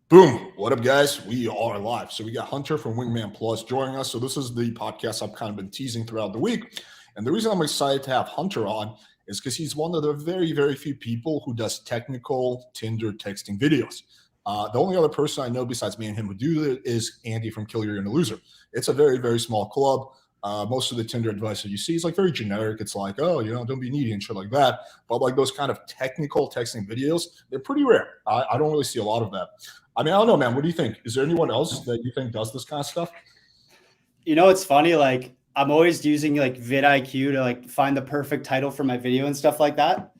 Boom. What up, guys? We are live. So we got Hunter from Wingman Plus joining us. So this is the podcast I've kind of been teasing throughout the week. And the reason I'm excited to have Hunter on is because he's one of the very, very few people who does technical Tinder texting videos. The only other person I know besides me and him who do it is Andy from Kill You're Gonna Loser. It's a very, very small club. Most of the Tinder advice that you see is like very generic. It's like, oh, don't be needy and shit like that. But like those kind of technical texting videos, they're pretty rare. I don't really see a lot of that. I mean, I don't know, man. What do you think? Is there anyone else that you think does this kind of stuff? It's funny. Like I'm always using like vidIQ to like find the perfect title for my video and stuff like that.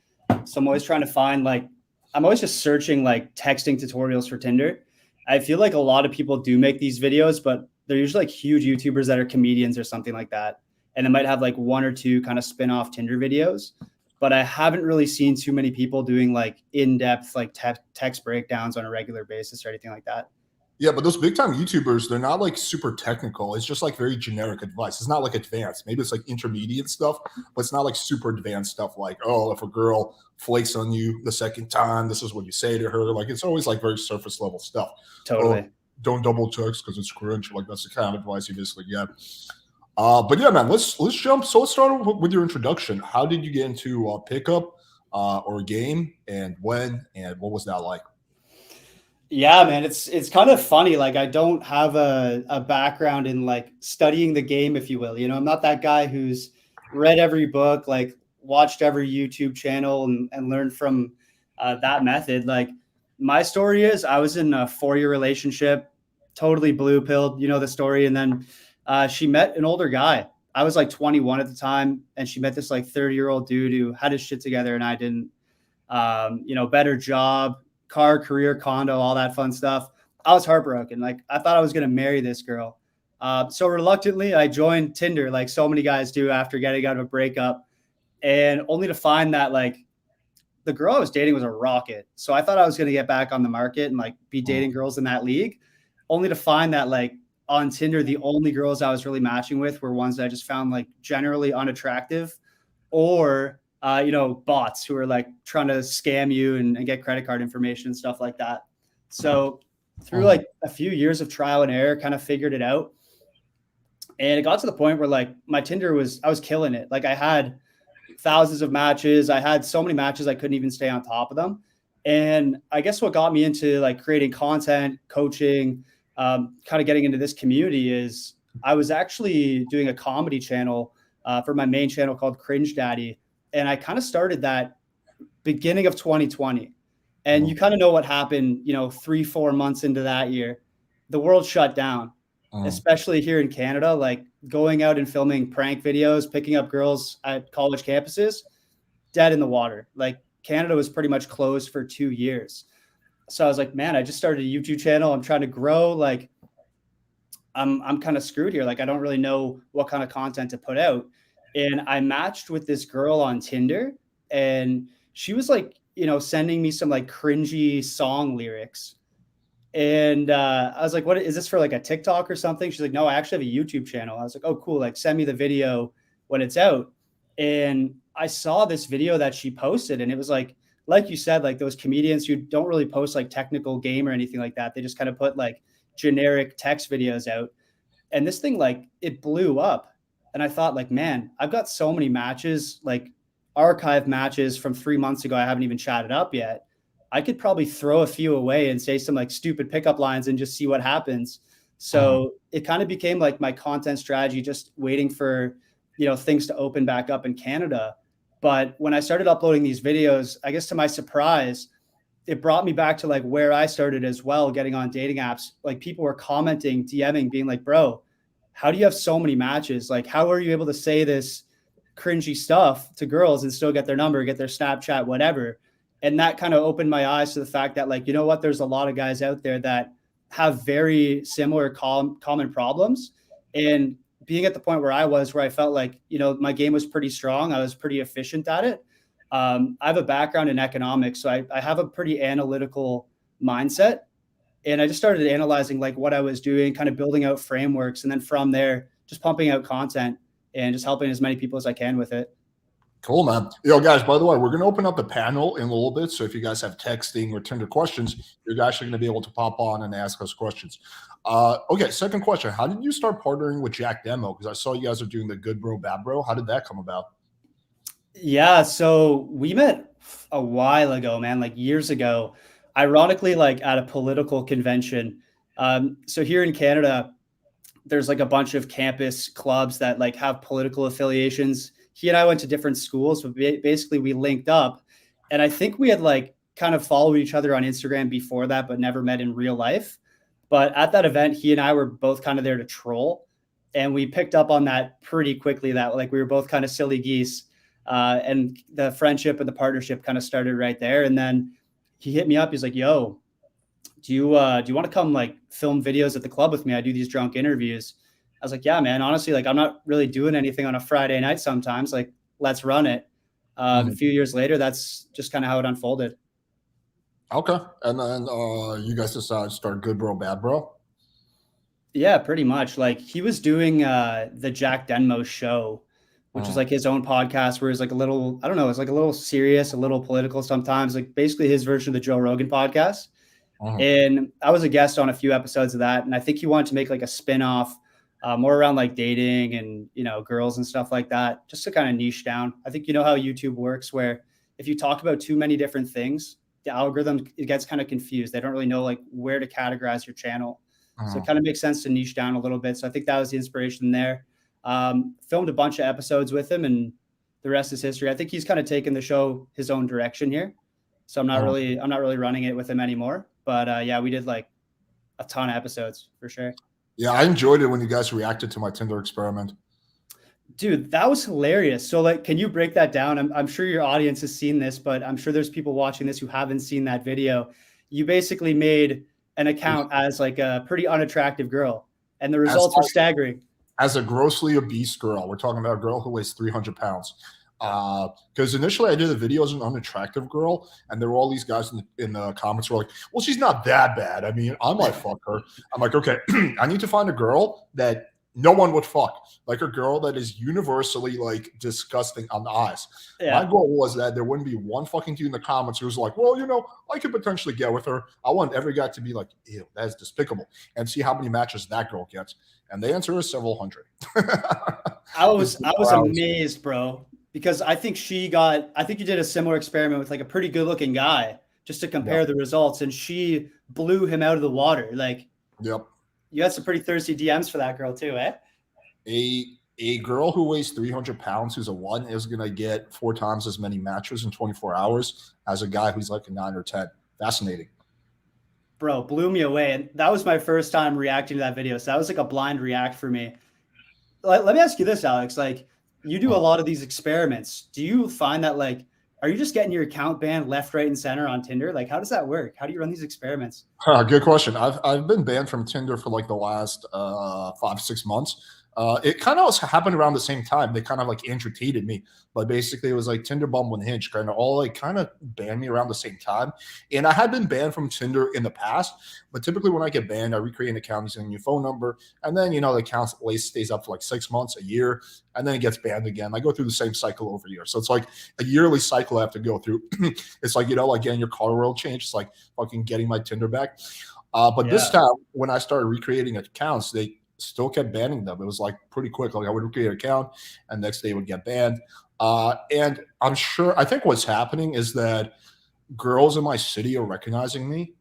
So I'm always trying to find I'm always just searching like texting tutorials for Tinder. I feel like a lot of people do make these videos, but they're usually like huge YouTubers that are comedians or something like that. And they might have like one or two kind of spin-off Tinder videos. But I haven't really seen too many people doing like in-depth like text breakdowns on a regular basis or anything like that. Yeah, but those big time YouTubers, they're not like super technical. It's just like very generic advice. It's not like advanced. Maybe it's like intermediate stuff, but it's not like super advanced stuff like, oh, if a girl flakes on you the second time, this is what you say to her. Like it's always like very surface level stuff. Totally. Oh, don't double text because it's cringe. Like that's the kind of advice you basically get. But yeah, man, let's jump. So let's start with your introduction. How did you get into pickup or game, and when, and what was that like? Yeah, man, it's kind of funny. Like I don't have a background in like studying the game, if you will. I'm not that guy who's read every book, like watched every YouTube channel and learned from that method. Like my story is I was in a 4-year relationship, totally blue pilled, the story. And then she met an older guy. I was like 21 at the time, and she met this like 30-year-old dude who had his shit together and I didn't. Better job, car, career, condo, all that fun stuff. I was heartbroken. Like I thought I was going to marry this girl. So reluctantly, I joined Tinder, like so many guys do after getting out of a breakup, and only to find that like the girl I was dating was a rocket. So I thought I was going to get back on the market and like be dating girls in that league, only to find that like on Tinder, the only girls I was really matching with were ones that I just found like generally unattractive, or bots who are like trying to scam you and get credit card information and stuff like that. So through like a few years of trial and error, kind of figured it out. And it got to the point where like my Tinder I was killing it. Like I had thousands of matches. I had so many matches, I couldn't even stay on top of them. And I guess what got me into like creating content, coaching, kind of getting into this community is I was actually doing a comedy channel for my main channel called Cringe Daddy. And I kind of started that beginning of 2020. And you kind of know what happened, 3-4 months into that year, the world shut down, especially here in Canada, like going out and filming prank videos, picking up girls at college campuses, dead in the water. Like Canada was pretty much closed for 2 years. So I was like, man, I just started a YouTube channel. I'm trying to grow. Like I'm kind of screwed here. Like I don't really know what kind of content to put out. And I matched with this girl on Tinder, and she was like, sending me some like cringy song lyrics. And I was like, what is this for, like a TikTok or something? She's like, no, I actually have a YouTube channel. I was like, oh, cool. Like send me the video when it's out. And I saw this video that she posted, and it was like you said, like those comedians who don't really post like technical game or anything like that. They just kind of put like generic text videos out. And this thing, like it blew up. And I thought like, man, I've got so many matches, like archive matches from 3 months ago. I haven't even chatted up yet. I could probably throw a few away and say some like stupid pickup lines and just see what happens. So it kind of became like my content strategy, just waiting for, things to open back up in Canada. But when I started uploading these videos, I guess to my surprise, it brought me back to like where I started as well, getting on dating apps. Like people were commenting, DMing, being like, bro, how do you have so many matches? Like, how are you able to say this cringy stuff to girls and still get their number, get their Snapchat, whatever? And that kind of opened my eyes to the fact that like, there's a lot of guys out there that have very similar common problems. And being at the point where I was, where I felt like, my game was pretty strong. I was pretty efficient at it. I have a background in economics, so I have a pretty analytical mindset. And I just started analyzing like what I was doing, kind of building out frameworks. And then from there, just pumping out content and just helping as many people as I can with it. Cool, man. Yo, guys, by the way, we're going to open up the panel in a little bit. So if you guys have texting or Tinder questions, you're actually going to be able to pop on and ask us questions. Okay, second question. How did you start partnering with Jack Demo? Because I saw you guys are doing the Good Bro, Bad Bro. How did that come about? Yeah, so we met a while ago, man, like years ago, ironically, like at a political convention. So here in Canada, there's like a bunch of campus clubs that like have political affiliations. He and I went to different schools, but basically we linked up. And I think we had like kind of followed each other on Instagram before that, but never met in real life. But at that event, he and I were both kind of there to troll. And we picked up on that pretty quickly that like we were both kind of silly geese. And the friendship and the partnership kind of started right there. And then he hit me up. He's like, yo, do you want to come like film videos at the club with me? I do these drunk interviews. I was like, yeah, man, honestly, like I'm not really doing anything on a Friday night sometimes. Like, let's run it. A Mhm. few years later, that's just kind of how it unfolded. Okay. And then you guys decided to start Good Bro, Bad Bro? Yeah, pretty much. Like he was doing the Jack Denmo show, which was Mhm. like his own podcast where it's like a little, I don't know, it's like a little serious, a little political sometimes, like basically his version of the Joe Rogan podcast. Mhm. And I was a guest on a few episodes of that. And I think he wanted to make like a spin-off more around like dating and, you know, girls and stuff like that, just to kind of niche down. I think you know how YouTube works, where if you talk about too many different things, the algorithm it gets kind of confused. They don't really know like where to categorize your channel. So it Mhm. kind of makes sense to niche down a little bit. So I think that was the inspiration there. Filmed a bunch of episodes with him, and the rest is history. I think he's kind of taken the show his own direction here. So Mhm. I'm not really running it with him anymore. But yeah, we did like a ton of episodes for sure. Yeah, I enjoyed it when you guys reacted to my Tinder experiment. Dude, that was hilarious. So like, can you break that down? I'm sure your audience has seen this, but I'm sure there's people watching this who haven't seen that video. You basically made an account as like a pretty unattractive girl, and the As results were staggering. as a grossly obese girl. We're talking about a girl who weighs 300 pounds. Because initially I did the video as an unattractive girl, and there were all these guys in the comments who were like, "Well, she's not that bad. I mean, I might fuck her." I'm like, "Okay, I need to find a girl that no one would fuck, like a girl that is universally like disgusting on the eyes." My Yeah. goal was that there wouldn't be one fucking dude in the comments who was like, "Well, you know, I could potentially get with her." I want every guy to be like, "Ew, that is despicable," and see how many matches that girl gets. And the answer is several hundred. It's I been was hours. amazed, bro, because I think you did a similar experiment with like a pretty good looking guy just to Yeah. compare the results, and she blew him out of the water. Like Yep. you had some pretty thirsty DMs for that girl too, eh? A girl who weighs 300 pounds who's a one is gonna get 4 times as many matches in 24 hours as a guy who's like a 9 or 10. Fascinating. Bro, blew me away. And that was my first time reacting to that video. So that was like a blind react for me. Let me ask you this, Alex. Like, you do a Mhm. lot of these experiments. Do you find that like, are you just getting your account banned left, right, and center on Tinder? Like, how does that work? How do you run these experiments? Good question. I've been banned from Tinder for like the last 5 6 months. It kind of happened around the same time. They kind of like entertained me, but basically it was like Tinder, Bumble, and Hinge kind of all like kind of banned me around the same time. And I had been banned from Tinder in the past, but typically when I get banned, I recreate an account using a new phone number, and then you know the account at least stays up for like 6 months, a year, and then it gets banned again. I go through the same cycle over a year, so it's like a yearly cycle I have to go through. It's like you know, like getting your car oil changed. It's like fucking getting my Tinder back. But this Yeah. time, when I started recreating accounts, they still kept banning them. It was like pretty quick. Like I would recreate an account, and next day it would get banned. And I'm sure. I think what's happening is that girls in my city are recognizing me.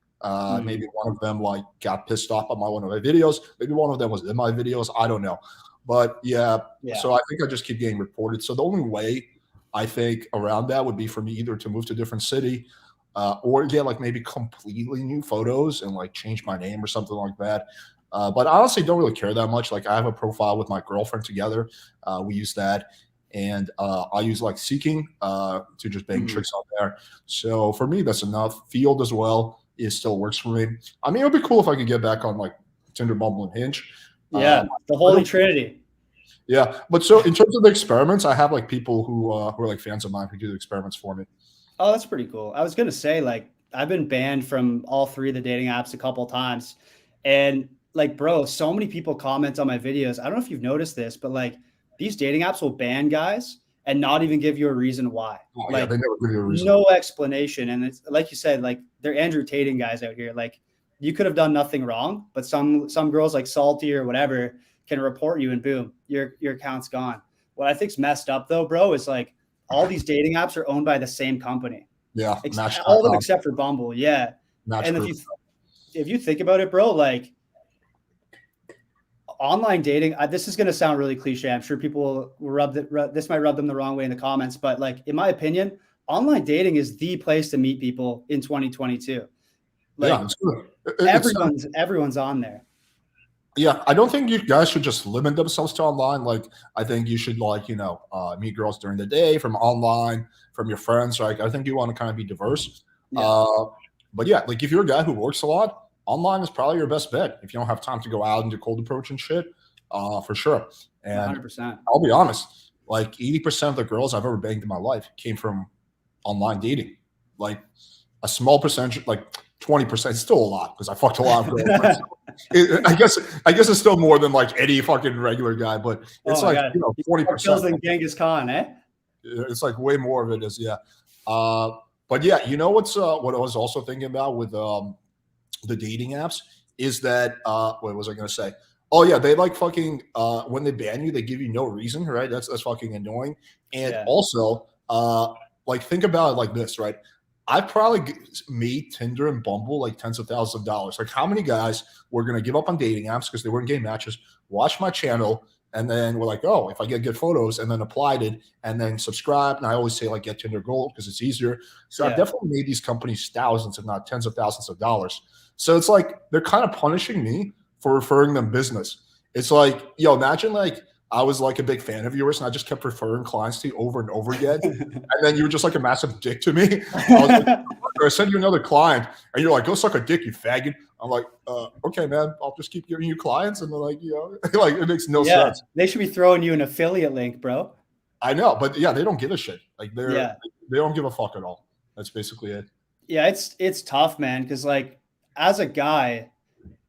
Maybe Mm, one of them like got pissed off by one of my videos. Maybe one of them was in my videos. I don't know. But yeah, yeah. so I think I just keep getting reported. So the only way I think around that would be for me either to move to a different city or get like maybe completely new photos and like change my name or something like that. But I honestly don't really care that much. Like I have a profile with my girlfriend together. We use that. And I use like Seeking to just bang Mhm. chicks on there. So for me, that's enough. Field as well, it still works for me. I mean, it would be cool if I could get back on like Tinder, Bumble, and Hinge. Yeah. The I Holy don't, Trinity. yeah, but so in terms of the experiments, I have like people who are like fans of mine who do the experiments for me. Oh, that's pretty cool. I was gonna say, like, I've been banned from all three of the dating apps a couple times. And like, bro, so many people comment on my videos. I don't know if you've noticed this, but like these dating apps will ban guys and not even give you a reason why. Oh, like yeah, they never give you a reason. no explanation. And it's like you said, like they're Andrew Tating guys out here. Like you could have done nothing wrong, but some girls like Salty or whatever can report you and boom, your account's gone. What I think's messed up though, bro, is like all these dating apps are owned by the same company. Yeah, All of them except for Bumble. Yeah. Match And Group. if you think about it, bro, like online dating, this is going to sound really cliche. I'm sure people will this might rub them the wrong way in the comments, but like, in my opinion, online dating is the place to meet people in 2022. Like yeah, it's good. Everyone's on there. Yeah, I don't think you guys should just limit themselves to online. Like, I think you should, like, meet girls during the day from online, from your friends. Like, I think you want to kind of be diverse. Yeah. But yeah, like if you're a guy who works a lot, online is probably your best bet if you don't have time to go out and do cold approach and shit, for sure. And 100%. I'll be honest, like 80% of the girls I've ever banged in my life came from online dating. Like a small percentage, like 20%, it's still a lot because I fucked a lot of girls. I guess it's still more than like any fucking regular guy, but it's 20%. Kills than Genghis Khan, eh? It's like way more of it is, yeah. But yeah, you know what I was also thinking about with the dating apps is that what was I gonna say? Oh yeah, they like fucking when they ban you, they give you no reason, right? That's fucking annoying. And also, like think about it like this, right? I probably made Tinder and Bumble like tens of thousands of dollars. Like how many guys were going to give up on dating apps because they weren't getting matches, watch my channel, and then we're like, oh, if I get good photos, and then applied it, and then subscribe. And I always say like get Tinder Gold because it's easier. So I've definitely made these companies thousands, if not tens of thousands of dollars. So it's like they're kind of punishing me for referring them business. It's like, yo, imagine like I was like a big fan of yours and I just kept referring clients to you over and over again. And then you were just like a massive dick to me. I send you another client and you're like, go suck a dick, you faggot. I'm like, okay, man, I'll just keep giving you clients. And they're like, like it makes no sense. They should be throwing you an affiliate link, bro. I know, but yeah, they don't give a shit. Like they don't give a fuck at all. That's basically it. Yeah, it's tough, man. Cause like as a guy,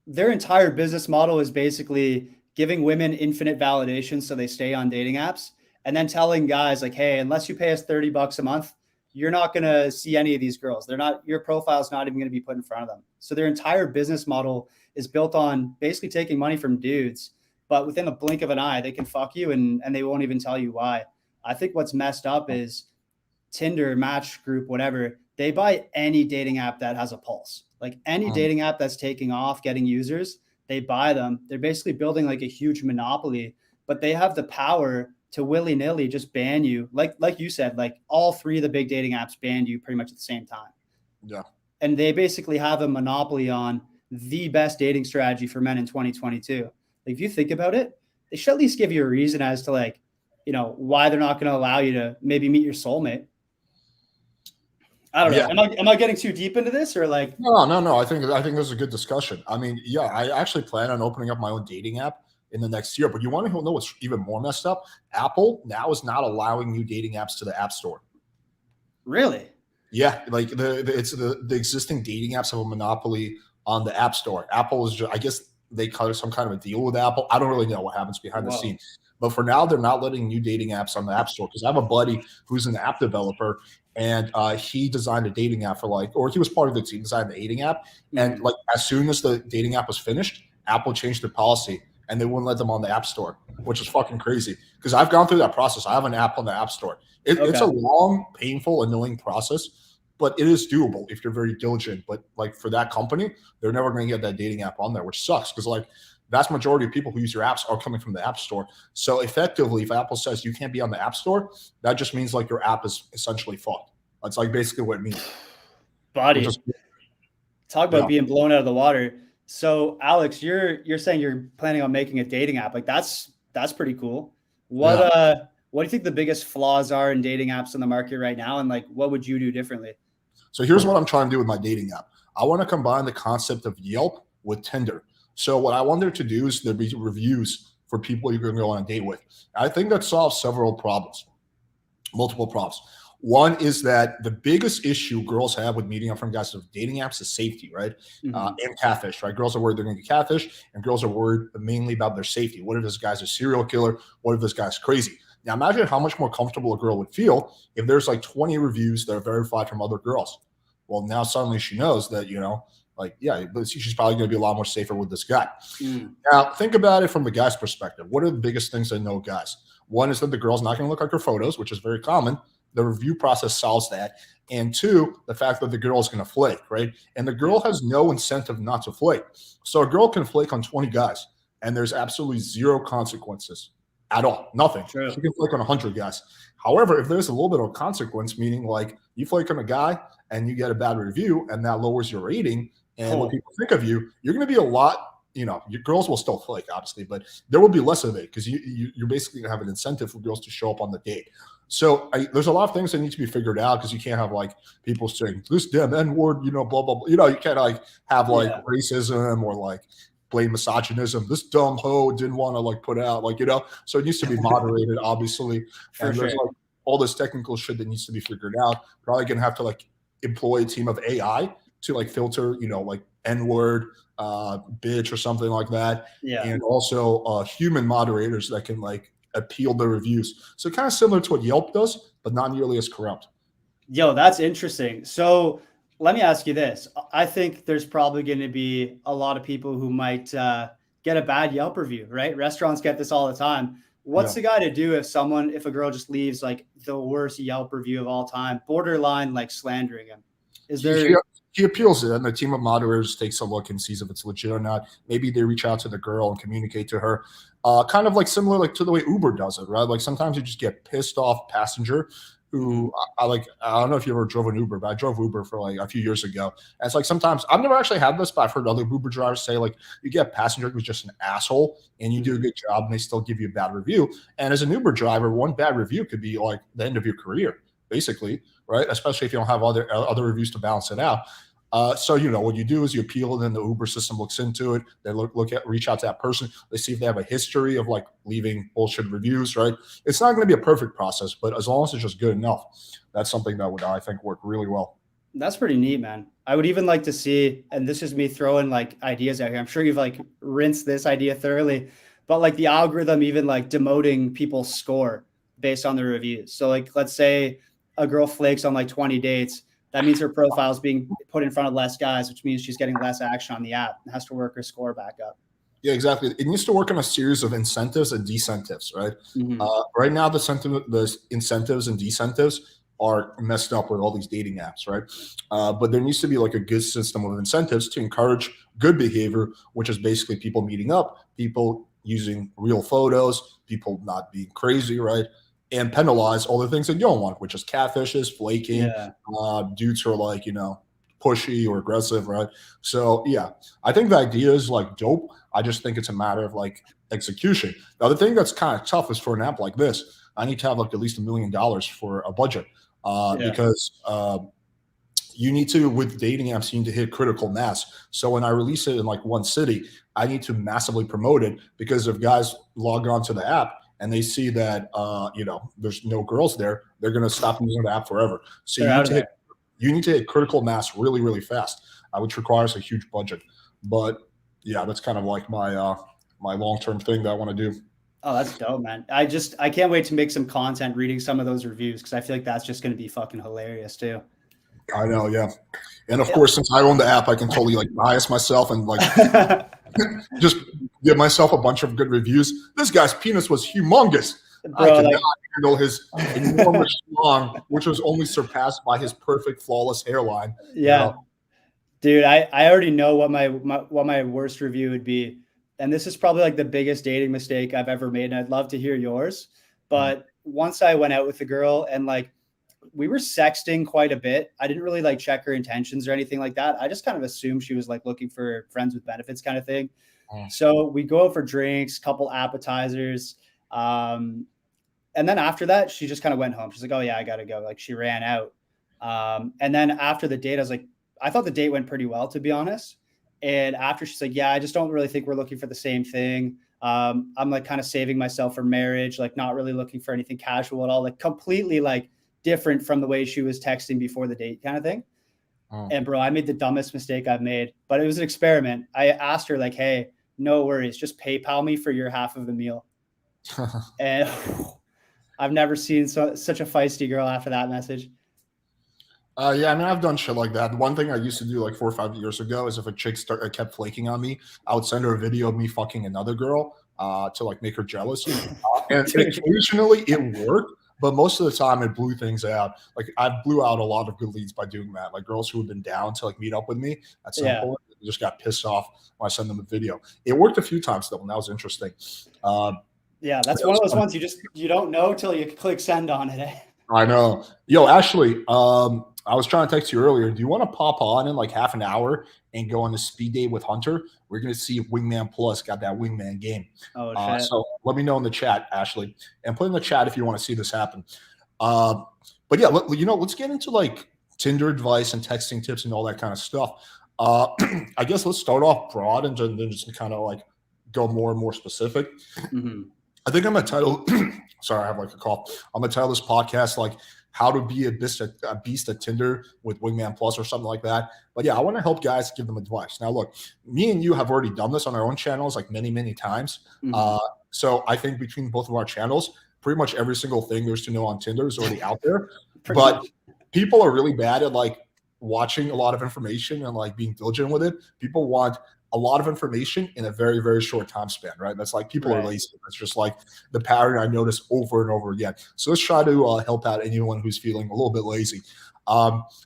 their entire business model is basically giving women infinite validation so they stay on dating apps, and then telling guys like, hey, unless you pay us $30 a month, you're not going to see any of these girls. Your profile's not even going to be put in front of them. So their entire business model is built on basically taking money from dudes, but within a blink of an eye, they can fuck you and they won't even tell you why. I think what's messed up is Tinder, Match Group, whatever, they buy any dating app that has a pulse. Like any dating app that's taking off, getting users, they buy them. They're basically building like a huge monopoly, but they have the power to willy-nilly just ban you. Like you said, like all three of the big dating apps banned you pretty much at the same time. Yeah. And they basically have a monopoly on the best dating strategy for men in 2022. Like if you think about it, they should at least give you a reason as to like, why they're not going to allow you to maybe meet your soulmate. I don't know. Am I getting too deep into this or like? No. I think this is a good discussion. I mean, yeah, I actually plan on opening up my own dating app in the next year. But you want to know what's even more messed up? Apple now is not allowing new dating apps to the App Store. Really? Yeah, like the existing dating apps have a monopoly on the App Store. Apple is just, I guess they cut some kind of a deal with Apple. I don't really know what happens behind the scenes. But for now, they're not letting new dating apps on the App Store because I have a buddy who's an app developer, and he designed a dating app or he was part of the team designing the dating app. And like as soon as the dating app was finished, Apple changed their policy and they wouldn't let them on the App Store, which is fucking crazy. Because I've gone through that process. I have an app on the App Store. It's a long, painful, annoying process, but it is doable if you're very diligent. But like for that company, they're never going to get that dating app on there, which sucks because like vast majority of people who use your apps are coming from the App Store. So effectively, if Apple says you can't be on the App Store, that just means like your app is essentially fucked. That's like basically what it means. Buddy, talk about being blown out of the water. So Alex, you're saying you're planning on making a dating app. Like that's pretty cool. What do you think the biggest flaws are in dating apps in the market right now? And like, what would you do differently? So here's what I'm trying to do with my dating app. I want to combine the concept of Yelp with Tinder. So what I wanted to do is there'd be reviews for people you're going to go on a date with. I think that solves several problems, multiple problems. One is that the biggest issue girls have with meeting up from guys with dating apps is safety, right? And catfish, right? Girls are worried they're going to get catfish, and girls are worried mainly about their safety. What if this guy's a serial killer? What if this guy's crazy? Now imagine how much more comfortable a girl would feel if there's like 20 reviews that are verified from other girls. Well, now suddenly she knows that, like, yeah, but she's probably going to be a lot more safer with this guy. Mm. Now, think about it from the guy's perspective. What are the biggest things I know, guys? One is that the girl's not going to look like her photos, which is very common. The review process solves that. And two, the fact that the girl is going to flake, right? And the girl has no incentive not to flake. So a girl can flake on 20 guys, and there's absolutely zero consequences at all. Nothing. True. She can flake on 100 guys. However, if there's a little bit of consequence, meaning like you flake on a guy and you get a bad review, and that lowers your rating and what people think of you, you're going to be a lot. Your girls will still flake, obviously, but there will be less of it because you're basically going to have an incentive for girls to show up on the date. So there's a lot of things that need to be figured out because you can't have like people saying this damn N-word, blah, blah, blah. You can't like have like racism or like blame misogynism. This dumb hoe didn't want to like put out so it needs to be moderated, obviously. And there's like all this technical shit that needs to be figured out. Probably going to have to like employ a team of AI to like filter, like N-word, bitch or something like that. Yeah. And also human moderators that can like appeal the reviews. So kind of similar to what Yelp does, but not nearly as corrupt. Yo, that's interesting. So let me ask you this. I think there's probably going to be a lot of people who might get a bad Yelp review, right? Restaurants get this all the time. What's the guy to do if a girl just leaves like the worst Yelp review of all time, borderline like slandering him? Is there... He appeals it, and the team of moderators takes a look and sees if it's legit or not. Maybe they reach out to the girl and communicate to her, kind of like similar like to the way Uber does it, right? Like sometimes you just get pissed off passenger who I don't know if you ever drove an Uber, but I drove Uber for like a few years ago. And it's like sometimes I've never actually had this, but I've heard other Uber drivers say like you get a passenger who's just an asshole and you do a good job and they still give you a bad review. And as an Uber driver, one bad review could be like the end of your career, basically, right? Especially if you don't have other reviews to balance it out. So what you do is you appeal, and then the Uber system looks into it. They reach out to that person. They see if they have a history of like leaving bullshit reviews, right? It's not going to be a perfect process, but as long as it's just good enough, that's something that would, I think, work really well. That's pretty neat, man. I would even like to see, and this is me throwing like ideas out here. I'm sure you've like rinsed this idea thoroughly, but like the algorithm even like demoting people's score based on their reviews. So like, let's say a girl flakes on like 20 dates. That means her profile is being put in front of less guys, which means she's getting less action on the app and has to work her score back up. Yeah, exactly. It needs to work on a series of incentives and decentives, right? Mm-hmm. Right now, the incentives and decentives are messed up with all these dating apps, right? But there needs to be like a good system of incentives to encourage good behavior, which is basically people meeting up, people using real photos, people not being crazy, right? And penalize all the things that you don't want, which is catfishes, flaking, dudes who are like, pushy or aggressive, right? So, yeah, I think the idea is like dope. I just think it's a matter of like execution. Now, the thing that's kind of tough is for an app like this, I need to have like at least $1 million for a budget because you need to, with dating apps, you need to hit critical mass. So when I release it in like one city, I need to massively promote it because if guys log on to the app, and they see that there's no girls there, they're going to stop using the app forever. So you need to hit critical mass really, really fast, which requires a huge budget. But yeah, that's kind of like my my long-term thing that I want to do. Oh, that's dope, man. I can't wait to make some content reading some of those reviews because I feel like that's just going to be fucking hilarious too. I know, yeah. And of course, since I own the app, I can totally like bias myself and like just give myself a bunch of good reviews. This guy's penis was humongous. I could not handle his enormous schlong, which was only surpassed by his perfect, flawless hairline. Yeah, dude, I already know what my worst review would be, and this is probably like the biggest dating mistake I've ever made. And I'd love to hear yours. But once I went out with a girl and like we were sexting quite a bit. I didn't really like check her intentions or anything like that. I just kind of assumed she was like looking for friends with benefits kind of thing. So we go out for drinks, couple appetizers. And then after that, she just kind of went home. She's like, oh yeah, I got to go. Like she ran out. And then after the date, I was like, I thought the date went pretty well, to be honest. And after she's like, yeah, I just don't really think we're looking for the same thing. I'm like kind of saving myself for marriage, like not really looking for anything casual at all, like completely like different from the way she was texting before the date kind of thing. And bro, I made the dumbest mistake I've made, but it was an experiment. I asked her like, hey, no worries, just PayPal me for your half of the meal. And I've never seen such a feisty girl after that message. Yeah, I mean, I've done shit like that. One thing I used to do like 4 or 5 years ago is if a chick kept flaking on me, I would send her a video of me fucking another girl to like make her jealous. And occasionally it worked, but most of the time it blew things out. Like I blew out a lot of good leads by doing that. Like girls who had been down to like meet up with me at some Yeah. point just got pissed off when I sent them a video. It worked a few times though, and that was interesting. Yeah, that's That one was of those fun. ones you don't know till you click send on it. I know. Yo, Ashley, I was trying to text you earlier. Do you want to pop on in like half an hour and go on a speed date with Hunter? We're going to see if Wingman Plus got that Wingman game. Oh shit. So let me know in the chat, Ashley, and put in the chat if you want to see this happen. But yeah, let's get into like Tinder advice and texting tips and all that kind of stuff. I guess let's start off broad and then just kind of like go more and more specific. Mm-hmm. I think I'm gonna title. Sorry, I have like a cough. I'm gonna title this podcast like "How to Be a Beast at Tinder with Wingman Plus" or something like that. But yeah, I want to help guys, give them advice. Now, look, me and you have already done this on our own channels like many, many times. Mm-hmm. So I think between both of our channels, pretty much every single thing there's to know on Tinder is already out there. But people are really bad at like watching a lot of information and like being diligent with it. People want a lot of information in a very, very short time span, right? That's like people are lazy. That's just like the pattern I notice over and over again. So let's try to help out anyone who's feeling a little bit lazy.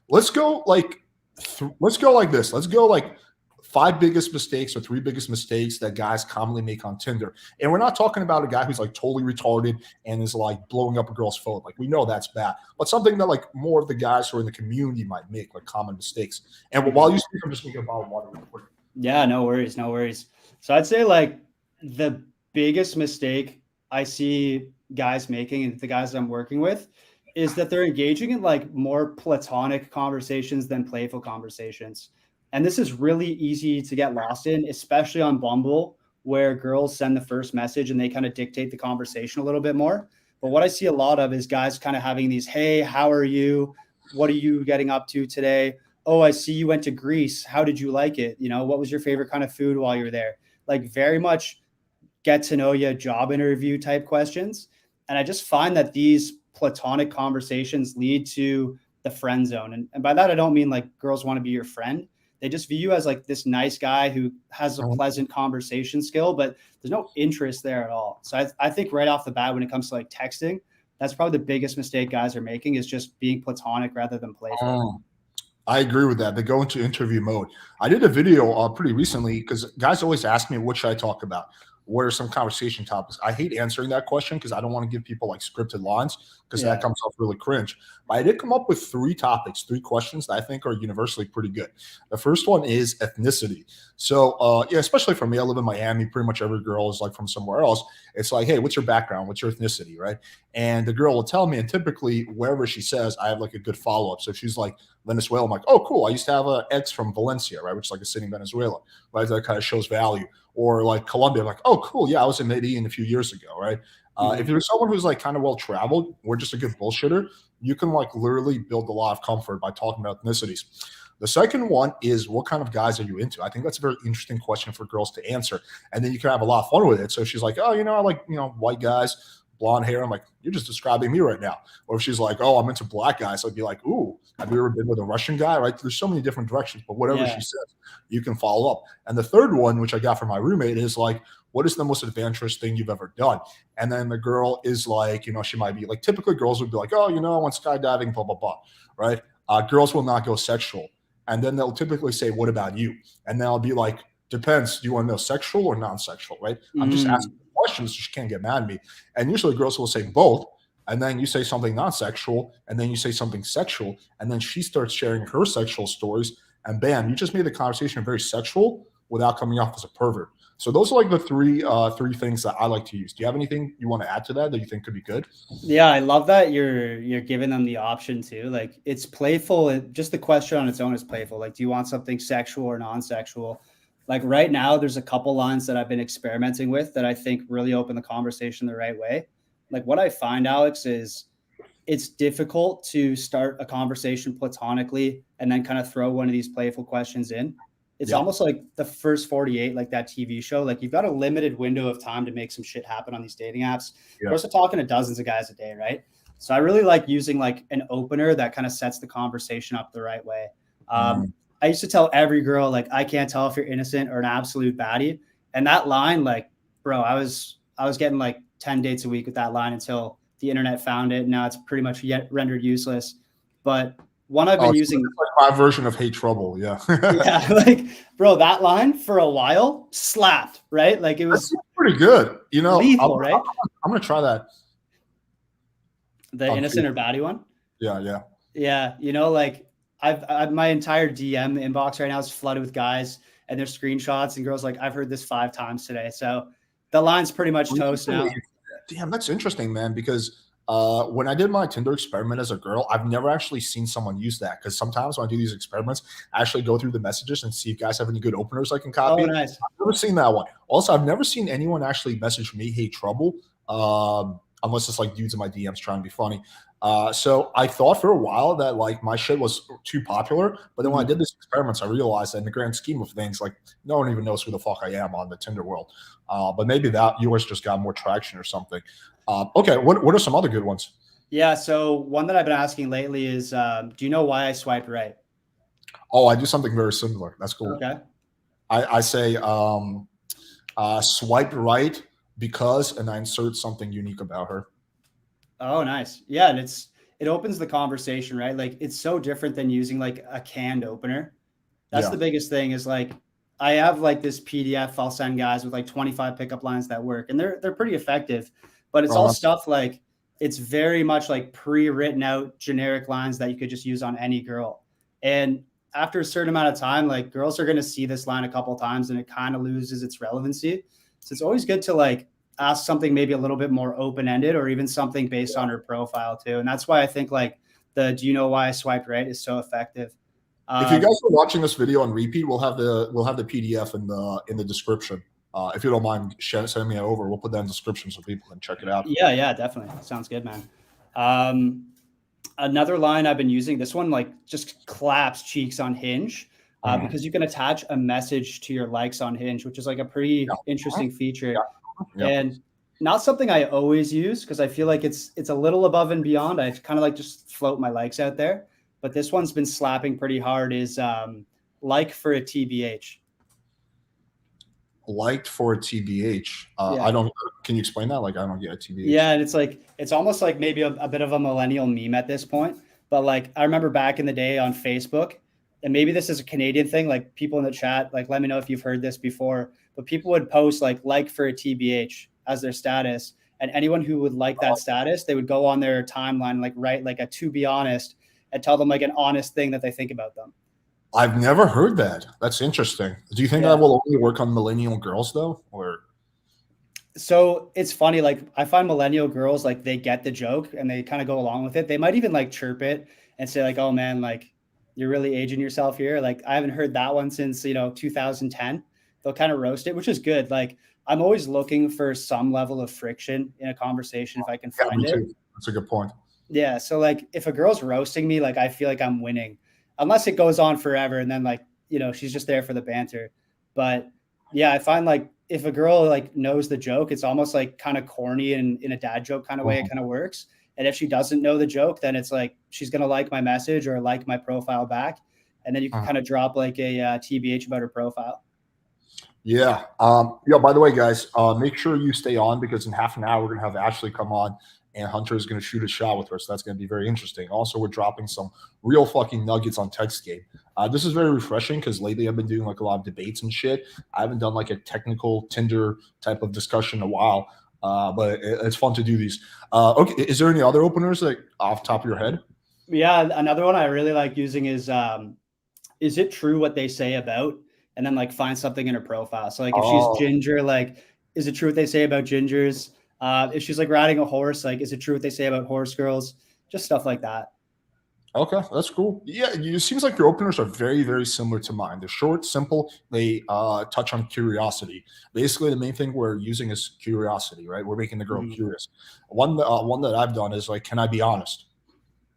Let's go like this. Let's go like 5 biggest mistakes or 3 biggest mistakes that guys commonly make on Tinder. And we're not talking about a guy who's like totally retarded and is like blowing up a girl's phone. Like we know that's bad, but something that like more of the guys who are in the community might make, like common mistakes. And while you speak, I'm just going to get a bottle of water real quick. Yeah, no worries, no worries. So I'd say like the biggest mistake I see guys making, and the guys that I'm working with, is that they're engaging in like more platonic conversations than playful conversations. And this is really easy to get lost in, especially on Bumble, where girls send the first message and they kind of dictate the conversation a little bit more. But what I see a lot of is guys kind of having these, hey, how are you? What are you getting up to today? Oh, I see you went to Greece. How did you like it? You know, what was your favorite kind of food while you were there? Like very much get to know you, job interview type questions. And I just find that these platonic conversations lead to the friend zone. And by that, I don't mean like girls want to be your friend. They just view you as like this nice guy who has a pleasant conversation skill, but there's no interest there at all. So I think right off the bat, when it comes to like texting, that's probably the biggest mistake guys are making, is just being platonic rather than playful. I agree with that. They go into interview mode. I did a video pretty recently because guys always ask me, what should I talk about? What are some conversation topics? I hate answering that question because I don't want to give people like scripted lines because that comes off really cringe. But I did come up with 3 topics, 3 questions that I think are universally pretty good. The first one is ethnicity. So, yeah, especially for me, I live in Miami. Pretty much every girl is like from somewhere else. It's like, hey, what's your background? What's your ethnicity, right? And the girl will tell me, and typically wherever she says, I have like a good follow up. So if she's like Venezuela, I'm like, oh, cool. I used to have an ex from Valencia, right, which is like a city in Venezuela, right? That kind of shows value. Or like Colombia, I'm like, oh, cool. Yeah, I was in Medellin a few years ago, right? If you're someone who's like kind of well traveled or just a good bullshitter, you can like literally build a lot of comfort by talking about ethnicities. The second one is, what kind of guys are you into? I think that's a very interesting question for girls to answer. And then you can have a lot of fun with it. So she's like, oh, I like, white guys, blonde hair. I'm like, you're just describing me right now. Or if she's like, oh, I'm into black guys, I'd be like, ooh, have you ever been with a Russian guy? Right? There's so many different directions, but whatever she says, you can follow up. And the third one, which I got from my roommate, is like, what is the most adventurous thing you've ever done? And then the girl is like, she might be like, typically girls would be like, oh, I went skydiving, blah, blah, blah. Right? Girls will not go sexual. And then they'll typically say, what about you? And then I'll be like, depends. Do you want to know sexual or non-sexual? Right? I'm just asking questions so she can't get mad at me. And usually girls will say both. And then you say something non-sexual, and then you say something sexual, and then she starts sharing her sexual stories, and bam, you just made the conversation very sexual without coming off as a pervert. So those are like the three things that I like to use. Do you have anything you want to add to that you think could be good? Yeah, I love that you're giving them the option too. Like it's playful. Just the question on its own is playful. Like, do you want something sexual or non-sexual? Like right now, there's a couple lines that I've been experimenting with that I think really open the conversation the right way. Like what I find, Alex, is it's difficult to start a conversation platonically and then kind of throw one of these playful questions in, it's almost like the first 48, like that TV show. Like you've got a limited window of time to make some shit happen on these dating apps. Of course, they're talking to dozens of guys a day, right? So I really like using like an opener that kind of sets the conversation up the right way. I used to tell every girl, like, I can't tell if you're innocent or an absolute baddie. And that line, like, bro, I was getting like 10 dates a week with that line until the internet found it. Now it's pretty much yet rendered useless. But one I've been using, like my version of Hate Trouble. Yeah. yeah. Like, bro, that line for a while slapped, right? Like it was pretty good. You know, lethal, right? I'm going to try that. The innocent or baddie one. Yeah. Yeah. You know, like I've my entire DM inbox right now is flooded with guys and their screenshots and girls like, I've heard this 5 times today. So the line's pretty much toast now. Damn, that's interesting, man, because when I did my Tinder experiment as a girl, I've never actually seen someone use that, because sometimes when I do these experiments, I actually go through the messages and see if guys have any good openers I can copy. Oh, nice. I've never seen that one. Also, I've never seen anyone actually message me Hate Trouble, unless it's like dudes in my DMs trying to be funny. So I thought for a while that like my shit was too popular, but then when I did these experiments, I realized that in the grand scheme of things, like no one even knows who the fuck I am on the Tinder world. But maybe that yours just got more traction or something. Okay, what are some other good ones? Yeah, so one that I've been asking lately is, do you know why I swiped right? Oh, I do something very similar. That's cool. Okay. I say swipe right because, and I insert something unique about her. Oh, nice. Yeah, and it opens the conversation, right? Like it's so different than using like a canned opener. That's the biggest thing is like I have like this PDF I'll send guys with like 25 pickup lines that work, and they're pretty effective, but it's all stuff like it's very much like pre-written out generic lines that you could just use on any girl. And after a certain amount of time, like girls are going to see this line a couple of times and it kind of loses its relevancy. So it's always good to like ask something maybe a little bit more open-ended or even something based on her profile too. And that's why I think like the "do you know why I swiped right" is so effective. If you guys are watching this video on repeat, we'll have the PDF in the description. If you don't mind sending me over, we'll put that in the description so people can check it out. Yeah, definitely. Sounds good, man. Another line I've been using, this one like just claps cheeks on Hinge, because you can attach a message to your likes on Hinge, which is like a pretty interesting feature. And not something I always use because I feel like it's a little above and beyond. I kind of like just float my likes out there. But this one's been slapping pretty hard is like for a TBH. Liked for a TBH. Can you explain that? Like, I don't get a TBH. Yeah, and it's like, it's almost like maybe a bit of a millennial meme at this point. But like, I remember back in the day on Facebook, and maybe this is a Canadian thing, like people in the chat, like, let me know if you've heard this before, but people would post like for a TBH as their status. And anyone who would like that status, they would go on their timeline, like write like a "to be honest" and tell them like an honest thing that they think about them. I've never heard that. That's interesting. Do you think that will only work on millennial girls though? Or so it's funny, like I find millennial girls, like they get the joke and they kind of go along with it. They might even like chirp it and say like, "Oh man, like you're really aging yourself here." Like I haven't heard that one since 2010. They'll kind of roast it, which is good. Like I'm always looking for some level of friction in a conversation if I can find it. That's a good point. Yeah. So like if a girl's roasting me, like I feel like I'm winning, unless it goes on forever and then like, she's just there for the banter. But yeah, I find like if a girl like knows the joke, it's almost like kind of corny and in a dad joke kind of way it kind of works. And if she doesn't know the joke, then it's like she's going to like my message or like my profile back. And then you can kind of drop like a TBH about her profile. Yeah. By the way, guys, make sure you stay on because in half an hour, we're going to have Ashley come on and Hunter is going to shoot a shot with her. So that's going to be very interesting. Also, we're dropping some real fucking nuggets on Text Game. This is very refreshing because lately I've been doing like a lot of debates and shit. I haven't done like a technical Tinder type of discussion in a while, but it's fun to do these. Okay. Is there any other openers like off the top of your head? Yeah. Another one I really like using is it true what they say about, and then like find something in her profile. So like if she's ginger, like, is it true what they say about gingers? If she's like riding a horse, like, is it true what they say about horse girls? Just stuff like that. Okay, that's cool. Yeah, it seems like your openers are very, very similar to mine. They're short, simple. They touch on curiosity. Basically, the main thing we're using is curiosity, right? We're making the girl curious. One that I've done is like, can I be honest?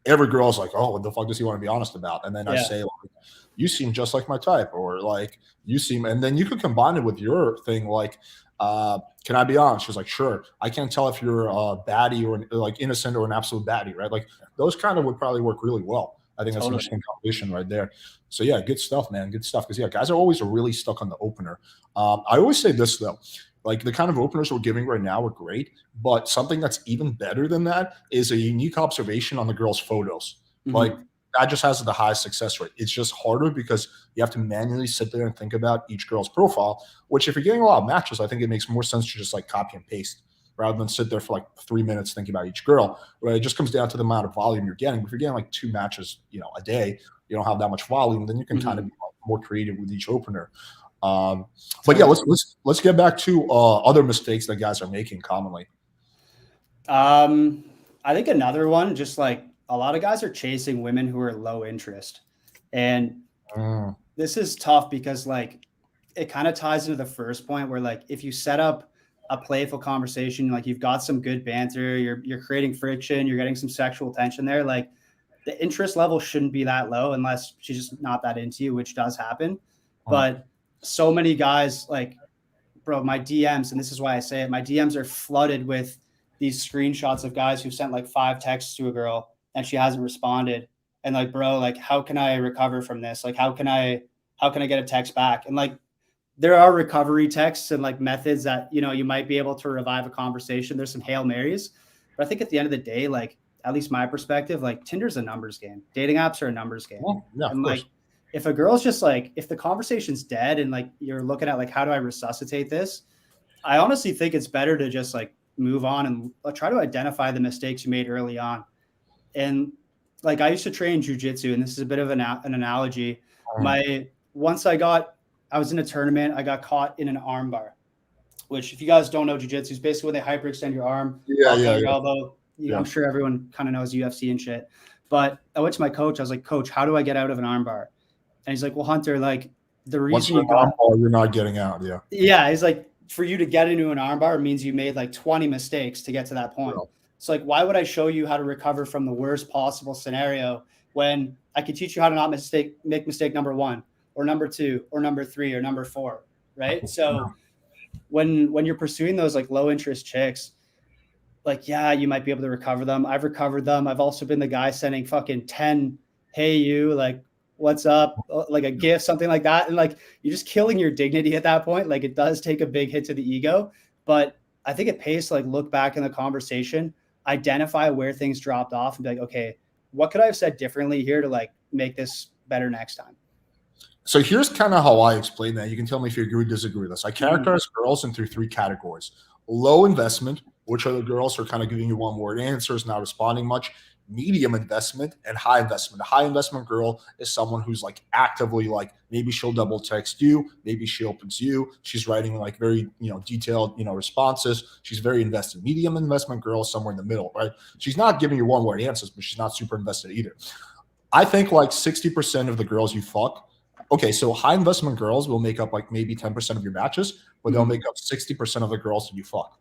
Every girl's like, oh, what the fuck does he want to be honest about? And then I say, like, you seem just like my type, or like you seem, and then you could combine it with your thing, like, can I be honest? She's like, sure. I can't tell if you're a baddie or like innocent or an absolute baddie, right? Like those kind of would probably work really well. I think that's an Totally. interesting combination right there. So yeah, good stuff, man. Good stuff. Because yeah, guys are always really stuck on the opener. I always say this though, like the kind of openers we're giving right now are great, but something that's even better than that is a unique observation on the girls' photos. Like Mhm. that just has the highest success rate. It's just harder because you have to manually sit there and think about each girl's profile. Which, if you're getting a lot of matches, I think it makes more sense to just like copy and paste rather than sit there for like 3 minutes thinking about each girl. Right? It just comes down to the amount of volume you're getting. If you're getting like 2 matches, a day, you don't have that much volume, then you can kind of Mhm. be more creative with each opener. Um, but yeah, Totally. let's get back to other mistakes that guys are making commonly. Um, I think another one, just like a lot of guys are chasing women who are low interest. And Mm, this is tough because like it kind of ties into the first point where like if you set up a playful conversation, like you've got some good banter, you're creating friction, you're getting some sexual tension there, like the interest level shouldn't be that low unless she's just not that into you, which does happen. mm, But so many guys like, bro, my DMs, and this is why I say it, my DMs are flooded with these screenshots of guys who sent like 5 texts to a girl and she hasn't responded. And like, bro, like, how can I recover from this? Like, how can I get a text back? And like, there are recovery texts and like methods that, you might be able to revive a conversation. There's some Hail Marys, but I think at the end of the day, like, at least my perspective, like Tinder's a numbers game. Dating apps are a numbers game. well, yeah, of And course. like, if a girl's just like, if the conversation's dead and like you're looking at like, how do I resuscitate this? I honestly think it's better to just like move on and try to identify the mistakes you made early on. And like I used to train jujitsu, and this is a bit of an analogy. Mm, My once I was in a tournament, I got caught in an arm bar, which if you guys don't know jujitsu is basically when they hyperextend your arm, yeah, lock yeah, out your yeah, elbow. yeah. I'm sure everyone kind of knows UFC and shit. But I went to my coach. I was like, Coach, how do I get out of an arm bar? And he's like, Well, Hunter, like the Once reason you're you an arm got bar, you're not getting out. Yeah. yeah, he's like, for you to get into an armbar means you made like 20 mistakes to get to that point. Real. So like, why would I show you how to recover from the worst possible scenario when I could teach you how to not make mistake number one or number two or number three or number four, right? So when you're pursuing those like low interest chicks, like yeah, you might be able to recover them. I've recovered them. I've also been the guy sending fucking 10 hey you like what's up like a gift something like that and like you're just killing your dignity at that point. Like it does take a big hit to the ego, but I think it pays to like look back in the conversation, identify where things dropped off and be like, okay, what could I have said differently here to like make this better next time? So here's kind of how I explain that. You can tell me if you agree or disagree with this. I Mhm. characterize girls into 3 categories: low investment, which are the girls who are kind of giving you one word answers, not responding much; medium investment, and high investment. A high investment girl is someone who's like actively like maybe she'll double text you, maybe she opens you, she's writing like very detailed responses. She's very invested. Medium investment girl is somewhere in the middle, right? She's not giving you one word answers, but she's not super invested either. I think like 60% of the girls you fuck. Okay, so high investment girls will make up like maybe 10% of your matches, but they'll Mhm. make up 60% of the girls that you fuck.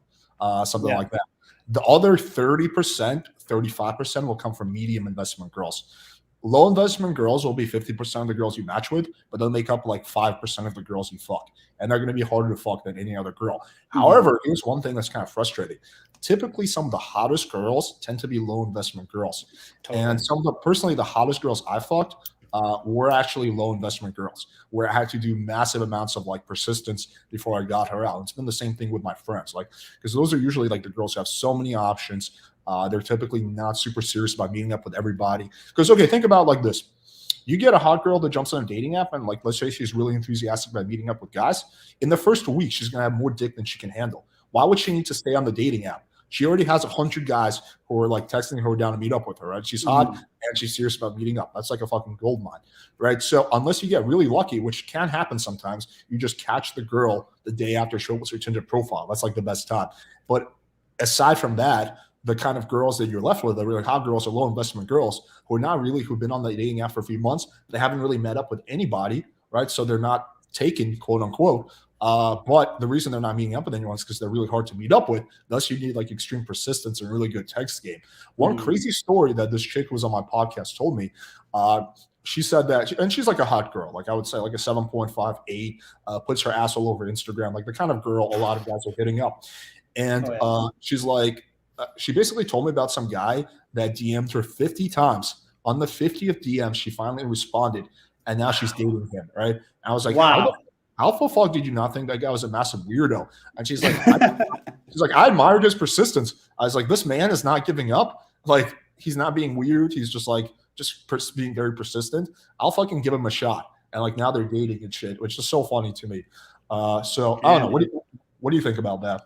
Something Yeah. like that. The other 30%, 35% will come from medium investment girls. Low investment girls will be 50% of the girls you match with, but they'll make up like 5% of the girls you fuck. And they're going to be harder to fuck than any other girl. Mhm. However, here's one thing that's kind of frustrating. Typically, some of the hottest girls tend to be low investment girls. And Totally. some of the personally, the hottest girls I fucked were actually low investment girls, where I had to do massive amounts of like persistence before I got her out. It's been the same thing with my friends, like because those are usually like the girls who have so many options. They're typically not super serious about meeting up with everybody. Because okay, think about it like this: you get a hot girl that jumps on a dating app, and like let's say she's really enthusiastic about meeting up with guys. In the first week, she's gonna have more dick than she can handle. Why would she need to stay on the dating app? She already has 100 guys who are like texting her down to meet up with her, right? She's hot Mhm. and she's serious about meeting up. That's like a fucking gold mine, right? So unless you get really lucky, which can happen sometimes, you just catch the girl the day after she opens her Tinder profile. That's like the best time. But aside from that, the kind of girls that you're left with are really hot girls or low investment girls who are not really who've been on the dating app for a few months. They haven't really met up with anybody, right? So they're not taken, quote unquote. But the reason they're not meeting up with anyone is because they're really hard to meet up with. Thus, you need like extreme persistence and really good text game. One Mhm. crazy story that this chick who was on my podcast told me. she said that, and she's like a hot girl. Like I would say like a 7.5, 8, puts her ass all over Instagram, like the kind of girl a lot of guys are hitting up. And Oh yeah. she's like, she basically told me about some guy that DM'd her 50 times. On the 50th DM, she finally responded, and now she's dating him, right? And I was like, Wow. how the fuck did you not think that guy was a massive weirdo? And she's like, I admired his persistence. I was like, this man is not giving up. Like, he's not being weird. He's just like, being very persistent. I'll fucking give him a shot. And like now they're dating and shit, which is so funny to me. So I don't know. What do you think about that?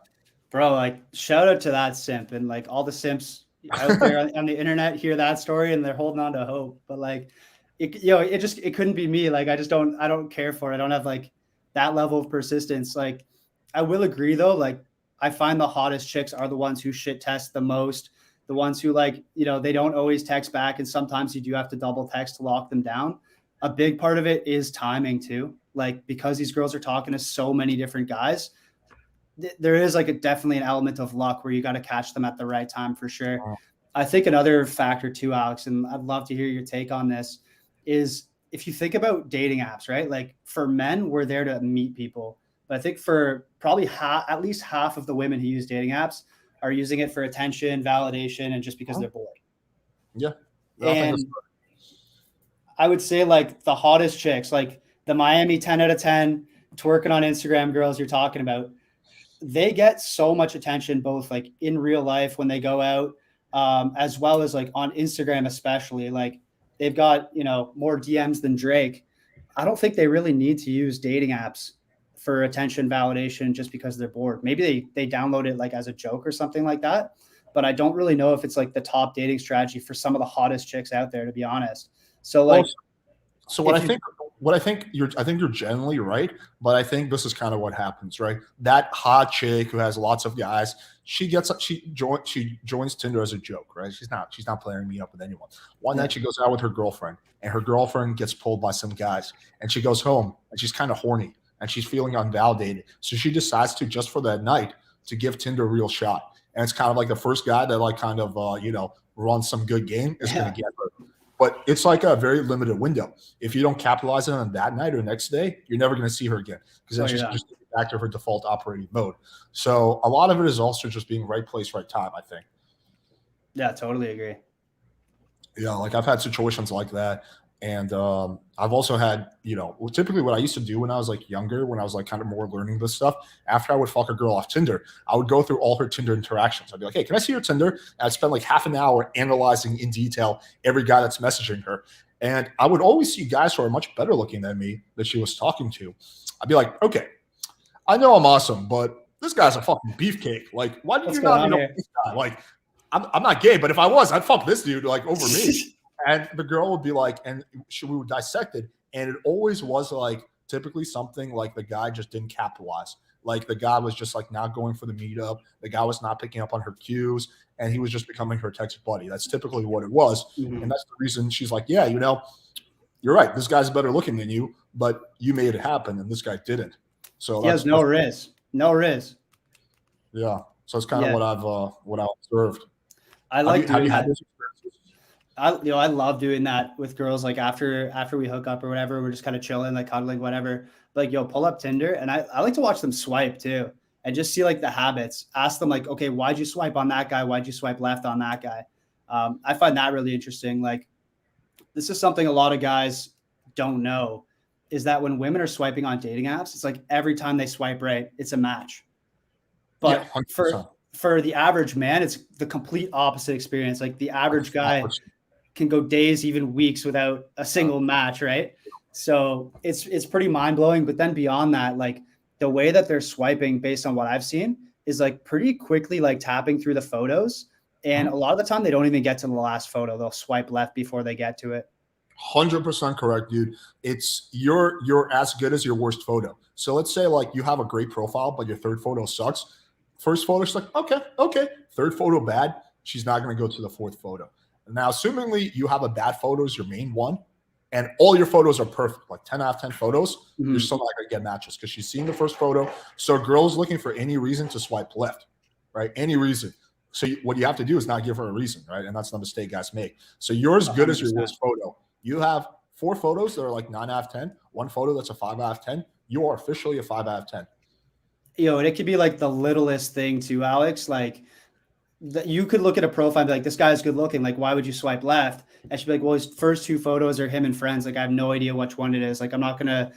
Bro, like shout out to that simp, and like all the simps out there on the internet hear that story and they're holding on to hope. But like it couldn't be me. Like I don't care for it. I don't have like that level of persistence. Like I will agree though, like I find the hottest chicks are the ones who shit test the most, the ones who like, they don't always text back, and sometimes you do have to double text to lock them down. A big part of it is timing too. Like because these girls are talking to so many different guys, there is like definitely an element of luck where you got to catch them at the right time for sure. I think another factor too, Alex, and I'd love to hear your take on this, is if you think about dating apps, right? Like for men, we're there to meet people. But I think for probably at least half of the women who use dating apps are using it for attention, validation, and just because they're bored. Yeah. And I would say like the hottest chicks, like the Miami 10 out of 10 twerking on Instagram girls you're talking about, they get so much attention, both like in real life when they go out, as well as like on Instagram, especially. Like they've got, more DMs than Drake. I don't think they really need to use dating apps for attention validation just because they're bored. Maybe they download it like as a joke or something like that. But I don't really know if it's like the top dating strategy for some of the hottest chicks out there, to be honest. So like, I think you're generally right, but I think this is kind of what happens, right? That hot chick who has lots of guys, she joins Tinder as a joke, right? She's not playing me up with anyone. One night she goes out with her girlfriend, and her girlfriend gets pulled by some guys, and she goes home and she's kind of horny and she's feeling unvalidated. So she decides to, just for that night, to give Tinder a real shot. And it's kind of like the first guy that like kind of runs some good game is going to get her. But it's like a very limited window. If you don't capitalize on that night or next day, you're never going to see her again, because then she's just back to her default operating mode. So a lot of it is also just being right place, right time, I think. Yeah, totally agree. Yeah, like I've had situations like that. And I've also had, typically what I used to do when I was like younger, when I was like kind of more learning this stuff, after I would fuck a girl off Tinder, I would go through all her Tinder interactions. I'd be like, hey, can I see your Tinder? And I'd spend like half an hour analyzing in detail every guy that's messaging her. And I would always see guys who are much better looking than me that she was talking to. I'd be like, okay, I know I'm awesome, but this guy's a fucking beefcake. Like, why did you not know this guy? Like, I'm not gay, but if I was, I'd fuck this dude like over me. And the girl would be like, and we would dissect it. And it always was like typically something like the guy just didn't capitalize. Like the guy was just like not going for the meetup. The guy was not picking up on her cues, and he was just becoming her text buddy. That's typically what it was. Mm-hmm. And that's the reason she's like, yeah, you're right. This guy's better looking than you, but you made it happen, and this guy didn't. So he has no riz. No riz. Yeah. So it's kind of what I observed. I like have you had this experiences? I love doing that with girls. Like after we hook up or whatever, we're just kind of chilling, like cuddling, whatever. Like, pull up Tinder, and I like to watch them swipe too, and just see like the habits. Ask them like, okay, why'd you swipe on that guy? Why'd you swipe left on that guy? I find that really interesting. Like, this is something a lot of guys don't know, is that when women are swiping on dating apps, it's like every time they swipe right, it's a match. But for the average man, it's the complete opposite experience. Like the average guy can go days, even weeks without a single match, right? So it's pretty mind-blowing. But then beyond that, like the way that they're swiping, based on what I've seen, is like pretty quickly like tapping through the photos. And a lot of the time they don't even get to the last photo. They'll swipe left before they get to it. 100% correct, dude. It's you're as good as your worst photo. So let's say like you have a great profile, but your third photo sucks. First photo's like, okay. Third photo bad. She's not going to go to the fourth photo. Now, assumingly you have a bad photo as your main one, and all your photos are perfect, like 10 out of 10 photos, you're still not going to get matches because she's seen the first photo. So a girl's looking for any reason to swipe left, right? Any reason. So what you have to do is not give her a reason, right? And that's the mistake guys make. So you're as good as your worst photo. You have 4 photos that are like 9 out of 10, 1 photo that's a 5 out of 10, you are officially a 5 out of 10. And it could be like the littlest thing too, Alex. Like you could look at a profile and be like, this guy's good looking. Like, why would you swipe left? And she'd be like, well, his first 2 photos are him and friends. Like, I have no idea which one it is. Like, I'm not going to,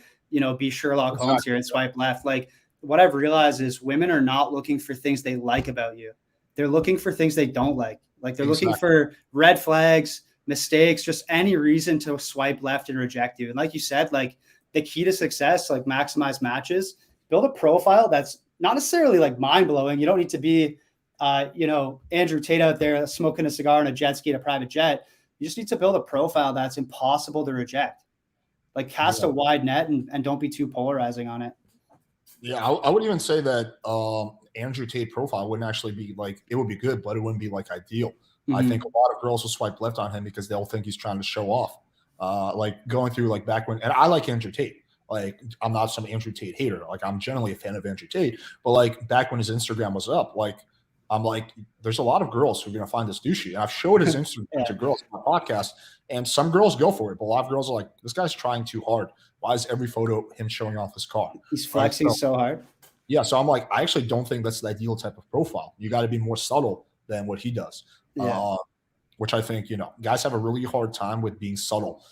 be Sherlock Holmes here and swipe left. Like, what I've realized is women are not looking for things they like about you. They're looking for things they don't like. Like, they're looking for red flags, mistakes, just any reason to swipe left and reject you. And like you said, like the key to success, like maximize matches, build a profile that's not necessarily like mind blowing. You don't need to be, Andrew Tate out there smoking a cigar on a jet ski at a private jet. You just need to build a profile that's impossible to reject. Like cast a wide net and don't be too polarizing on it. Yeah, I would even say that Andrew Tate profile wouldn't actually be like, it would be good, but it wouldn't be like ideal. Mm-hmm. I think a lot of girls will swipe left on him because they'll think he's trying to show off. Like going through like back when, and I like Andrew Tate. Like I'm not some Andrew Tate hater. Like I'm generally a fan of Andrew Tate, but like back when his Instagram was up, like I'm like, there's a lot of girls who are going to find this douchey. And I've showed his Instagram to girls on my podcast, and some girls go for it, but a lot of girls are like, this guy's trying too hard. Why is every photo him showing off his car? He's flexing so hard. Yeah, so I'm like, I actually don't think that's the ideal type of profile. You got to be more subtle than what he does, which I think, guys have a really hard time with being subtle.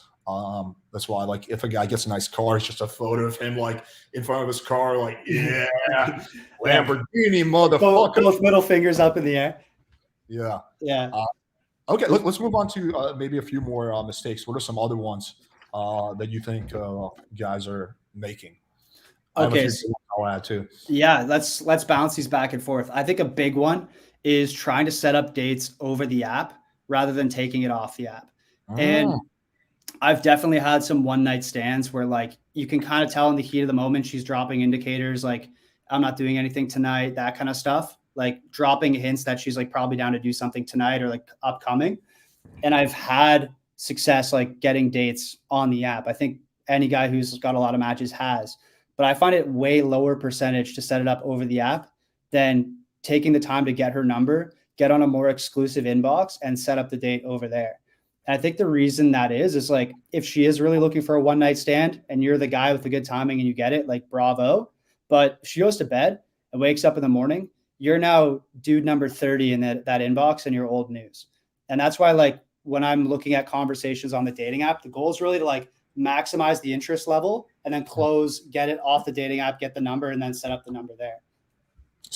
That's why, like, if a guy gets a nice car, it's just a photo of him, like, in front of his car, like, yeah, Lamborghini, motherfucker. Both middle fingers up in the air. Yeah. Yeah. Okay, let's move on to maybe a few more mistakes. What are some other ones that you think guys are making? Okay. I'll add too. Yeah, let's bounce these back and forth. I think a big one is trying to set up dates over the app rather than taking it off the app. And I've definitely had some one night stands where like you can kind of tell in the heat of the moment she's dropping indicators like I'm not doing anything tonight, that kind of stuff, like dropping hints that she's like probably down to do something tonight or like upcoming. And I've had success like getting dates on the app. I think any guy who's got a lot of matches has, but I find it way lower percentage to set it up over the app than taking the time to get her number, get on a more exclusive inbox and set up the date over there. And I think the reason that is like, if she is really looking for a one night stand and you're the guy with the good timing and you get it, like bravo. But she goes to bed and wakes up in the morning, you're now dude number 30 in that inbox and you're old news. And that's why, like, when I'm looking at conversations on the dating app, the goal is really to like maximize the interest level and then close, get it off the dating app, get the number, and then set up the number there.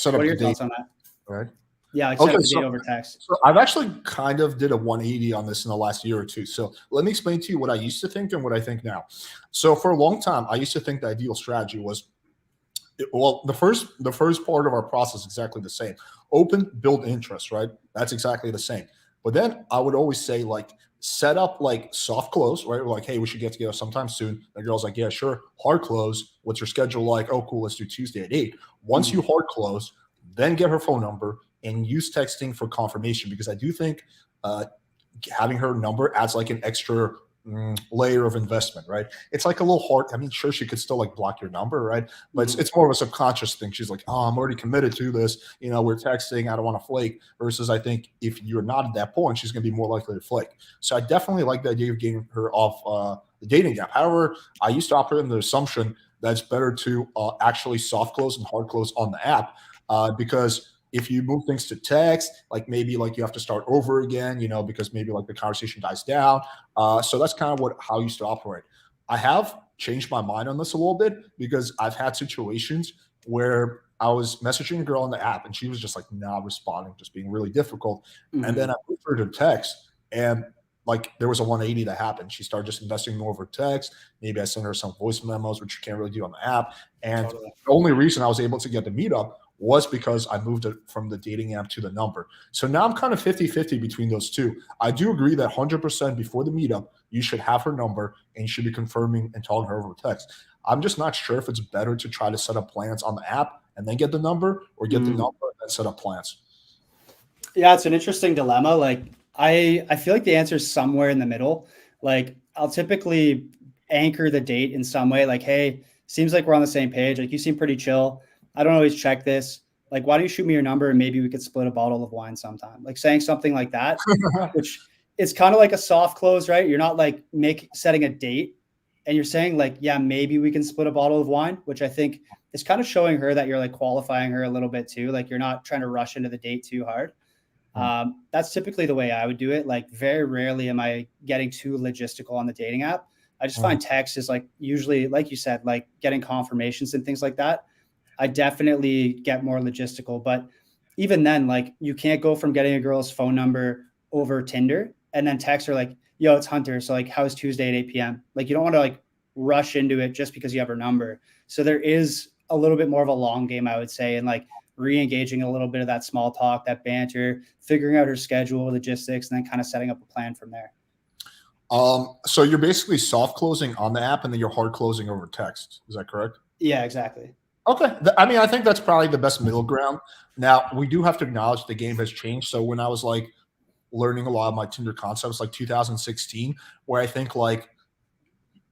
What are your thoughts on that? Right. Yeah, like set up the date over text. So I've actually kind of did a 180 on this in the last year or two. So let me explain to you what I used to think and what I think now. So for a long time, I used to think the ideal strategy was, well, the first part of our process is exactly the same. Open, build interest, right? That's exactly the same. But then I would always say, like, set up like soft close, right? Like, hey, we should get together sometime soon. The girl's like, yeah, sure. Hard close. What's your schedule like? Oh, cool. Let's do Tuesday at 8. Once you hard close, then get her phone number and use texting for confirmation, because I do think having her number adds like an extra layer of investment, right? It's like a little hard. I mean, sure, she could still like block your number, right? But it's more of a subconscious thing. She's like, oh, I'm already committed to this. We're texting. I don't want to flake. Versus, I think if you're not at that point, she's going to be more likely to flake. So I definitely like the idea of getting her off the dating app. However, I used to operate in the assumption that it's better to actually soft close and hard close on the app because if you move things to text, like maybe like you have to start over again, because maybe like the conversation dies down. So that's kind of how I used to operate. I have changed my mind on this a little bit because I've had situations where I was messaging a girl on the app and she was just like not responding, just being really difficult. Mm-hmm. And then I moved her to text and like there was a 180 that happened. She started just investing more over text. Maybe I sent her some voice memos, which you can't really do on the app. And the only reason I was able to get the meetup was because I moved it from the dating app to the number. So now I'm kind of 50-50 between those two. I do agree that 100% before the meetup, you should have her number and you should be confirming and telling her over text. I'm just not sure if it's better to try to set up plans on the app and then get the number, or get the number and then set up plans. Yeah, it's an interesting dilemma. Like I feel like the answer is somewhere in the middle. Like I'll typically anchor the date in some way. Like, hey, seems like we're on the same page. Like you seem pretty chill. I don't always check this. Like, why don't you shoot me your number and maybe we could split a bottle of wine sometime? Like saying something like that, which it's kind of like a soft close, right? You're not like setting a date and you're saying like, yeah, maybe we can split a bottle of wine, which I think is kind of showing her that you're like qualifying her a little bit too. Like you're not trying to rush into the date too hard. That's typically the way I would do it. Like very rarely am I getting too logistical on the dating app. I just find text is like usually, like you said, like getting confirmations and things like that. I definitely get more logistical, but even then, like you can't go from getting a girl's phone number over Tinder and then text her like, yo, it's Hunter. So like, how's Tuesday at 8 p.m.? Like you don't want to like rush into it just because you have her number. So there is a little bit more of a long game, I would say. And like re-engaging a little bit of that small talk, that banter, figuring out her schedule, logistics, and then kind of setting up a plan from there. So you're basically soft closing on the app and then you're hard closing over text. Is that correct? Yeah, exactly. Okay. I mean, I think that's probably the best middle ground. Now, we do have to acknowledge the game has changed. So when I was like learning a lot of my Tinder concepts, like 2016, where I think like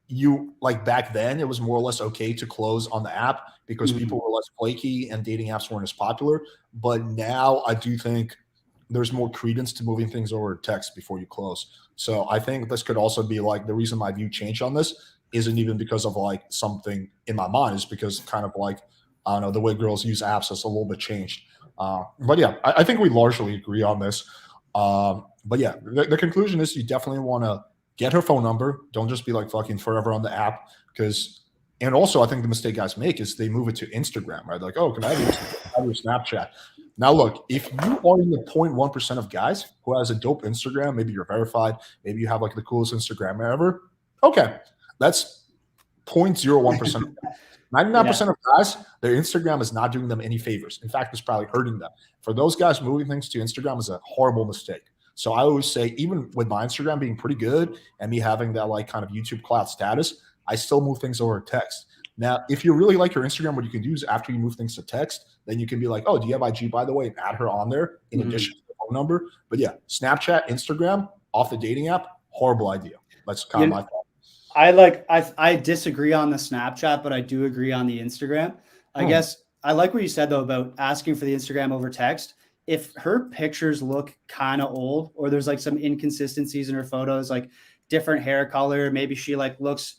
you like back then it was more or less okay to close on the app because people were less flaky and dating apps weren't as popular. But now I do think there's more credence to moving things over text before you close. So I think this could also be like the reason my view changed on this isn't even because of like something in my mind, is because kind of like, I don't know, the way girls use apps has a little bit changed. But yeah, I think we largely agree on this. But yeah, the conclusion is you definitely want to get her phone number. Don't just be like fucking forever on the app and also I think the mistake guys make is they move it to Instagram, right? Like, oh, can I have your Snapchat? Now, look, if you are in the 0.1% of guys who has a dope Instagram, maybe you're verified, maybe you have like the coolest Instagram ever. Okay, that's 0.01%. 99% of guys, their Instagram is not doing them any favors. In fact, it's probably hurting them. For those guys, moving things to Instagram is a horrible mistake. So I always say, even with my Instagram being pretty good and me having that like kind of YouTube cloud status, I still move things over text. Now, if you really like your Instagram, what you can do is after you move things to text, then you can be like, oh, do you have IG, by the way, and add her on there in addition to the phone number. But yeah, Snapchat, Instagram, off the dating app, horrible idea. That's kind of my thought. I disagree on the Snapchat, but I do agree on the Instagram. I guess I like what you said though about asking for the Instagram over text. If her pictures look kind of old or there's like some inconsistencies in her photos, like different hair color, maybe she like looks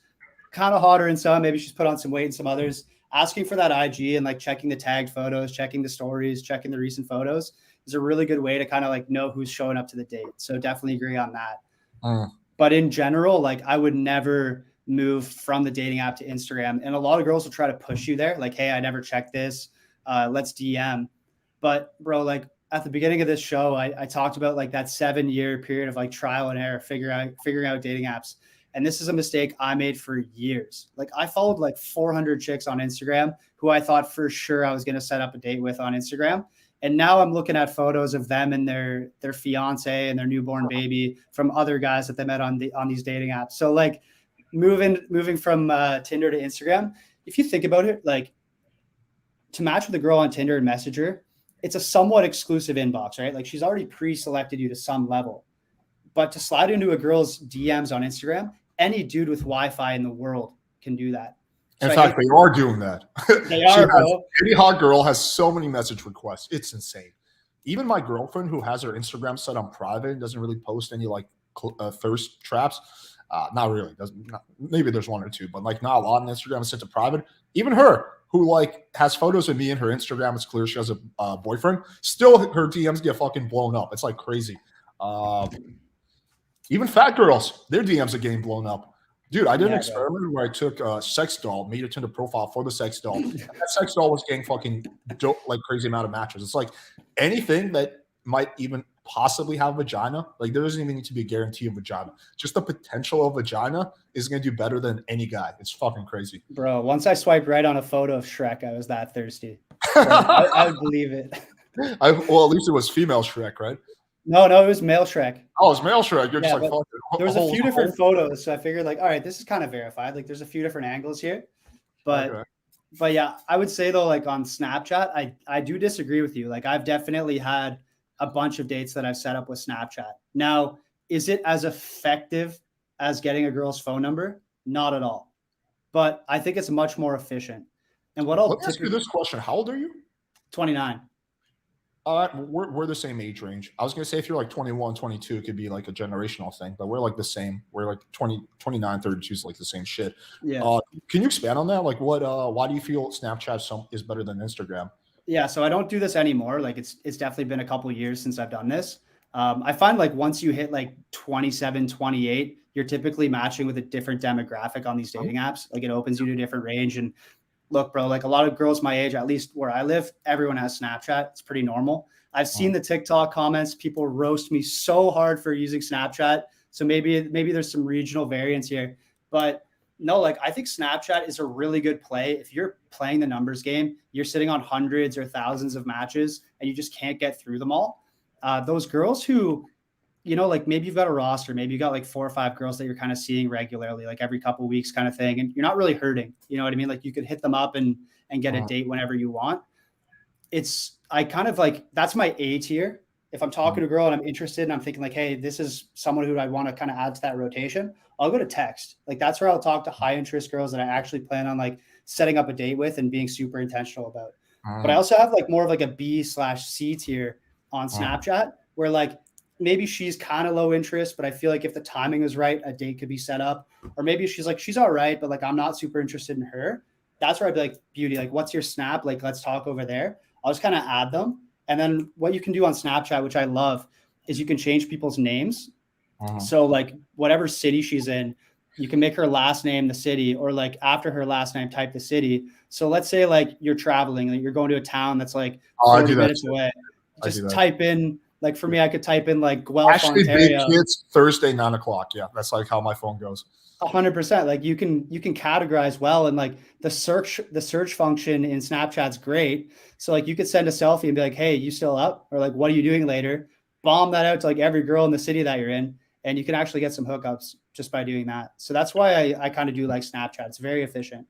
kind of hotter in some, maybe she's put on some weight in some others, asking for that IG and like checking the tagged photos, checking the stories, checking the recent photos is a really good way to kind of like know who's showing up to the date. So definitely agree on that. But in general, like I would never move from the dating app to Instagram. And a lot of girls will try to push you there. Like, hey, I never checked this. Let's DM. But bro, like at the beginning of this show, I talked about like that 7-year period of like trial and error, figuring out dating apps. And this is a mistake I made for years. Like I followed like 400 chicks on Instagram who I thought for sure I was going to set up a date with on Instagram. And now I'm looking at photos of them and their fiance and their newborn baby from other guys that they met on these dating apps. So like moving from Tinder to Instagram, if you think about it, like to match with a girl on Tinder and message her, it's a somewhat exclusive inbox, right? Like she's already pre-selected you to some level. But to slide into a girl's DMs on Instagram, any dude with Wi-Fi in the world can do that. So in fact, they are doing that. They are, bro. Any hot girl has so many message requests. It's insane. Even my girlfriend, who has her Instagram set on private and doesn't really post any like thirst traps, not really. Maybe there's one or two, but like not a lot on Instagram is set to private. Even her, who like has photos of me in her Instagram, it's clear she has a boyfriend. Still, her DMs get fucking blown up. It's like crazy. Even fat girls, their DMs are getting blown up. Dude, I did an experiment where I took a sex doll, made a Tinder profile for the sex doll. And that sex doll was getting fucking dope, like crazy amount of matches. It's like anything that might even possibly have vagina, like there doesn't even need to be a guarantee of vagina. Just the potential of vagina is going to do better than any guy. It's fucking crazy. Bro, once I swiped right on a photo of Shrek, I was that thirsty. So I would believe it. Well, at least it was female Shrek, right? No, it was male Shrek. Oh, it's male Shrek. You're just like, fuck it. There was a few different photos, so I figured like, all right, this is kind of verified. Like there's a few different angles here. But yeah, I would say though, like on Snapchat, I do disagree with you. Like I've definitely had a bunch of dates that I've set up with Snapchat. Now, is it as effective as getting a girl's phone number? Not at all. But I think it's much more efficient. And what I'll ask you this question. How old are you? 29. We're the same age range. I was gonna say if you're like 21, 22, it could be like a generational thing, but we're like the same. We're like 20, 29, 32 is like the same shit. Yeah. Can you expand on that? Like why do you feel Snapchat is better than Instagram? Yeah, so I don't do this anymore. Like it's definitely been a couple of years since I've done this. I find like once you hit like 27, 28, you're typically matching with a different demographic on these dating apps. Like it opens you to a different range. And look, bro, like a lot of girls my age, at least where I live, everyone has Snapchat. It's pretty normal. I've seen the TikTok comments. People roast me so hard for using Snapchat. So maybe there's some regional variance here. But no, like I think Snapchat is a really good play. If you're playing the numbers game, you're sitting on hundreds or thousands of matches and you just can't get through them all. Those girls who, like maybe you've got a roster, maybe you got like 4 or 5 girls that you're kind of seeing regularly, like every couple of weeks kind of thing. And you're not really hurting, you know what I mean? Like you could hit them up and get a date whenever you want. I kind of like, that's my A tier. If I'm talking to a girl and I'm interested and I'm thinking like, hey, this is someone who I want to kind of add to that rotation, I'll go to text. Like that's where I'll talk to high interest girls that I actually plan on like setting up a date with and being super intentional about. But I also have like more of like a B/C tier on Snapchat where like maybe she's kind of low interest, but I feel like if the timing is right, a date could be set up. Or maybe she's like, she's all right, but like I'm not super interested in her. That's where I'd be like, beauty, like what's your snap? Like let's talk over there. I'll just kind of add them. And then what you can do on Snapchat, which I love, is you can change people's names. So like whatever city she's in, you can make her last name the city, or like after her last name, type the city. So let's say like you're traveling, like you're going to a town that's like 40 minutes away. Just type in, like for me, I could type in like Guelph, Actually, Ontario. big kids Thursday 9:00. Yeah, that's like how my phone goes. 100%. Like you can categorize well, and like the search function in Snapchat's great. So like you could send a selfie and be like, hey, you still up? Or like, what are you doing later? Bomb that out to like every girl in the city that you're in. And you can actually get some hookups just by doing that. So that's why I kind of do like Snapchat. It's very efficient.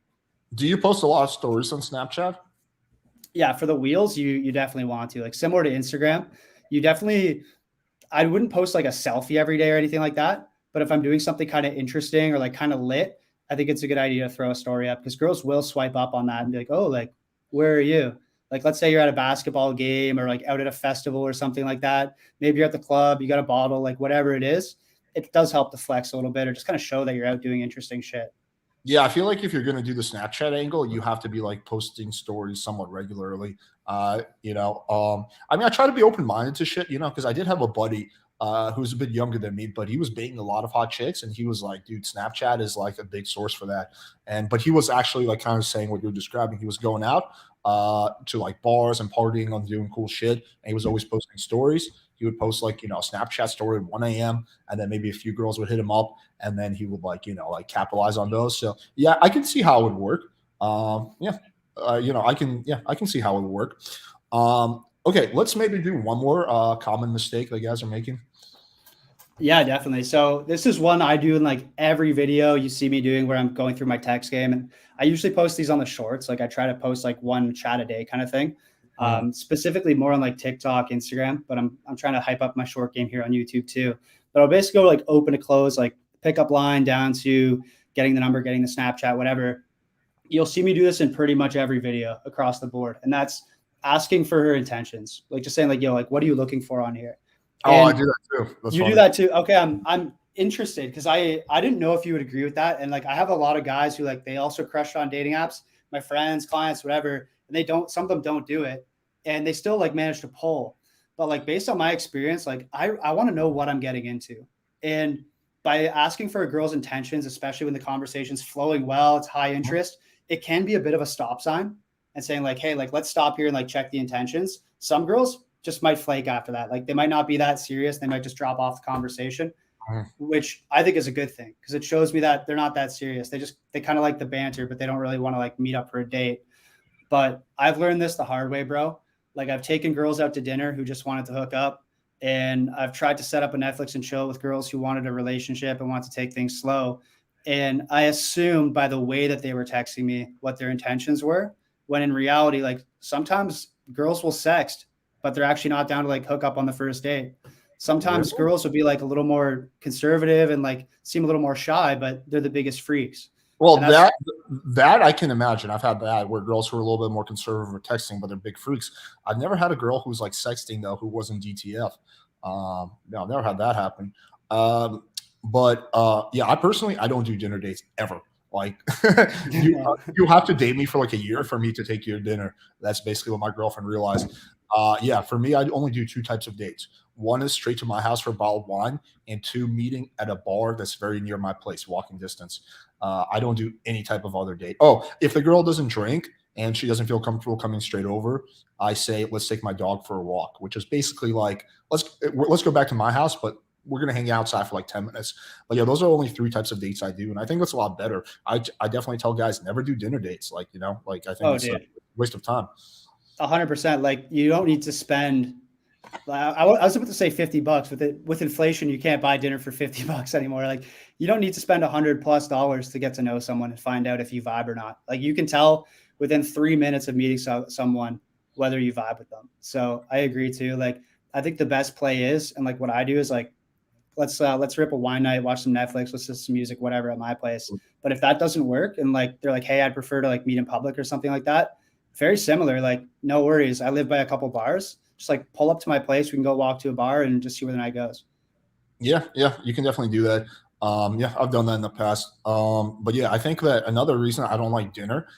Do you post a lot of stories on Snapchat? Yeah, for the wheels, you definitely want to. Like similar to Instagram, I wouldn't post like a selfie every day or anything like that. But if I'm doing something kind of interesting or like kind of lit, I think it's a good idea to throw a story up, because girls will swipe up on that and be like, oh, like, where are you? Like, let's say you're at a basketball game or like out at a festival or something like that. Maybe you're at the club, you got a bottle, like whatever it is. It does help to flex a little bit or just kind of show that you're out doing interesting shit. Yeah, I feel like if you're going to do the Snapchat angle, you have to be like posting stories somewhat regularly. I mean, I try to be open-minded to shit, because I did have a buddy who's a bit younger than me, but he was baiting a lot of hot chicks, and he was like, dude, Snapchat is like a big source for that. But he was actually like kind of saying what you're describing. He was going out to like bars and partying and doing cool shit, and he was always posting stories. He would post like, a Snapchat story at 1 a.m. and then maybe a few girls would hit him up, and then he would like, capitalize on those. So yeah, I can see how it would work. I can see how it would work. Okay, let's maybe do one more common mistake that guys are making. Yeah, definitely. So this is one I do in like every video you see me doing where I'm going through my text game. And I usually post these on the shorts. Like I try to post like one chat a day kind of thing. Specifically more on like TikTok, Instagram, but I'm trying to hype up my short game here on YouTube too. But I'll basically go like open to close, like pickup line down to getting the number, getting the Snapchat, whatever. You'll see me do this in pretty much every video across the board. And that's asking for her intentions. Like just saying like, yo, like, what are you looking for on here? And I do that too. That's you funny. Do that too. Okay. I'm interested because I didn't know if you would agree with that. And like, I have a lot of guys who like, they also crush on dating apps, my friends, clients, whatever. And some of them don't do it. And they still like manage to pull. But like, based on my experience, like I want to know what I'm getting into. And by asking for a girl's intentions, especially when the conversation's flowing well, it's high interest, it can be a bit of a stop sign and saying like, hey, like, let's stop here and like check the intentions. Some girls just might flake after that. Like they might not be that serious. They might just drop off the conversation, which I think is a good thing because it shows me that they're not that serious. They kind of like the banter, but they don't really want to like meet up for a date. But I've learned this the hard way, bro. Like I've taken girls out to dinner who just wanted to hook up, and I've tried to set up a Netflix and chill with girls who wanted a relationship and want to take things slow. And I assumed by the way that they were texting me what their intentions were, when in reality, like sometimes girls will sext, but they're actually not down to like hook up on the first date. Sometimes girls will be like a little more conservative and like seem a little more shy, but they're the biggest freaks. Well, That I can imagine. I've had that where girls who are a little bit more conservative are texting, but they're big freaks. I've never had a girl who's like sexting though who wasn't DTF. No, I've never had that happen. But yeah, I personally I don't do dinner dates ever. Like you have to date me for like a year for me to take you to dinner. That's basically what my girlfriend realized. Yeah, for me, I only do two types of dates. One is straight to my house for a bottle of wine, and two, meeting at a bar that's very near my place, walking distance. I don't do any type of other date. Oh, if the girl doesn't drink and she doesn't feel comfortable coming straight over, I say, let's take my dog for a walk, which is basically like, let's go back to my house, but we're going to hang outside for like 10 minutes. But yeah, those are only three types of dates I do. And I think that's a lot better. I definitely tell guys never do dinner dates. Like, like I think Oh, it's a dude, waste of time. 100%. Like you don't need to spend. I was about to say $50 with inflation. You can't buy dinner for $50 anymore. Like you don't need to spend $100+ to get to know someone and find out if you vibe or not. Like you can tell within 3 minutes of meeting someone whether you vibe with them. So I agree too. Like I think the best play is, and like what I do is like, let's rip a wine night, watch some Netflix, listen to some music, whatever at my place. But if that doesn't work and like they're like, hey, I'd prefer to like meet in public or something like that, very similar. Like no worries. I live by a couple bars. Just like pull up to my place. We can go walk to a bar and just see where the night goes. Yeah, you can definitely do that. Yeah, I've done that in the past. But yeah, I think that another reason I don't like dinner,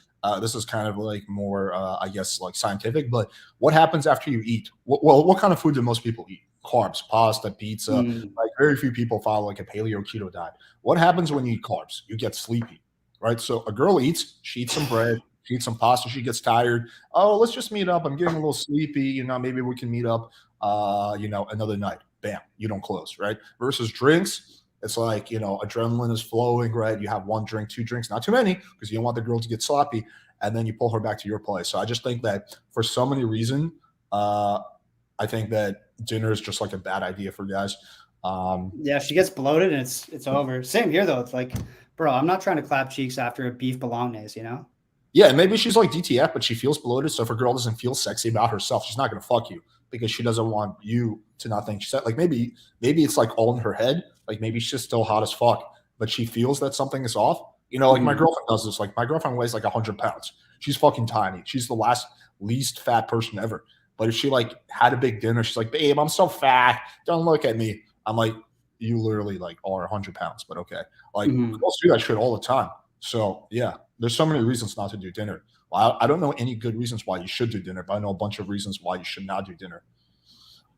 this is kind of like more, I guess, like scientific, but what happens after you eat? What kind of food do most people eat? Carbs, pasta, pizza. Mm. Like very few people follow like a paleo keto diet. What happens when you eat carbs? You get sleepy, right? So a girl eats, she eats some bread, she eats some pasta, she gets tired. Oh, let's just meet up. I'm getting a little sleepy. Maybe we can meet up, another night. Bam, you don't close, right? Versus drinks, it's like, adrenaline is flowing, right? You have one drink, two drinks, not too many, because you don't want the girl to get sloppy, and then you pull her back to your place. So I just think that for so many reasons, I think that dinner is just like a bad idea for guys. Yeah, she gets bloated and it's over. Same here though. It's like, bro, I'm not trying to clap cheeks after a beef bolognese, you know? Yeah, maybe she's like DTF, but she feels bloated. So if a girl doesn't feel sexy about herself, she's not gonna fuck you because she doesn't want you to not think she's like maybe it's like all in her head. Like maybe she's still hot as fuck, but she feels that something is off. Like my girlfriend does this. Like my girlfriend weighs like 100 pounds. She's fucking tiny. She's the least fat person ever. But if she like had a big dinner, she's like, babe, I'm so fat. Don't look at me. I'm like, you literally like are 100 pounds, but okay. Like girls do that shit all the time. So yeah, there's so many reasons not to do dinner. Well, I don't know any good reasons why you should do dinner, but I know a bunch of reasons why you should not do dinner.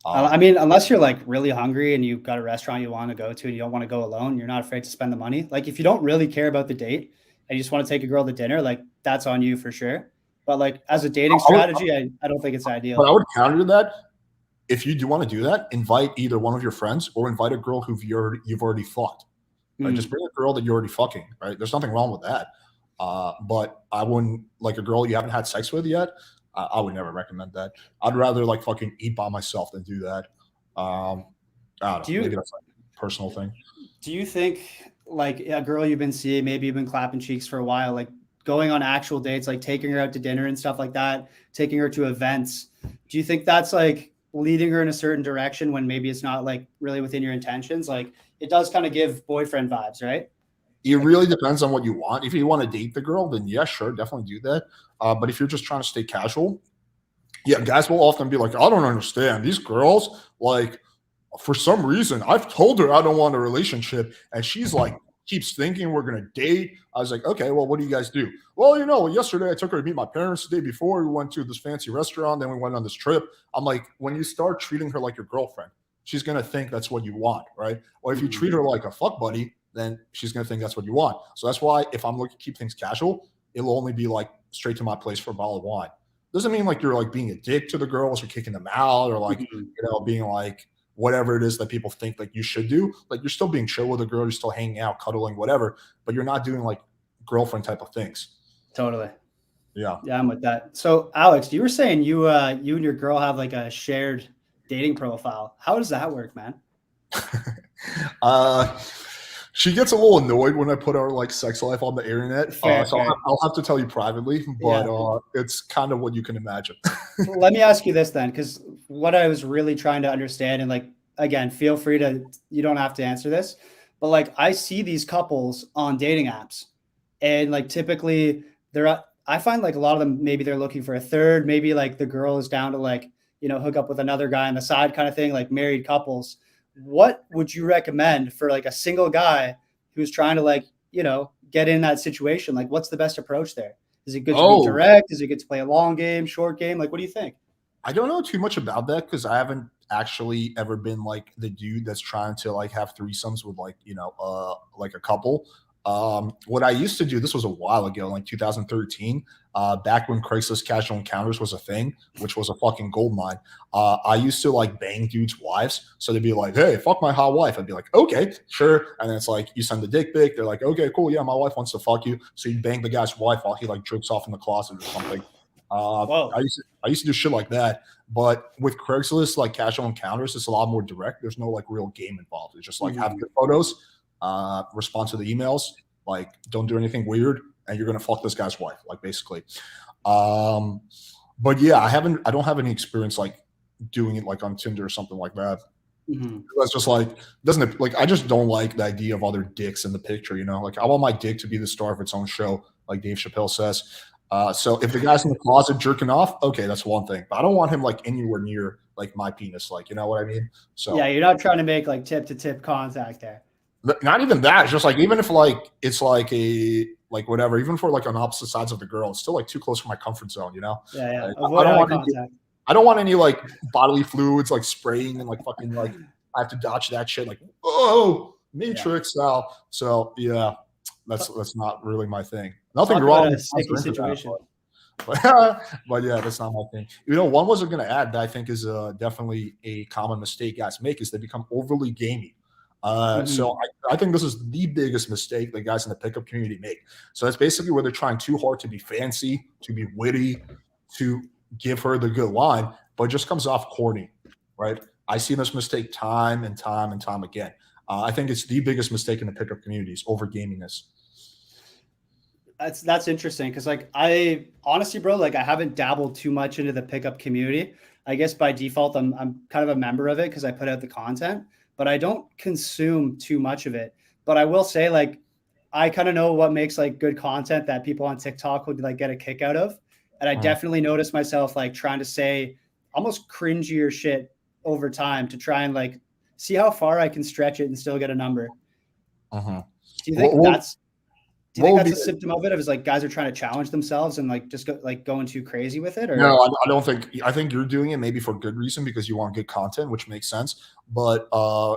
I mean, unless you're like really hungry and you've got a restaurant you want to go to and you don't want to go alone, you're not afraid to spend the money. Like if you don't really care about the date and you just want to take a girl to dinner, like that's on you for sure. But like as a dating strategy, I don't think it's ideal. But I would counter that. If you do want to do that, invite either one of your friends or invite a girl you've already fucked. Right? Just bring a girl that you're already fucking. Right? There's nothing wrong with that. But I wouldn't like a girl you haven't had sex with yet. I would never recommend that. I'd rather like fucking eat by myself than do that. I don't know. Maybe that's like a personal thing. Do you think like a girl you've been seeing, maybe you've been clapping cheeks for a while, like going on actual dates, like taking her out to dinner and stuff like that, taking her to events? Do you think that's like leading her in a certain direction when maybe it's not like really within your intentions? Like it does kind of give boyfriend vibes, right? It really depends on what you want. If you want to date the girl, then yeah, sure, definitely do that. But if you're just trying to stay casual, yeah, guys will often be like, I don't understand. These girls, like, for some reason, I've told her I don't want a relationship, and she's like, keeps thinking we're gonna date. I was like, okay, well, what do you guys do? Well, yesterday I took her to meet my parents. The day before, we went to this fancy restaurant, then we went on this trip. I'm like, when you start treating her like your girlfriend, she's gonna think that's what you want, right? Or if you treat her like a fuck buddy, then she's gonna think that's what you want. So that's why if I'm looking to keep things casual, it'll only be like straight to my place for a bottle of wine. Doesn't mean like you're like being a dick to the girls or kicking them out or like being like whatever it is that people think like you should do. Like you're still being chill with a girl, you're still hanging out, cuddling, whatever, but you're not doing like girlfriend type of things. Totally. Yeah. Yeah, I'm with that. So Alex, you were saying you and your girl have like a shared dating profile. How does that work, man? She gets a little annoyed when I put our like sex life on the internet. Fair. I'll have to tell you privately, but it's kind of what you can imagine. Let me ask you this then, because what I was really trying to understand, and like, again, feel free you don't have to answer this, but like I see these couples on dating apps and like typically I find like a lot of them, maybe they're looking for a third, maybe like the girl is down to like, hook up with another guy on the side kind of thing, like married couples. What would you recommend for like a single guy who's trying to like, get in that situation? Like, what's the best approach there? Is it good to be Oh, direct? Is it good to play a long game, short game? Like, what do you think? I don't know too much about that because I haven't actually ever been like the dude that's trying to like have threesomes with like like a couple. What I used to do, this was a while ago, like 2013, back when Craigslist casual encounters was a thing, which was a fucking gold mine. I used to like bang dudes' wives, so they'd be like, "Hey, fuck my hot wife." I'd be like, "Okay, sure." And then it's like you send the dick pic. They're like, "Okay, cool, yeah, my wife wants to fuck you." So you bang the guy's wife while he like jerks off in the closet or something. Whoa. I used to do shit like that, but with Craigslist, like casual encounters, it's a lot more direct. There's no like real game involved. It's just like have Mhm. good photos, respond to the emails, like don't do anything weird, and you're gonna fuck this guy's wife, like basically. Um, but yeah, I don't have any experience like doing it like on Tinder or something like that. Mhm. That's just like doesn't it, like I just don't like the idea of other dicks in the picture. Like I want my dick to be the star of its own show, like Dave Chappelle says. So if the guy's in the closet jerking off, okay, that's one thing. But I don't want him like anywhere near like my penis, like you know what I mean. Yeah, So you're not trying to make like tip to tip contact there. not even that. It's just like even if like it's like a like whatever, even for like on opposite sides of the girl, it's still like too close for my comfort zone. Yeah, yeah. Like, I Avoid don't eye want any, contact. I don't want any like bodily fluids like spraying and like fucking like I have to dodge that shit. Like oh Yeah. Matrix style. So yeah, that's not really my thing. Nothing Talk about wrong a with guys who sticky are into that, situation. but yeah, that's not my thing. One was going to add that I think is definitely a common mistake guys make is they become overly gamey. So Mhm. I think this is the biggest mistake that guys in the pickup community make. So that's basically where they're trying too hard to be fancy, to be witty, to give her the good line, but it just comes off corny, right? I see this mistake time and time and time again. I think it's the biggest mistake in the pickup community is over gaminess. That's interesting because like I honestly, bro, like I haven't dabbled too much into the pickup community. I guess by default, I'm kind of a member of it because I put out the content, but I don't consume too much of it. But I will say, like, I kind of know what makes like good content that people on TikTok would like get a kick out of. And I Mhm, definitely noticed myself like trying to say almost cringier shit over time to try and like see how far I can stretch it and still get a number. mhm. Do you What, think what, that's do you what think would that's be a symptom of it? Of is like guys are trying to challenge themselves and like just going too crazy with it, No, or I don't think. I think you're doing it maybe for good reason because you want good content, which makes sense. But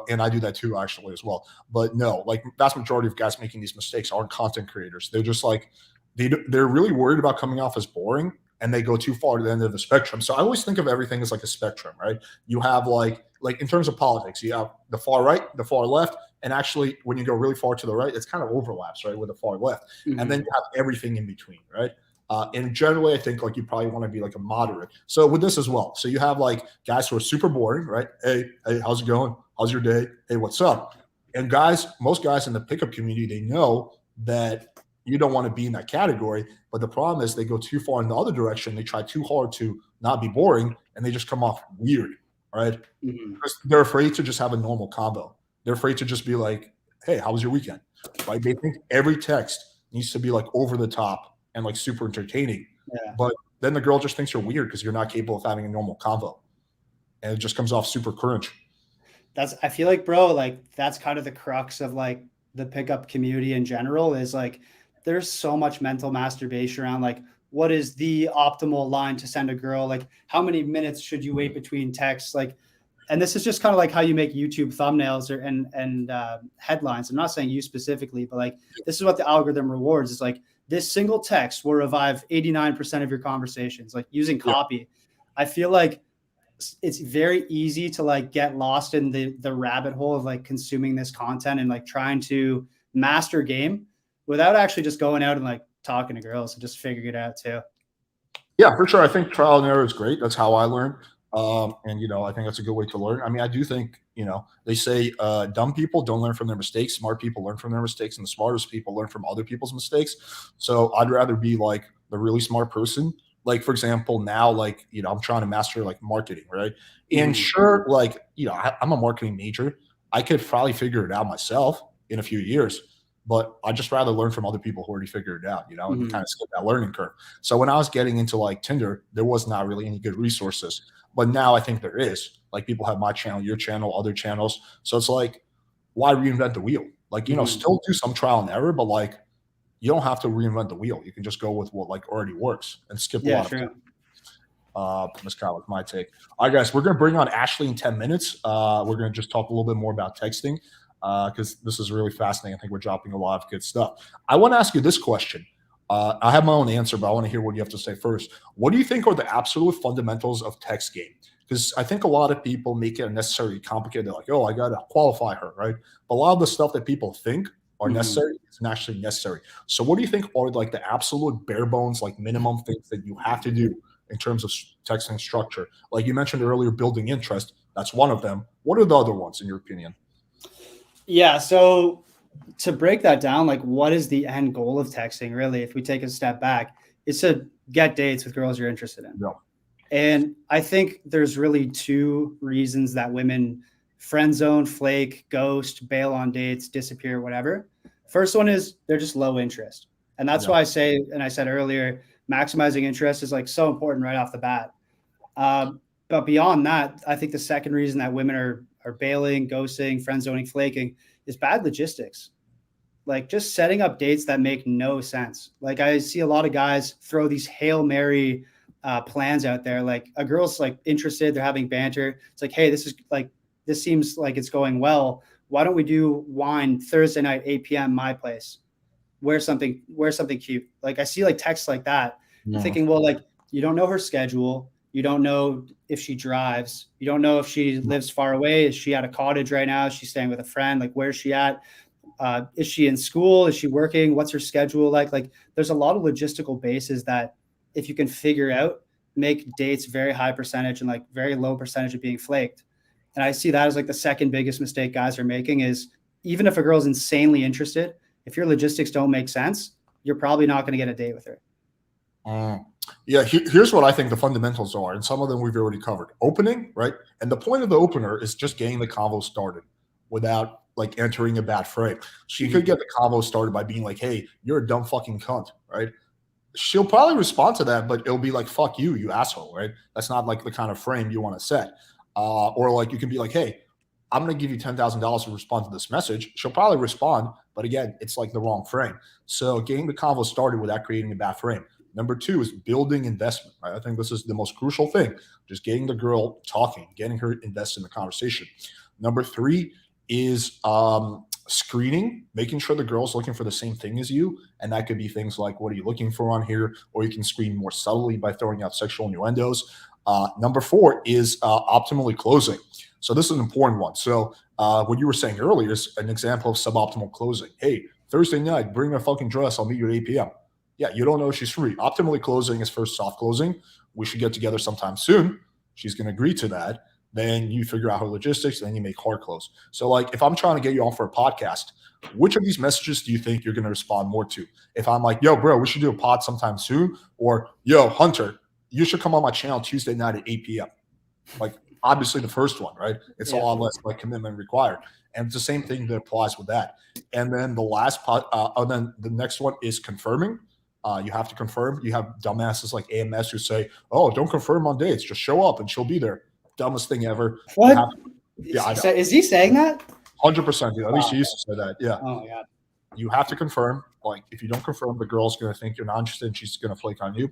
and I do that too actually as well. But no, like vast majority of guys making these mistakes aren't content creators. They're just like they're really worried about coming off as boring, and they go too far to the end of the spectrum. So I always think of everything as like a spectrum, right? You have like in terms of politics, you have the far right, the far left, and actually when you go really far to the right, it's kind of overlaps, right, with the far left, and then Mhm. you have everything in between, right? And generally, I think like you probably want to be like a moderate. So with this as well. So you have like guys who are super boring, right? Hey, how's it going? How's your day? Hey, what's up? And guys, most guys in the pickup community, they know that you don't want to be in that category. But the problem is they go too far in the other direction. They try too hard to not be boring, and they just come off weird, right? Mhm. Because they're afraid to just have a normal combo. They're afraid to just be like, "Hey, how was your weekend?" Right? They think every text needs to be like over the top and like super entertaining. Yeah. But then the girl just thinks you're weird because you're not capable of having a normal convo, and it just comes off super cringe. That's I feel like, bro, like that's kind of the crux of like the pickup community in general is like there's so much mental masturbation around like what is the optimal line to send a girl? Like how many minutes should you wait between texts? Like, and this is just kind of like how you make YouTube thumbnails or and headlines. I'm not saying you specifically, but like this is what the algorithm rewards. It's like this single text will revive 89% of your conversations. Like using Yeah, copy. I feel like it's very easy to like get lost in the rabbit hole of like consuming this content and like trying to master game without actually just going out and like talking to girls and just figuring it out too. yeah, for sure. I think trial and error is great. That's how I learned. And I think that's a good way to learn. I mean, I do think they say dumb people don't learn from their mistakes. Smart people learn from their mistakes, and the smartest people learn from other people's mistakes. So I'd rather be like the really smart person. Like for example, now like I'm trying to master like marketing, right? And Mhm. sure, like I'm a marketing major. I could probably figure it out myself in a few years. but I just rather learn from other people who already figured it out, and Mhm. kind of skip that learning curve. So when I was getting into like Tinder, there was not really any good resources, but now I think there is. Like people have my channel, your channel, other channels. So it's like, why reinvent the wheel? Like, Mhm. still do some trial and error, but like you don't have to reinvent the wheel. You can just go with what like already works and skip a Yeah, lot of. true. That's kind of like my take. All right, guys, we're gonna bring on Ashley in 10 minutes. We're gonna just talk a little bit more about texting because this is really fascinating. I think we're dropping a lot of good stuff. I want to ask you this question. I have my own answer, but I want to hear what you have to say first. What do you think are the absolute fundamentals of text game? Because I think a lot of people make it unnecessarily complicated. They're like, oh, I gotta qualify her, right? But a lot of the stuff that people think are Mhm. necessary isn't actually necessary. So, what do you think are like the absolute bare bones, like minimum things that you have to do in terms of texting structure? Like you mentioned earlier, building interest. That's one of them. What are the other ones, in your opinion? Yeah, so to break that down, like what is the end goal of texting really? If we take a step back, it's to get dates with girls you're interested in. Yeah. And I think there's really two reasons that women friend zone, flake, ghost, bail on dates, disappear, whatever. First one is they're just low interest. And that's Yeah. why I say, and I said earlier, maximizing interest is like so important right off the bat. But beyond that, I think the second reason that women are bailing, ghosting, friend zoning, flaking is bad logistics. Like just setting up dates that make no sense. Like I see a lot of guys throw these Hail Mary plans out there. Like a girl's like interested, they're having banter. It's like, hey, this seems like it's going well. Why don't we do wine Thursday night, 8 p.m. my place? Wear something cute. Like I see like texts like that. I'm Yeah. thinking, well, like you don't know her schedule. You don't know if she drives. You don't know if she lives far away. Is she at a cottage right now? Is she staying with a friend? Like where's she at? Is she in school? Is she working? What's her schedule like? Like there's a lot of logistical bases that if you can figure out, make dates very high percentage and like very low percentage of being flaked. And I see that as like the second biggest mistake guys are making is even if a girl's insanely interested, if your logistics don't make sense, you're probably not going to get a date with her. Yeah, here's what I think the fundamentals are, and some of them we've already covered. Opening, right? And the point of the opener is just getting the convo started without like entering a bad frame. So you could get the convo started by being like, hey, you're a dumb fucking cunt, right? She'll probably respond to that, but it'll be like, fuck you, you asshole, right? That's not like the kind of frame you want to set. Or like you can be like, hey, I'm going to give you $10,000 to respond to this message. She'll probably respond, but again, it's like the wrong frame. So getting the convo started without creating a bad frame. Number two is building investment, right? I think this is the most crucial thing, just getting the girl talking, getting her invested in the conversation. Number three is screening, making sure the girl's looking for the same thing as you. And that could be things like, what are you looking for on here? Or you can screen more subtly by throwing out sexual innuendos. Number four is optimally closing. So this is an important one. So what you were saying earlier is an example of suboptimal closing. Hey, Thursday night, bring a fucking dress. I'll meet you at 8 p.m. Yeah, you don't know if she's free. Optimally closing is first soft closing. We should get together sometime soon. She's going to agree to that. Then you figure out her logistics, and then you make hard close. So, like, if I'm trying to get you on for a podcast, which of these messages do you think you're going to respond more to? If I'm like, yo, bro, we should do a pod sometime soon, or yo, Hunter, you should come on my channel Tuesday night at 8 p.m. Like, obviously, the first one, right? It's a Yeah. lot less like commitment required, and it's the same thing that applies with that. And then the last pod, and then the next one is confirming. You have to confirm. You have dumbasses like AMS who say, "Oh, don't confirm on dates. Just show up and she'll be there." Dumbest thing ever. You What? have to, yeah, I know. Is he saying that? 100%. At least Wow. you used to say that. Yeah, Oh my God. you have to confirm. Like, if you don't confirm, the girl's going to think you're not interested and she's going to flake on you.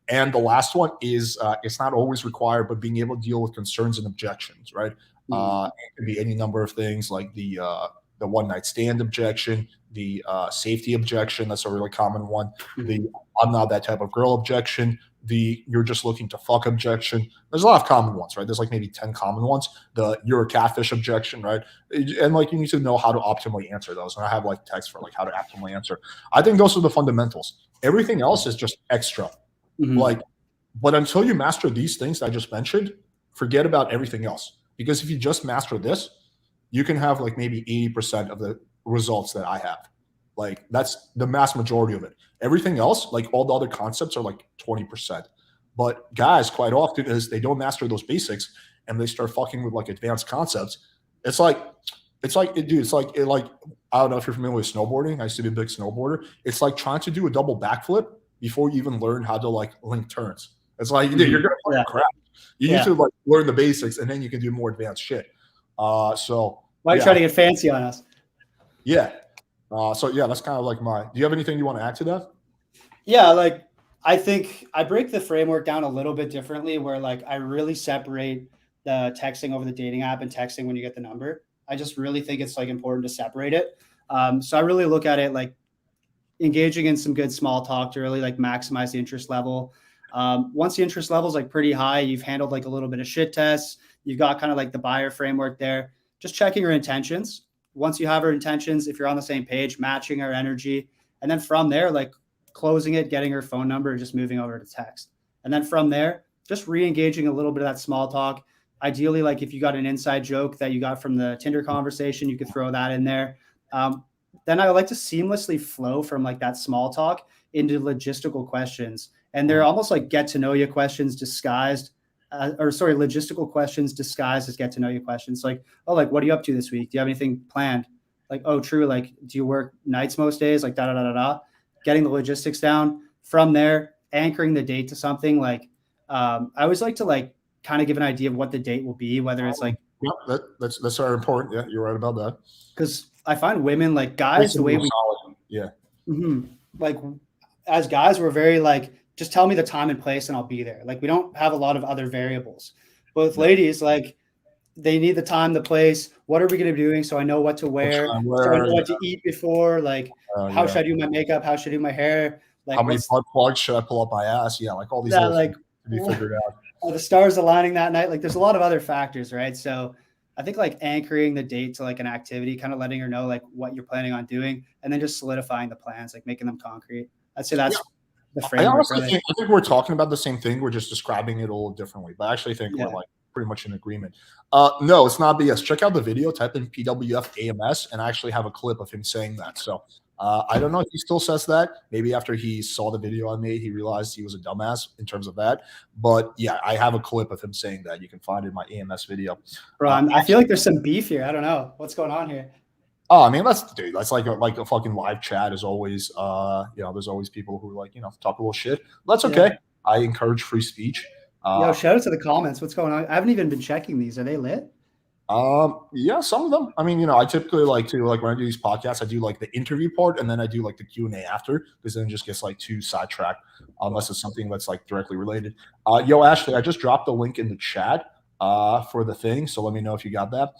And the last one is it's not always required, but being able to deal with concerns and objections, right? It could be any number of things like the one night stand objection, the safety objection. That's a really common one. The I'm not that type of girl objection. The you're just looking to fuck objection. There's a lot of common ones, right? There's like maybe 10 common ones. The you're a catfish objection, right? And like you need to know how to optimally answer those. And I have like text for like how to optimally answer. I think those are the fundamentals. Everything else is just extra. Like, but until you master these things I just mentioned, forget about everything else. Because if you just master this, you can have like maybe 80% of the results that I have. Like that's the mass majority of it. Everything else, like all the other concepts, are like 20%. But guys, quite often, is they don't master those basics and they start fucking with like advanced concepts. It's like It's like, dude, it's like, I don't know if you're familiar with snowboarding. I used to be a big snowboarder. It's like trying to do a double backflip before you even learn how to like link turns. It's like, dude, you're gonna fucking crap. You need to like learn the basics, and then you can do more advanced shit. So why are you trying to get fancy on us? Yeah. So yeah, that's kind of like my. Do you have anything you want to add to that? Yeah, like I think I break the framework down a little bit differently, where like I really separate the texting over the dating app and texting when you get the number. I just really think it's like important to separate it. So I really look at it like engaging in some good small talk to really like maximize the interest level. Once the interest level is like pretty high, you've handled like a little bit of shit tests. You've got kind of like the buyer framework there. Just checking her intentions. Once you have her intentions, if you're on the same page, matching her energy, and then from there, like closing it, getting her phone number, just moving over to text. And then from there, just re-engaging a little bit of that small talk. Ideally, like if you got an inside joke that you got from the Tinder conversation, you could throw that in there. Then I like to seamlessly flow from like that small talk into logistical questions. And they're almost like get to know you questions disguised, logistical questions disguised as get to know you questions. Like, oh, like, what are you up to this week? Do you have anything planned? Like, oh, true. Like, do you work nights most days? Like, da da da da da. Getting the logistics down. From there, anchoring the date to something. Like, I always like to like kind of give an idea of what the date will be, whether it's like. Yeah, that's very important. Yeah, you're right about that. Because I find women, like guys, the way we. Yeah. Like, as guys, we're very like, just tell me the time and place and I'll be there. Like we don't have a lot of other variables. But with ladies, like they need the time, the place. What are we going to be doing? So I know what to wear. So I know what to eat before. Like how should I do my makeup? How should I do my hair? Like how many butt plugs should I pull up my ass? Yeah, like all these like things to be figured out. Are the stars aligning that night? Like there's a lot of other factors, right? So I think like anchoring the date to like an activity, kind of letting her know like what you're planning on doing, and then just solidifying the plans, like making them concrete. I'd say that's the framework. I think we're talking about the same thing. We're just describing it a little differently, but I actually think we're like pretty much in agreement. No, it's not BS. Check out the video, type in PWF AMS, and I actually have a clip of him saying that. So I don't know if he still says that. Maybe after he saw the video I made, he realized he was a dumbass in terms of that. But yeah, I have a clip of him saying that. You can find it in my AMS video. Bro, I feel like there's some beef here. I don't know what's going on here. Oh, I mean, that's like a fucking live chat is always, there's always people who like, talk a little shit. That's okay. Yeah. I encourage free speech. Yo, shout out to the comments. What's going on? I haven't even been checking these. Are they lit? Yeah, some of them. I mean, I typically like to like when I do these podcasts, I do like the interview part and then I do like the Q&A after because then it just gets like too sidetracked unless it's something that's like directly related. Yo, Ashley, I just dropped the link in the chat for the thing. So let me know if you got that.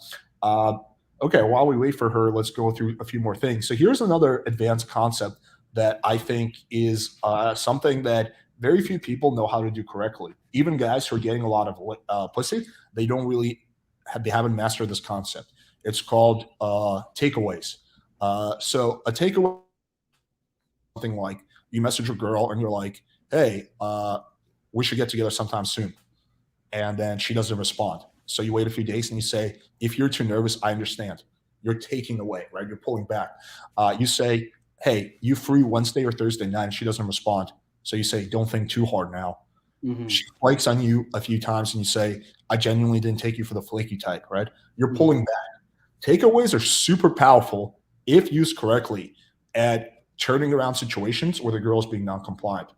Okay, while we wait for her, let's go through a few more things. So here's another advanced concept that I think is something that very few people know how to do correctly. Even guys who are getting a lot of pussy, they haven't mastered this concept. It's called takeaways. So a takeaway, something like you message a girl and you're like, hey, we should get together sometime soon. And then she doesn't respond. So you wait a few days and you say, if you're too nervous, I understand. You're taking away, right? You're pulling back. You say, hey, you free Wednesday or Thursday night? And she doesn't respond. So you say, don't think too hard now. Mm-hmm. She flakes on you a few times and you say, I genuinely didn't take you for the flaky type, right? You're pulling back. Takeaways are super powerful if used correctly at turning around situations where the girl is being non-compliant.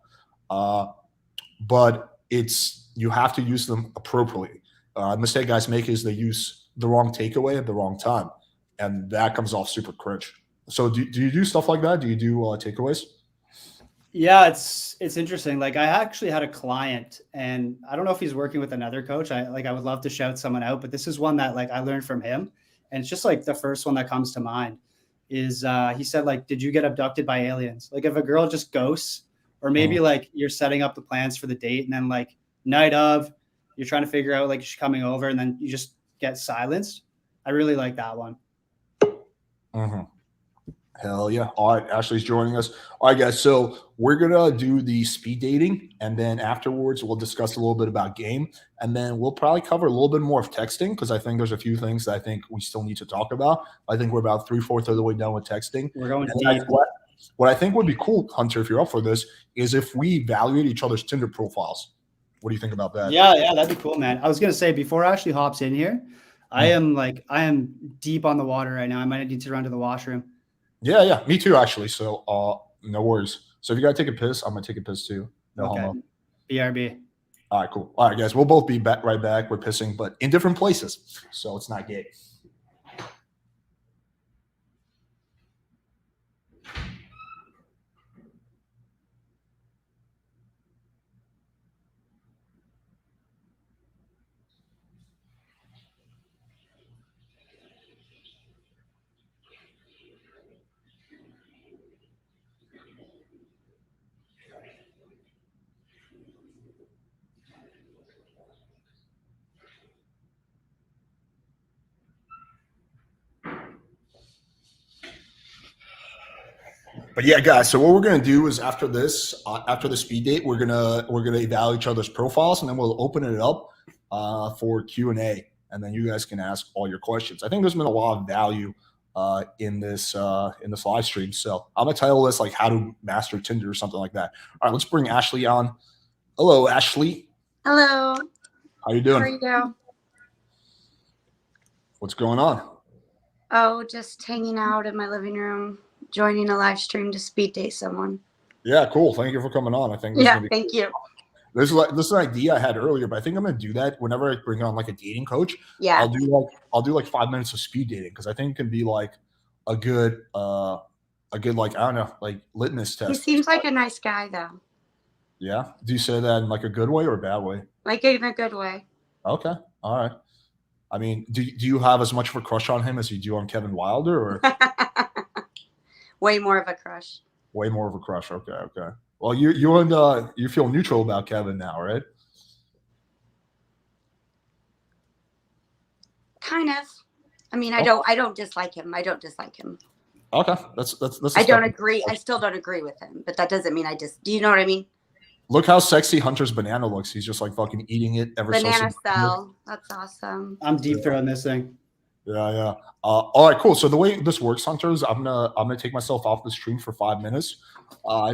But you have to use them appropriately. The mistake guys make is they use the wrong takeaway at the wrong time, and that comes off super cringe. So do you do stuff like that? Do you do takeaways? Yeah, it's interesting. Like I actually had a client, and I don't know if he's working with another coach. I would love to shout someone out, but this is one that like I learned from him, and it's just like the first one that comes to mind is he said like, did you get abducted by aliens? Like if a girl just ghosts, or maybe like you're setting up the plans for the date, and then like night of, you're trying to figure out like she's coming over, and then you just get silenced. I really like that one. Mm-hmm. Hell yeah. All right. Ashley's joining us. All right, guys. So we're going to do the speed dating. And then afterwards, we'll discuss a little bit about game. And then we'll probably cover a little bit more of texting because I think there's a few things that I think we still need to talk about. I think we're about 3/4 of the way done with texting. We're going deep. What I think would be cool, Hunter, if you're up for this, is if we evaluate each other's Tinder profiles. What do you think about that? Yeah, that'd be cool, man. I was going to say, before Ashley hops in here, I am deep on the water right now. I might need to run to the washroom. Yeah, me too, actually. So, no worries. So if you gotta take a piss, I'm gonna take a piss too. No Okay. homo. BRB. All right, cool. All right, guys, we'll both be right back. We're pissing, but in different places, so it's not gay. But yeah, guys. So what we're gonna do is after this, after the speed date, we're gonna evaluate each other's profiles, and then we'll open it up for Q&A, and then you guys can ask all your questions. I think there's been a lot of value in this live stream. So I'm gonna title this like "How to Master Tinder" or something like that. All right, let's bring Ashley on. Hello, Ashley. Hello. How you How are doing? you? What's going on? Oh, just hanging out in my living room, joining a live stream to speed date someone. Yeah, cool. Thank you for coming on. I think this is Yeah, gonna be thank you. This is an idea I had earlier, but I think I'm gonna do that whenever I bring on like a dating coach. Yeah. I'll do like 5 minutes of speed dating because I think it can be like a good like I don't know like litmus test. He seems like a nice guy though. Yeah. Do you say that in like a good way or a bad way? Like in a good way. Okay. All right. I mean, do you have as much of a crush on him as you do on Kevin Wilder, or Way more of a crush. way more of a crush? Okay. Well, you feel neutral about Kevin now, right? Kind of. I mean, I don't dislike him. I don't dislike him. Okay. That's I don't agree. I still don't agree with him, but that doesn't mean do you know what I mean? Look how sexy Hunter's banana looks. He's just like fucking eating it ever so Banana soon. cell. That's awesome. I'm deep throwing this thing. Yeah. All right, cool. So the way this works, Hunter, is I'm gonna take myself off the stream for 5 minutes.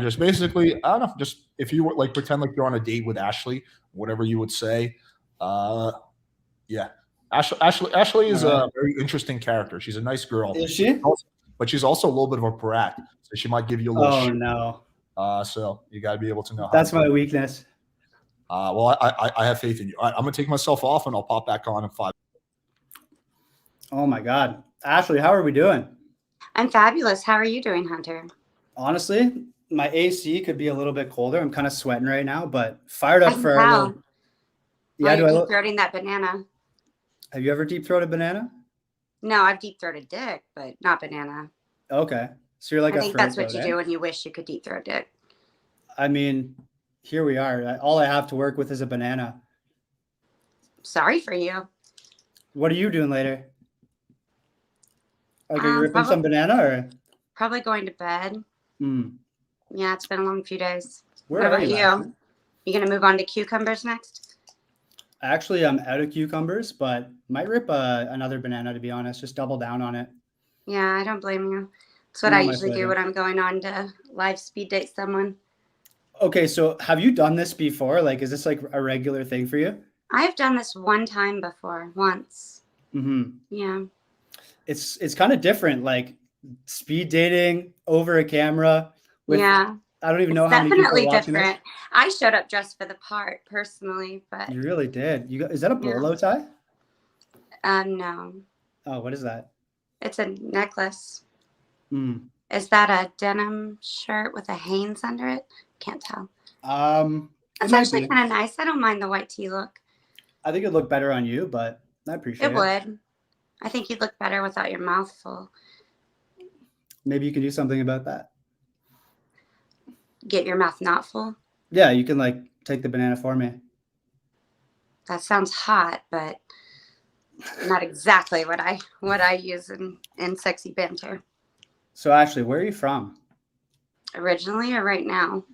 Just basically, I don't know, just if you were like pretend like you're on a date with Ashley, whatever you would say. Yeah. Ashley is a very interesting character. She's a nice girl. Is she? But she's also a little bit of a brat. So she might give you a little shit. No. So you gotta be able to know. That's my weakness. Well, I have faith in you. All right, I'm gonna take myself off and I'll pop back on in 5. Oh my God. Ashley, how are we doing? I'm fabulous. How are you doing, Hunter? Honestly, my AC could be a little bit colder. I'm kind of sweating right now, but fired up for a little. Yeah, do I deep throating that banana? Have you ever deep throated banana? No, I've deep throated dick, but not banana. Okay. So you're like I think that's what you do when you wish you could deep throat dick. I mean, here we are. All I have to work with is a banana. Sorry for you. What are you doing later? Like, are you ripping some banana or? Probably going to bed. Yeah, it's been a long few days. What about you? You gonna move on to cucumbers next? Actually, I'm out of cucumbers, but might rip another banana, to be honest. Just double down on it. Yeah, I don't blame you. That's what I usually do when I'm going on to live speed date someone. Okay, so have you done this before? Like, is this like a regular thing for you? I've done this one time before, once. Yeah. It's kind of different, like speed dating over a camera. Yeah. I don't even know how many people are watching different. This. I showed up dressed for the part personally, but you really did. Is that a bolo tie? No. Oh, what is that? It's a necklace. Is that a denim shirt with a Hanes under it? Can't tell. It's actually kind of nice. I don't mind the white tee look. I think it'd look better on you, but I appreciate it. It would. I think you'd look better without your mouth full. Maybe you can do something about that. Get your mouth not full? Yeah, you can like take the banana for me. That sounds hot, but not exactly what I use in sexy banter. So Ashley, where are you from? Originally or right now?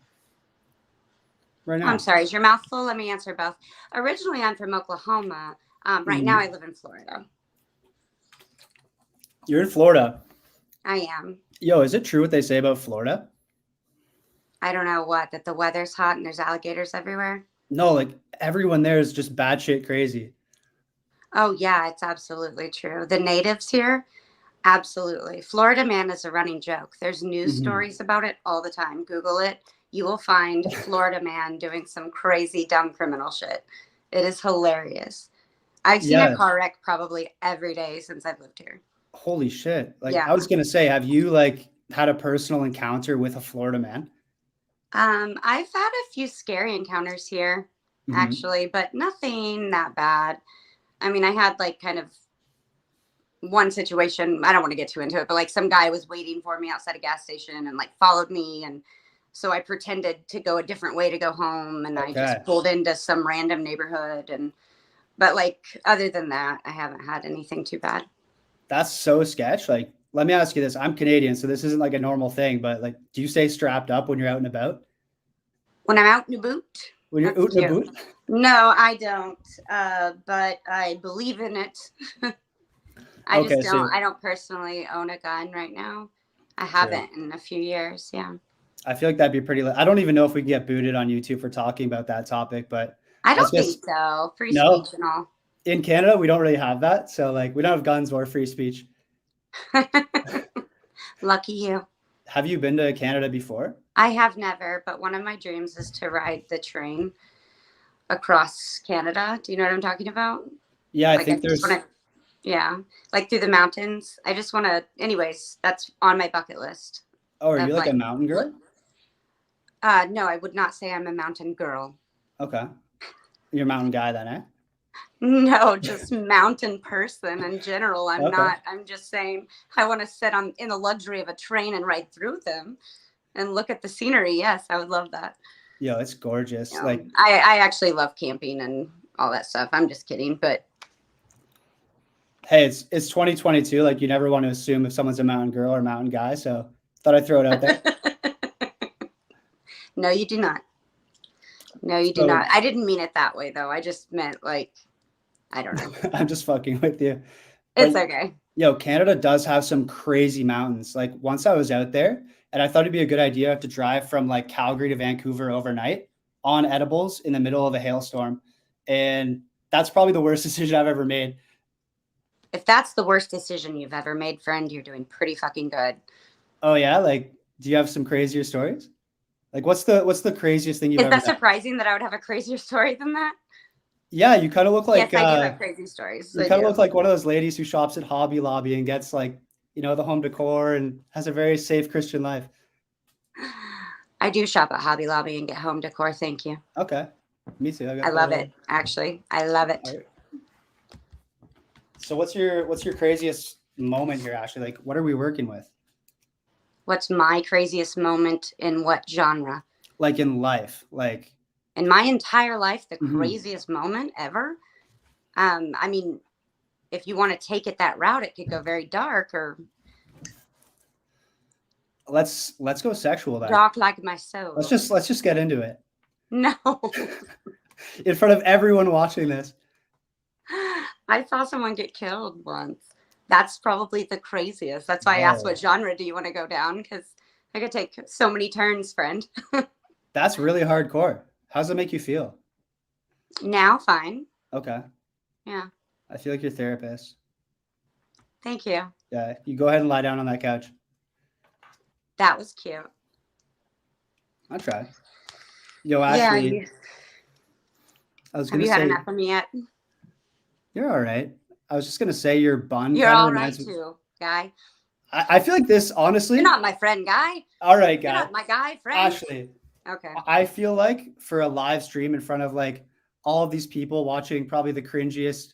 Right now. I'm sorry, is your mouth full? Let me answer both. Originally, I'm from Oklahoma. Right now, I live in Florida. You're in Florida. I am. Yo, is it true what they say about Florida? I don't know that the weather's hot and there's alligators everywhere. No, like everyone there is just batshit crazy. Oh, yeah, it's absolutely true. The natives here, absolutely. Florida man is a running joke. There's news stories about it all the time. Google it. You will find Florida man doing some crazy, dumb criminal shit. It is hilarious. I've seen a car wreck probably every day since I've lived here. Holy shit. Like, I was going to say, have you like had a personal encounter with a Florida man? I've had a few scary encounters here, actually, but nothing that bad. I mean, I had like kind of one situation, I don't want to get too into it, but like some guy was waiting for me outside a gas station and like followed me. And so I pretended to go a different way to go home. And I just pulled into some random neighborhood. But like, other than that, I haven't had anything too bad. That's so sketch. Like, let me ask you this. I'm Canadian, so this isn't like a normal thing, but like, do you stay strapped up when you're out and about? When I'm out and about? When you're out and about? No, I don't. But I believe in it. I just don't. I don't personally own a gun right now. I haven't in a few years. Yeah. I feel like that'd be pretty. I don't even know if we can get booted on YouTube for talking about that topic, but I don't think so. Free speech and all. In Canada, we don't really have that. So like, we don't have guns or free speech. Lucky you. Have you been to Canada before? I have never, but one of my dreams is to ride the train across Canada. Do you know what I'm talking about? Yeah, I think there's. Yeah, like through the mountains. I just want to. Anyways, that's on my bucket list. Oh, are you like a mountain girl? No, I would not say I'm a mountain girl. Okay, you're a mountain guy then, eh? No, just mountain person in general. I'm not. I'm just saying I want to sit in the luxury of a train and ride through them and look at the scenery. Yes, I would love that. Yo, it's gorgeous. Like I actually love camping and all that stuff. I'm just kidding, but hey, it's 2022. Like, you never want to assume if someone's a mountain girl or a mountain guy. So thought I'd throw it out there. No, you do not. No, you do not. I didn't mean it that way, though. I just meant like, I don't know. I'm just fucking with you. It's okay. Yo, Canada does have some crazy mountains. Like, once I was out there, and I thought it'd be a good idea to drive from like Calgary to Vancouver overnight on edibles in the middle of a hailstorm. And that's probably the worst decision I've ever made. If that's the worst decision you've ever made, friend, you're doing pretty fucking good. Oh yeah? Like, do you have some crazier stories? Like, what's the craziest thing you've ever done? Is that surprising that I would have a crazier story than that? Yeah, you kind of look like... Yes, I do have crazy stories. You kind of look like one of those ladies who shops at Hobby Lobby and gets like, you know, the home decor and has a very safe Christian life. I do shop at Hobby Lobby and get home decor. Thank you. Okay. Me too. I love it. Actually, I love it. Right. So what's your craziest moment here, Ashley? Like, what are we working with? What's my craziest moment in what genre? Like in life, like in my entire life, the craziest moment ever. I mean, if you want to take it that route, it could go very dark or. Let's go sexual then. Dark like my soul. Let's just get into it. No. In front of everyone watching this. I saw someone get killed once. That's probably the craziest. That's why I asked, what genre do you want to go down? Because I could take so many turns, friend. That's really hardcore. How does it make you feel? Now, fine. Okay. Yeah. I feel like your therapist. Thank you. Yeah. You go ahead and lie down on that couch. That was cute. I'll try. Yo, Ashley. Yeah, have you had enough of me yet? You're all right. I was just going to say your bun. You're all right too, guy. I feel like this, honestly. You're not my friend, guy. All right, guy. You're not my guy, friend. Ashley. Okay. I feel like for a live stream in front of like all of these people watching probably the cringiest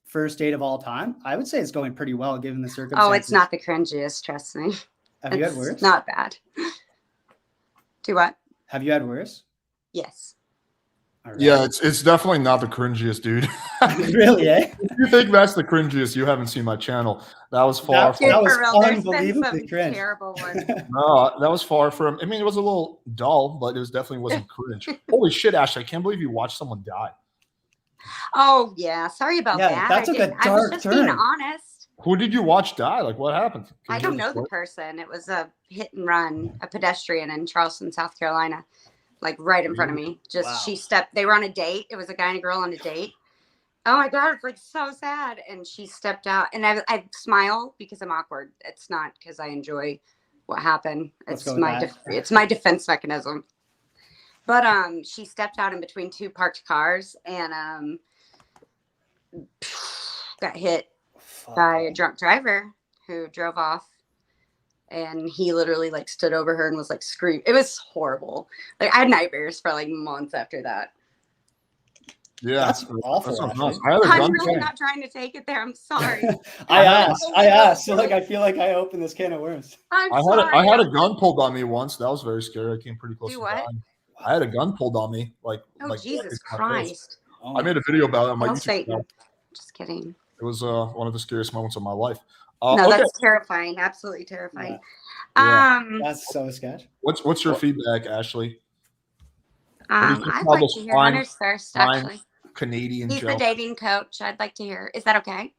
first date of all time, I would say it's going pretty well given the circumstances. Oh, it's not the cringiest, trust me. Have you had worse? It's not bad. Do what? Have you had worse? Yes. Right. Yeah, it's definitely not the cringiest, dude. Really, eh? If you think that's the cringiest, you haven't seen my channel. That was far from... That was unbelievably cringe. Terrible ones. No, that was far from... I mean, it was a little dull, but it definitely wasn't cringe. Holy shit, Ashley, I can't believe you watched someone die. Oh, yeah. Sorry about that. That took a dark turn. I was just being honest. Who did you watch die? Like, what happened? I don't know the person. It was a hit and run, a pedestrian in Charleston, South Carolina. Like right in front of me. Just They were on a date. It was a guy and a girl on a date. Oh my God, it's like so sad. And she stepped out, and I smile because I'm awkward. It's not because I enjoy what happened. Let's It's go with that. it's my defense mechanism. But she stepped out in between two parked cars and got hit by a drunk driver who drove off. And he literally like stood over her and was like scream. It was horrible. Like I had nightmares for like months after that. Yeah, That's awful. sounds Ashley. nice. I had a I'm gun. really not trying to take it there. I'm sorry. I I asked. So like, I feel like I opened this can of worms. I'm I sorry. had a gun pulled on me once. That was very scary. I came pretty close Do to what? dying. I had a gun pulled on me. Oh, like Jesus right in my face. Christ. Oh I made a video about it on my Hail YouTube Satan. channel. Just kidding. It was one of the scariest moments of my life. No, Okay. that's terrifying. Absolutely terrifying. Yeah. That's so sketch. What's your feedback, Ashley? I'd like to hear Hunter's first, fine actually. Canadian He's Joe. the dating coach. I'd like to hear. Is that okay?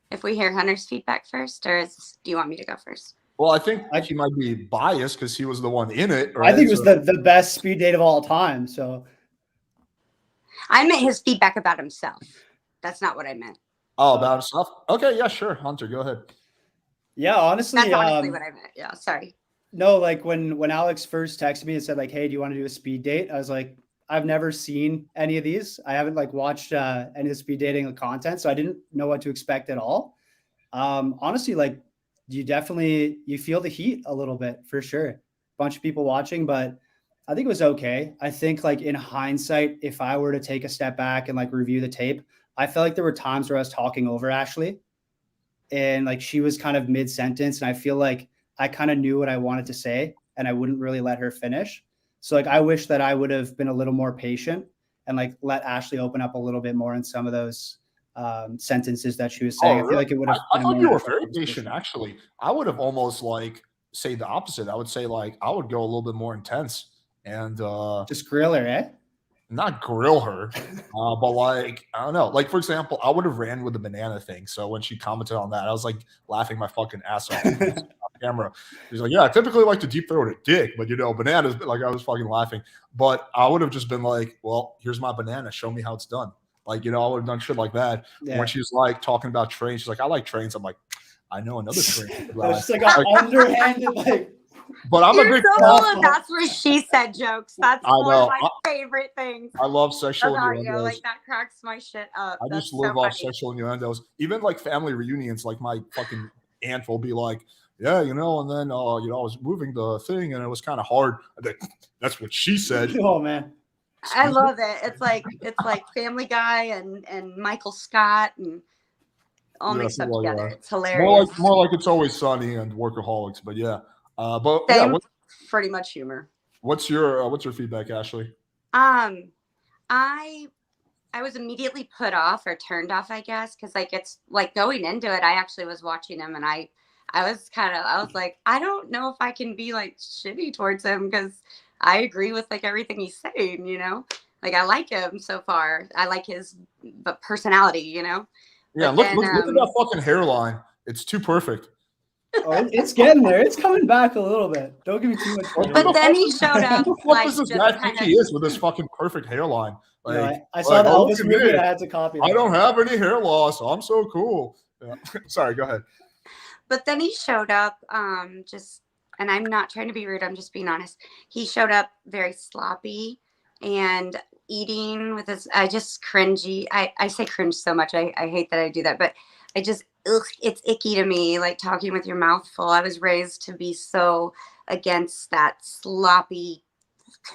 If we hear Hunter's feedback first, or do you want me to go first? Well, I think he might be biased because he was the one in it. Right? I think it was the best speed date of all time. So I meant his feedback about himself. That's not what I meant. Oh, about himself? Okay, yeah, sure. Hunter, go ahead. yeah, honestly, That's honestly what I meant. Yeah, sorry. No, like when Alex first texted me and said like, "Hey, do you want to do a speed date?" I was like, I've never seen any of these. I haven't like watched any of the speed dating content, so I didn't know what to expect at all. Honestly, like you feel the heat a little bit for sure. Bunch of people watching, but I think it was okay. I think like in hindsight, if I were to take a step back and like review the tape, I felt like there were times where I was talking over Ashley and like she was kind of mid-sentence, and I feel like I kind of knew what I wanted to say and I wouldn't really let her finish. So like I wish that I would have been a little more patient and like let Ashley open up a little bit more in some of those sentences that she was saying. Oh, I feel like it would have. I thought you were very patient, actually. I would have almost like say the opposite. I would say like I would go a little bit more intense and just grill her, eh? not grill her, but like I don't know. Like for example, I would have ran with the banana thing. So when she commented on that, I was like laughing my fucking ass off on camera. She's like, "Yeah, I typically like to deep throat a dick, but bananas." Like I was fucking laughing. But I would have just been like, "Well, here's my banana. Show me how it's done." Like I would have done shit like that. Yeah. When she's like talking about trains, she's like, "I like trains." I'm like, "I know another train." It's like an underhanded like. But I'm You're a big so full of that's what she said jokes. That's I one know. of my favorite things I love sexual about you. innuendos. Like that cracks my shit up. I just live off sexual innuendos. Even like family reunions, like my fucking aunt will be like, "Yeah, and then I was moving the thing and it was kind of hard." That's what she said. Oh man. I love it. It's like Family Guy and Michael Scott and all mixed up together. It's hilarious. More like It's Always Sunny and Workaholics, but yeah. But Same, yeah, pretty much humor. What's your feedback, Ashley? I was immediately put off or turned off, I guess, because like it's like going into it, I actually was watching him and I was like, I don't know if I can be like shitty towards him because I agree with like everything he's saying, like I like him so far. I like his personality, Yeah, but look at that fucking hairline. It's too perfect. Oh, it's getting there. It's coming back a little bit. Don't give me too much credit. But then he showed up. What does this guy think he is with this fucking perfect hairline? Like, I saw the Elvis movie and I had to copy that. I don't have any hair loss. I'm so cool. Yeah. Sorry, go ahead. But then he showed up and I'm not trying to be rude, I'm just being honest. He showed up very sloppy and eating with his, I just cringy. I say cringe so much. I hate that I do that, but I just, it's icky to me, like talking with your mouth full. I was raised to be so against that sloppy,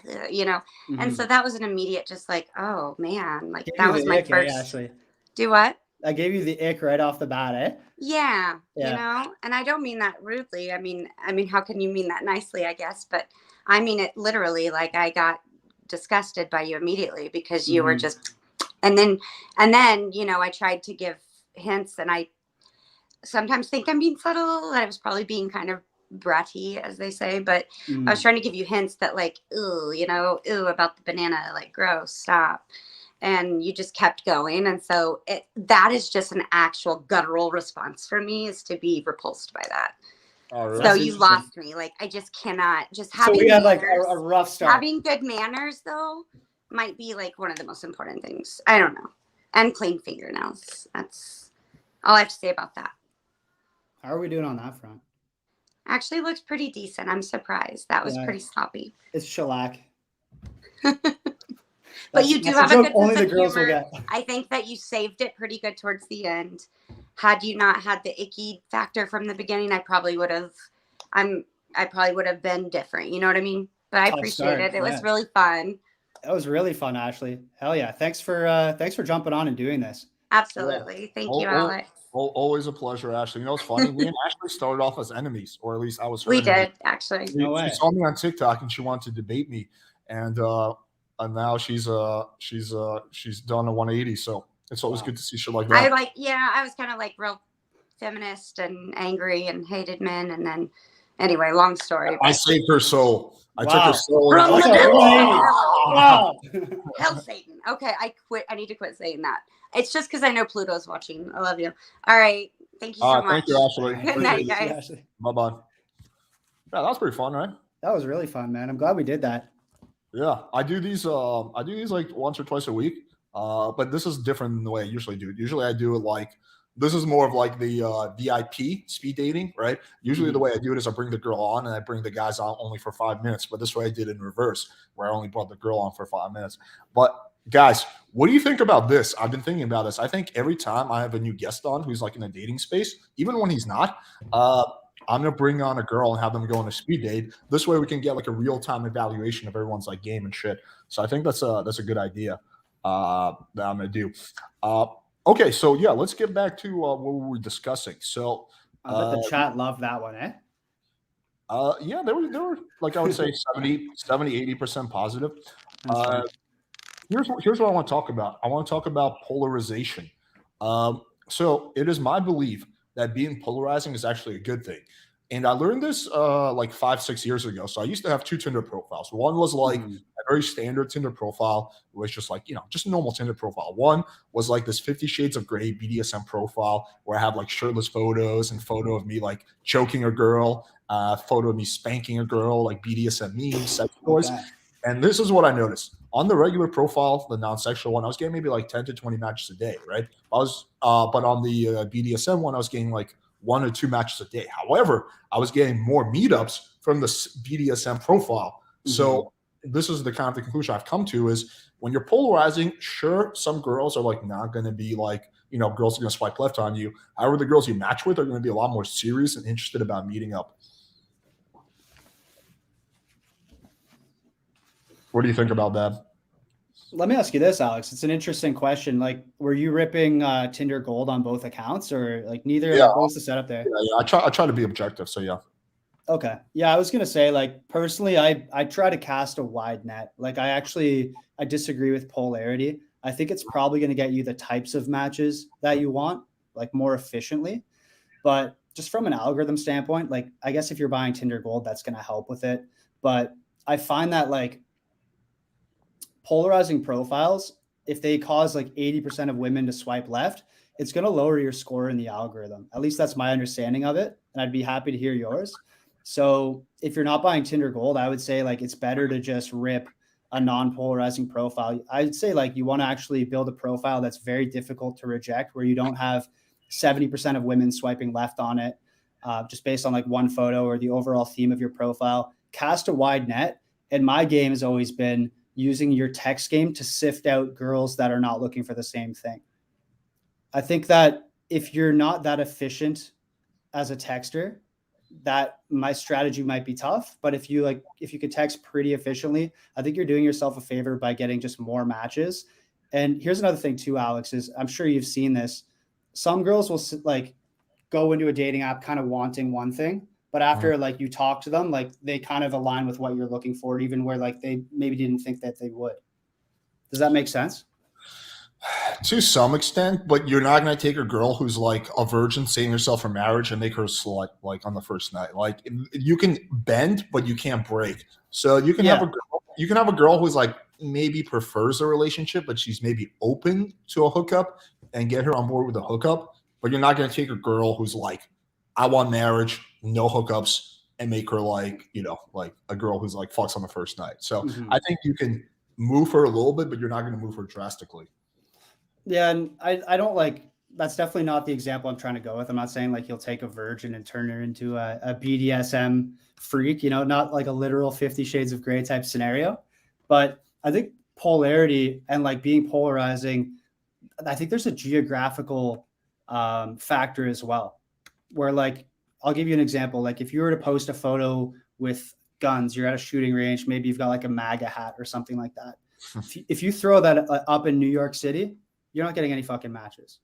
Mm-hmm. And so that was an immediate, just like, oh man, like that was my first. Actually. Do what? I gave you the ick right off the bat, eh? Yeah, and I don't mean that rudely. I mean, how can you mean that nicely, I guess? But I mean it literally, like I got disgusted by you immediately because you were just, and then, I tried to give hints and I sometimes think I'm being subtle. I was probably being kind of bratty, as they say, but I was trying to give you hints that like, ooh, about the banana, like gross, stop. And you just kept going. And so that is just an actual guttural response for me, is to be repulsed by that. Oh, really? So you lost me. Like, I just cannot just having. So we had like a rough start. Having good manners though might be like one of the most important things. I don't know. and clean fingernails. That's all I have to say about that. How are we doing on that front? Actually looks pretty decent. I'm surprised. That was Yeah. pretty sloppy. It's shellac. But you do have a good only sense the of girls will humor. get. I think that you saved it pretty good towards the end. Had you not had the icky factor from the beginning, I probably would have been different. You know what I mean? But I Tough appreciate start, it. It yeah. was really fun. That was really fun, Ashley. Hell yeah. Thanks for jumping on and doing this. Absolutely. Thank you, Alex. Always a pleasure, Ashley. You know, it's funny. Me and Ashley started off as enemies, or at least I was her We enemy. did, actually. No way. She saw me on TikTok and she wanted to debate me, and now she's done a 180. So it's always good to see shit like that. I was kind of like real feminist and angry and hated men, and then anyway, long story. I saved her soul. I took Wow. her soul. From That's the a devil. 180. Wow. Hell, Satan. Okay, I quit. I need to quit saying that. It's just because I know Pluto's watching. I love you. All right. Thank you so much. Thank you, Ashley. Good night, guys. Bye-bye. Yeah, that was pretty fun, right? That was really fun, man. I'm glad we did that. Yeah, I do these like once or twice a week. But this is different than the way I usually do it. Usually I do it like this is more of like the VIP speed dating, right? Usually the way I do it is I bring the girl on and I bring the guys on only for 5 minutes. But this way I did it in reverse, where I only brought the girl on for 5 minutes. But guys, what do you think about this? I've been thinking about this. I think every time I have a new guest on who's like in a dating space, even when he's not, I'm gonna bring on a girl and have them go on a speed date. This way we can get like a real-time evaluation of everyone's like game and shit. So I think that's a good idea that I'm gonna do. Okay, so yeah, let's get back to what we were discussing. So I bet the chat loved that one, eh? yeah, they were like I would say 80% positive. Here's what I want to talk about. I want to talk about polarization. So it is my belief that being polarizing is actually a good thing. And I learned this like 5-6 years ago. So I used to have 2 Tinder profiles. One was like a very standard Tinder profile. It was just like, just a normal Tinder profile. One was like this 50 Shades of Grey BDSM profile where I have like shirtless photos and photo of me like choking a girl, photo of me spanking a girl, like BDSM memes, sex toys. Okay. And this is what I noticed. On the regular profile, the non-sexual one, I was getting maybe like 10 to 20 matches a day, right? But on the BDSM one, I was getting like 1 or 2 matches a day. However, I was getting more meetups from the BDSM profile. So this is the kind of the conclusion I've come to is when you're polarizing, sure, some girls are like not going to be like, girls are going to swipe left on you. However, the girls you match with are going to be a lot more serious and interested about meeting up. What do you think about that? Let me ask you this, Alex. It's an interesting question. Like, were you ripping Tinder Gold on both accounts, or like neither? Yeah. Like, what was the setup there? Yeah. I try to be objective. So yeah. Okay. Yeah, I was gonna say, like, personally, I try to cast a wide net. Like, I disagree with polarity. I think it's probably gonna get you the types of matches that you want, like more efficiently. But just from an algorithm standpoint, like, I guess if you're buying Tinder Gold, that's gonna help with it. But I find that like polarizing profiles, if they cause like 80% of women to swipe left, it's going to lower your score in the algorithm. At least that's my understanding of it. And I'd be happy to hear yours. So if you're not buying Tinder Gold, I would say like it's better to just rip a non-polarizing profile. I'd say like you want to actually build a profile that's very difficult to reject, where you don't have 70% of women swiping left on it, just based on like one photo or the overall theme of your profile. Cast a wide net. And my game has always been using your text game to sift out girls that are not looking for the same thing. I think that if you're not that efficient as a texter, that my strategy might be tough. But if you could text pretty efficiently, I think you're doing yourself a favor by getting just more matches. And here's another thing too, Alex, is I'm sure you've seen this. Some girls will like go into a dating app kind of wanting one thing, but after like you talk to them, like they kind of align with what you're looking for, even where like they maybe didn't think that they would. Does that make sense? To some extent, but you're not going to take a girl who's like a virgin saving herself for marriage and make her a slut like on the first night. Like you can bend, but you can't break. So you can have a girl who's like maybe prefers a relationship, but she's maybe open to a hookup and get her on board with a hookup. But you're not going to take a girl who's like, I want marriage, no hookups, and make her like, like a girl who's like fucks on the first night. So I think you can move her a little bit, but you're not going to move her drastically. Yeah, and I don't like that's definitely not the example I'm trying to go with. I'm not saying like you'll take a virgin and turn her into a BDSM freak, not like a literal 50 Shades of Grey type scenario. But I think polarity and like being polarizing, I think there's a geographical factor as well, where like I'll give you an example. Like if you were to post a photo with guns, you're at a shooting range, maybe you've got like a MAGA hat or something like that. If you throw that up in New York City, you're not getting any fucking matches.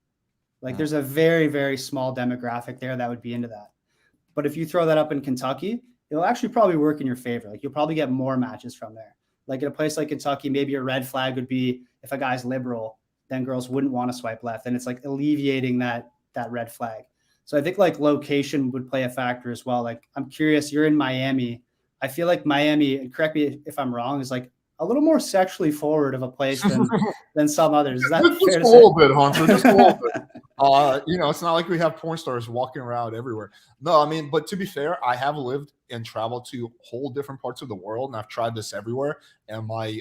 Like there's a very, very small demographic there that would be into that. But if you throw that up in Kentucky, it'll actually probably work in your favor. Like you'll probably get more matches from there. Like in a place like Kentucky, maybe a red flag would be if a guy's liberal, then girls wouldn't want to swipe left. And it's like alleviating that red flag. So I think like location would play a factor as well. Like I'm curious, you're in Miami. I feel like Miami, correct me if I'm wrong, is like a little more sexually forward of a place than some others. Is that just fair a to say? little bit, Hunter, just a little bit. It's not like we have porn stars walking around everywhere. No, I mean, but to be fair, I have lived and traveled to whole different parts of the world, and I've tried this everywhere. And my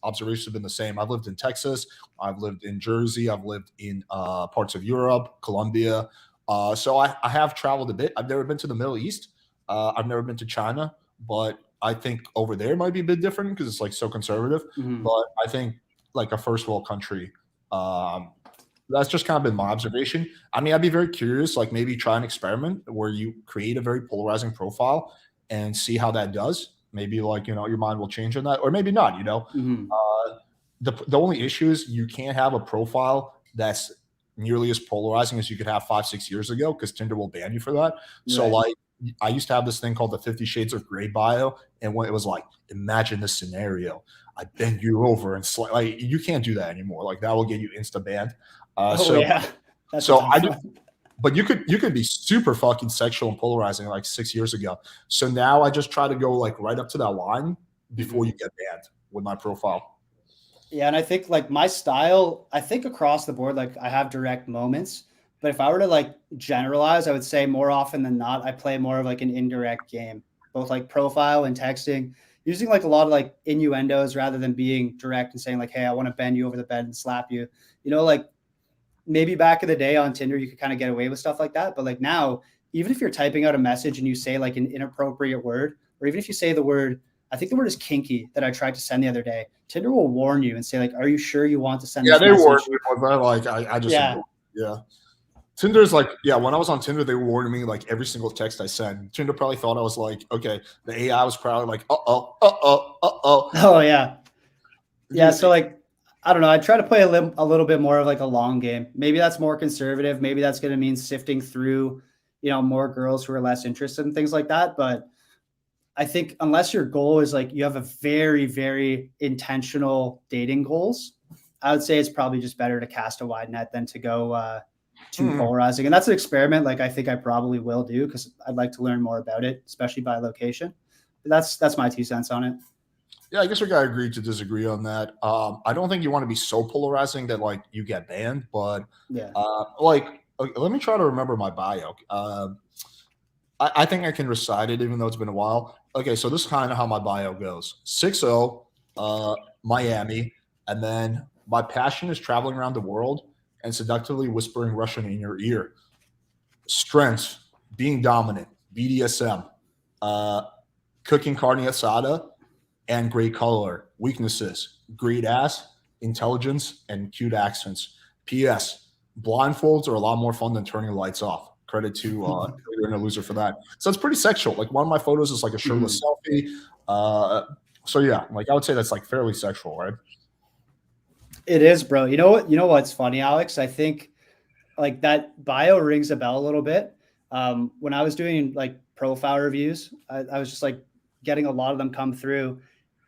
observations have been the same. I've lived in Texas, I've lived in Jersey, I've lived in parts of Europe, Colombia. So I have traveled a bit. I've never been to the Middle East. I've never been to China, but I think over there might be a bit different because it's like so conservative. Mhm. But I think like a first world country, that's just kind of been my observation. I mean, I'd be very curious, like maybe try an experiment where you create a very polarizing profile and see how that does. Maybe like, your mind will change on that, or maybe not. Mhm. The only issue is you can't have a profile that's nearly as polarizing as you could have 5-6 years ago because Tinder will ban you for that. So Right. like I used to have this thing called the 50 Shades of Grey bio, and when it was like, imagine this scenario, I bend you over and like you can't do that anymore. Like that will get you insta banned. Uh, Oh so yeah, that's a so I tough do, one. but you could be super fucking sexual and polarizing like 6 years ago. So now I just try to go like right up to that line before you Mhm. get banned with my profile. Yeah, and I think like my style, I think across the board, like I have direct moments, but if I were to like generalize, I would say more often than not, I play more of like an indirect game, both like profile and texting, using like a lot of like innuendos rather than being direct and saying like, "Hey, I want to bend you over the bed and slap you." Like maybe back in the day on Tinder, you could kind of get away with stuff like that. But like now, even if you're typing out a message and you say like an inappropriate word, or even if you say the word, I think the word is kinky that I tried to send the other day, Tinder will warn you and say like, are you sure you want to send Yeah, this they warned message? me, but like I just Yeah. ignore. Yeah. Tinder's like, yeah, when I was on Tinder, they were warning me like every single text I sent. Tinder probably thought I was like, okay, the AI was probably like, uh-oh. Oh yeah. Yeah. Dude, So like, I don't know. I try to play a little bit more of like a long game. Maybe that's more conservative. Maybe that's going to mean sifting through, more girls who are less interested in things like that. But I think unless your goal is like you have a very, very intentional dating goals, I would say it's probably just better to cast a wide net than to go too polarizing. And that's an experiment. Like I think I probably will do because I'd like to learn more about it, especially by location. But that's my 2 cents on it. yeah, I guess we gotta agree to disagree on that. I don't think you want to be so polarizing that like you get banned, but Yeah. like okay, let me try to remember my bio. I think I can recite it even though it's been a while. Okay, so this is kind of how my bio goes: 6-0, Miami, and then my passion is traveling around the world and seductively whispering Russian in your ear. Strengths: being dominant, BDSM, uh, cooking carne asada, and great color. Weaknesses: great ass, intelligence, and cute accents. P.S. Blindfolds are a lot more fun than turning the lights off. Credit to Leader and a Loser for that. So it's pretty sexual. Like one of my photos is like a shirtless Mhm. selfie. So yeah, like I would say that's like fairly sexual, right? It is, bro. You know what? You know what's funny, Alex? I think like that bio rings a bell a little bit. When I was doing like profile reviews, I was just like getting a lot of them come through,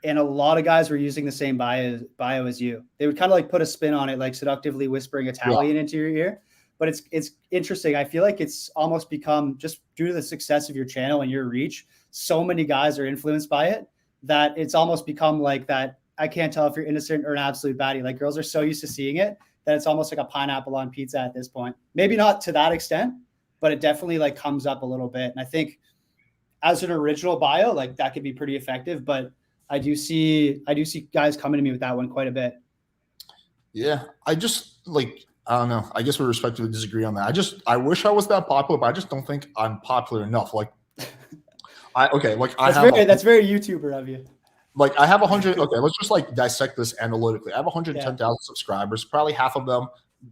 and a lot of guys were using the same bio as you. They would kind of like put a spin on it, like seductively whispering Yeah. Italian into your ear. But it's interesting. I feel like it's almost become just due to the success of your channel and your reach. So many guys are influenced by it that it's almost become like that. I can't tell if you're innocent or an absolute baddie. Like girls are so used to seeing it that it's almost like a pineapple on pizza at this point. Maybe not to that extent, but it definitely like comes up a little bit. And I think as an original bio, like that could be pretty effective. But I do see guys coming to me with that one quite a bit. Yeah, I just like I don't know. I guess we respectively disagree on that. I wish I was that popular, but I just don't think I'm popular enough. Like I okay, like I have That's very YouTuber of you. like I have 100. Okay, let's just like dissect this analytically. I have 110,000 subscribers. Probably half of them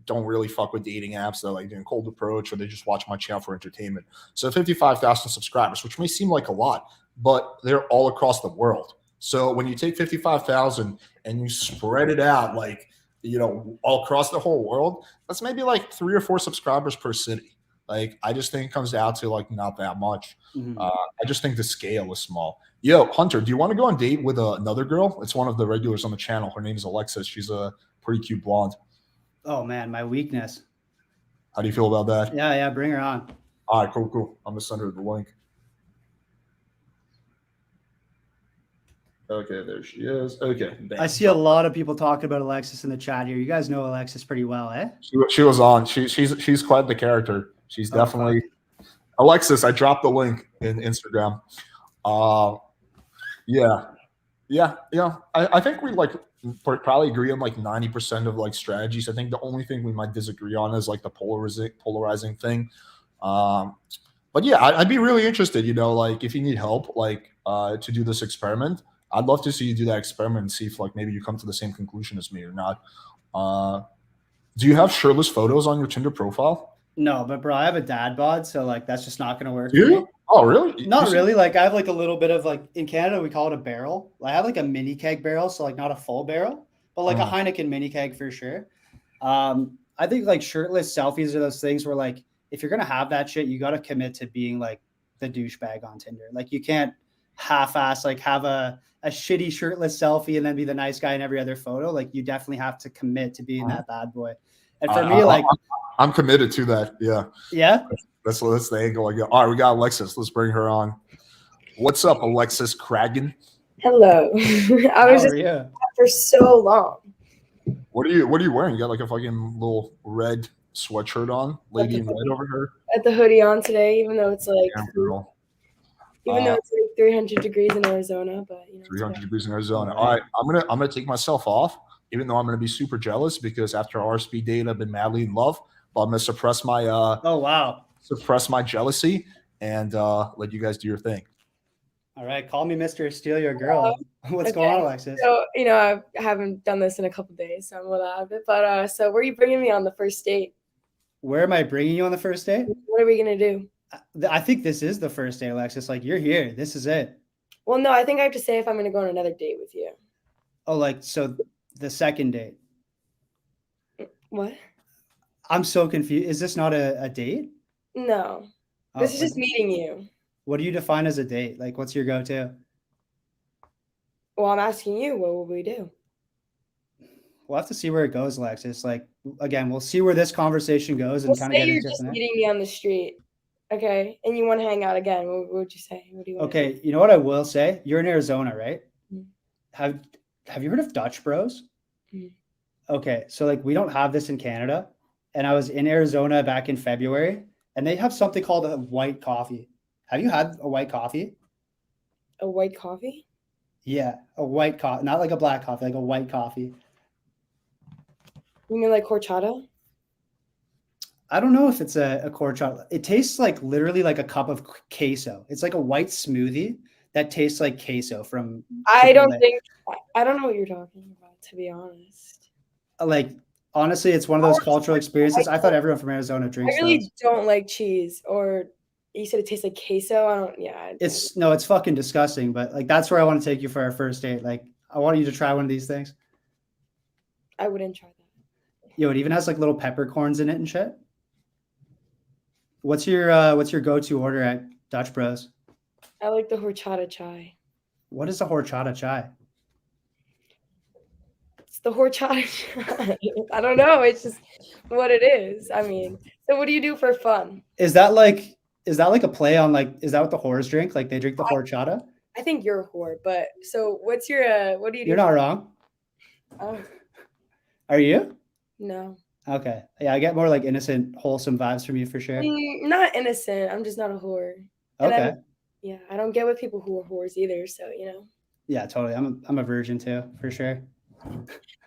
don't really fuck with dating apps. They're like doing cold approach, or they just watch my channel for entertainment. So 55,000 subscribers, which may seem like a lot, but they're all across the world. So when you take 55,000 and you spread it out, like all across the whole world, that's maybe like 3 or 4 subscribers per city. Like I just think it comes down to like not that much. Mhm. I just think the scale is small. Yo, Hunter, do you want to go on a date with another girl? It's one of the regulars on the channel. Her name is Alexis. She's a pretty cute blonde. Oh man, my weakness. How do you feel about that? Yeah, bring her on. All right, cool. I'm gonna send her the link. Okay, there she is. Okay, I see a lot of people talking about Alexis in the chat here. You guys know Alexis pretty well, eh? She was on. She's quite the character. She's definitely Alexis. I dropped the link in Instagram. Yeah. I think we like probably agree on like 90% of like strategies. I think the only thing we might disagree on is like the polarizing thing. But yeah, I'd be really interested. Like if you need help, like to do this experiment, I'd love to see you do that experiment and see if like maybe you come to the same conclusion as me or not. Do you have shirtless photos on your Tinder profile? No, but bro, I have a dad bod, so like that's just not gonna work. Do you? Oh, really? Not really. Like I have like a little bit of like in Canada we call it a barrel. I have like a mini keg barrel, so like not a full barrel, but like a Heineken mini keg for sure. I think like shirtless selfies are those things where like if you're gonna have that shit, you got to commit to being like the douchebag on Tinder. Like you can't half-ass like have a shitty shirtless selfie and then be the nice guy in every other photo. Like you definitely have to commit to being that bad boy. And for me, like I'm committed to that. Yeah. Yeah. That's the angle I go. All right, we got Alexis. Let's bring her on. What's up, Alexis Kragan? Hello. I was just for so long. What are you wearing? You got like a fucking little red sweatshirt on, lady in red over here. At the hoodie on today, even though it's like girl. Even though it's like 300 degrees in Arizona, but 300 degrees in Arizona. All right, I'm gonna take myself off, even though I'm gonna be super jealous because after our speed date, I've been madly in love. But I'm gonna suppress my suppress my jealousy and let you guys do your thing. All right, call me Mr. Steal Your Girl. What's going on, Alexis? So I haven't done this in a couple days, so I'm a little out of it. But so where are you bringing me on the first date? Where am I bringing you on the first date? What are we gonna do? I think this is the first date, Alexis. Like you're here. This is it. Well, no, I think I have to say if I'm gonna go on another date with you. Oh, like so the second date. What? I'm so confused. Is this not a date? No. This is just meeting you. What do you define as a date? Like what's your go-to? Well, I'm asking you, what will we do? We'll have to see where it goes, Alexis. Like again, we'll see where this conversation goes and kind of get you're into just meeting me on the street. Okay. And you want to hang out again. What would you say? What do you want? Okay, you know what I will say? You're in Arizona, right? Mm-hmm. Have you heard of Dutch Bros? Mm-hmm. Okay, so like we don't have this in Canada. And I was in Arizona back in February, and they have something called a white coffee. Have you had a white coffee? A white coffee? Yeah, a white coffee, not like a black coffee, like a white coffee. You mean like horchata? I don't know if it's a horchata. It tastes like literally like a cup of queso. It's like a white smoothie that tastes like queso from. I don't know what you're talking about, to be honest. Like. Honestly, it's one of those cultural experiences. I thought everyone from Arizona drinks. I really don't like cheese, or you said it tastes like queso. I don't. Yeah. It's fucking disgusting. But like that's where I want to take you for our first date. Like I want you to try one of these things. I wouldn't try that. Yo, it even has like little peppercorns in it and shit. What's your go-to order at Dutch Bros? I like the horchata chai. What is a horchata chai? The horchata. I don't know. It's just what it is. I mean, so what do you do for fun? Is that like a play on like? Is that what the whores drink? Like they drink the horchata? I think you're a whore. But so what's your what do you do? You're not wrong. Oh. Are you? No. Okay. Yeah, I get more like innocent, wholesome vibes from you for sure. Not innocent. I'm just not a whore. Okay. I don't get with people who are whores either. So Yeah, totally. I'm a virgin too, for sure.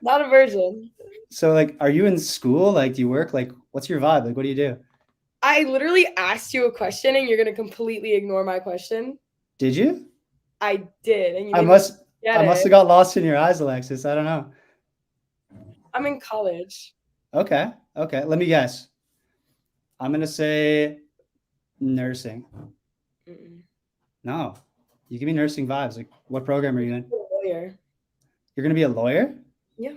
Not a virgin. So like, are you in school? Like, do you work? Like, what's your vibe? Like, what do you do? I literally asked you a question and you're gonna completely ignore my question. Did you? I did, and you I didn't must get I must it. have got lost in your eyes, Alexis. I don't know. I'm in college. Okay. Okay. Let me guess. I'm gonna say nursing. Mm-mm. No. You give me nursing vibes. Like, what program are you in? I'm a lawyer. You're gonna be a lawyer? Yeah.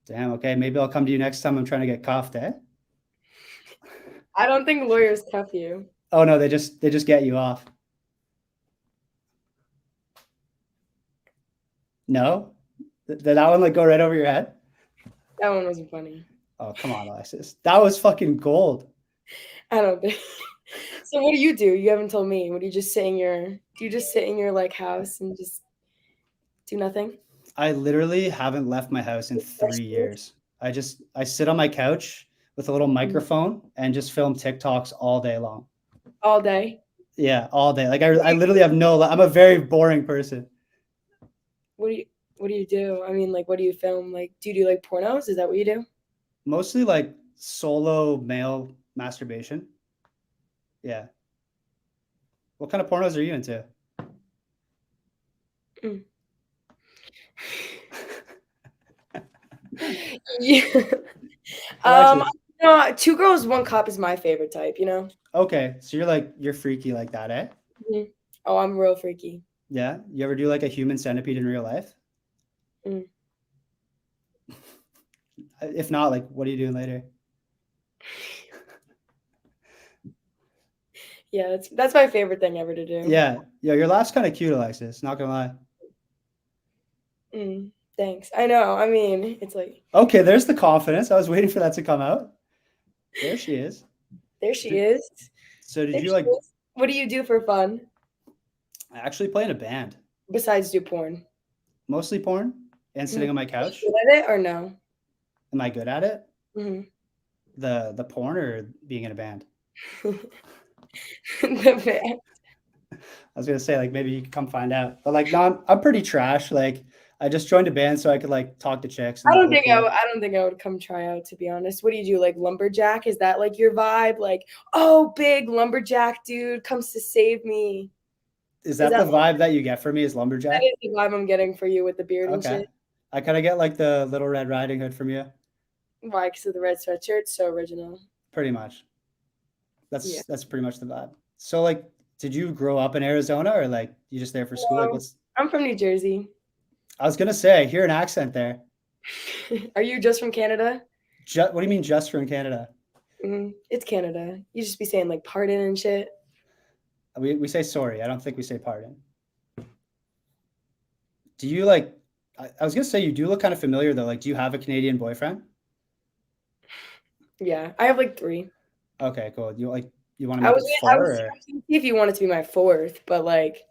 Damn, okay. Maybe I'll come to you next time I'm trying to get cuffed, eh? I don't think lawyers cuff you. Oh no, they just get you off. No? Did that one like go right over your head? That one wasn't funny. Oh, come on, Alexis. That was fucking gold. I don't think. So what do? You haven't told me. What do you just sit in your? Do you just sit in your like house and just do nothing? I literally haven't left my house in 3 years. I sit on my couch with a little microphone and just film TikToks all day long. All day. Yeah, all day. Like I literally have I'm a very boring person. What do you do? I mean, like, what do you film? Like, do you do like pornos? Is that what you do? Mostly like solo male masturbation. Yeah. What kind of pornos are you into? Yeah. Alexis. No, two girls, one cup is my favorite type. You know. Okay, so you're freaky like that, eh? Mhm. Oh, I'm real freaky. Yeah. You ever do like a human centipede in real life? Mm. If not, like, what are you doing later? Yeah, that's my favorite thing ever to do. Yeah. Yeah, your laugh's kind of cute, Alexis. Not gonna lie. Thanks. I know. I mean, it's like. Okay, there's the confidence. I was waiting for that to come out. There she is. There she is. So did There you she like is. What do you do for fun actually play in a band? besides do porn? Mostly porn and sitting on my Are you couch. good at it or no? Am I good at it? Mhm. The porn or being in a band? The band. I was gonna say like maybe you could come find out, but like no, I'm pretty trash. Like I just joined a band so I could like talk to chicks. And I that don't was think cool. I don't think I would come try out, to be honest. What do you do? Like lumberjack? Is that like your vibe? Like, oh, big lumberjack dude comes to save me. Is that the vibe that you get for me? Is lumberjack? That is the vibe I'm getting for you with the beard and Okay. shit. I kind of get like the Little Red Riding Hood from you. Why? Because of the red sweatshirt. So original. Pretty much. Yeah. That's pretty much the vibe. So like, did you grow up in Arizona or like you just there for school? Like No. what's I'm from New Jersey. I was gonna say, I hear an accent there. Are you just from Canada? What do you mean just from Canada? It's Canada. You just be saying like pardon and shit. We say sorry. I don't think we say pardon. Do you like I was gonna say you do look kind of familiar though. Like, do you have a Canadian boyfriend? Yeah, I have like 3. Okay, cool. You want to I make was it I 4? was Or? trying to see if you wanted to be my 4th, but like,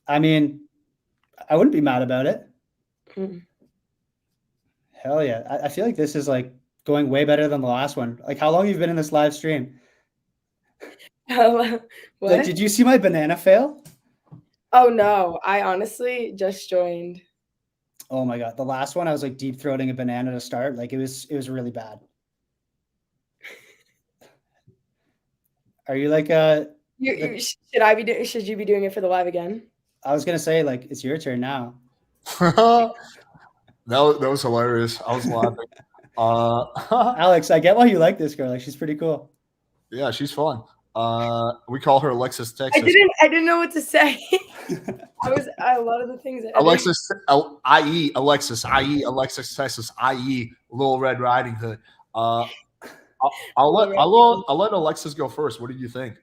I mean, I wouldn't be mad about it. mm. Hell yeah. I feel like this is like going way better than the last one. Like, how long have you been in this live stream? What? Like, did you see my banana fail? Oh no, I honestly just joined. Oh my god, the last one I was like deep throating a banana to start. Like it was really bad. Are you like Should you be doing it for the live again? I was gonna say like it's your turn now. that was hilarious. I was laughing. Alex, I get why you like this girl. Like she's pretty cool. Yeah, she's fun. We call her Alexis Texas. I didn't know what to say. A lot of the things that Alexis, i.e. Alexis, i.e. Alexis Texas, i.e. Little Red Riding Hood. I'll let Alexis go first. What do you think?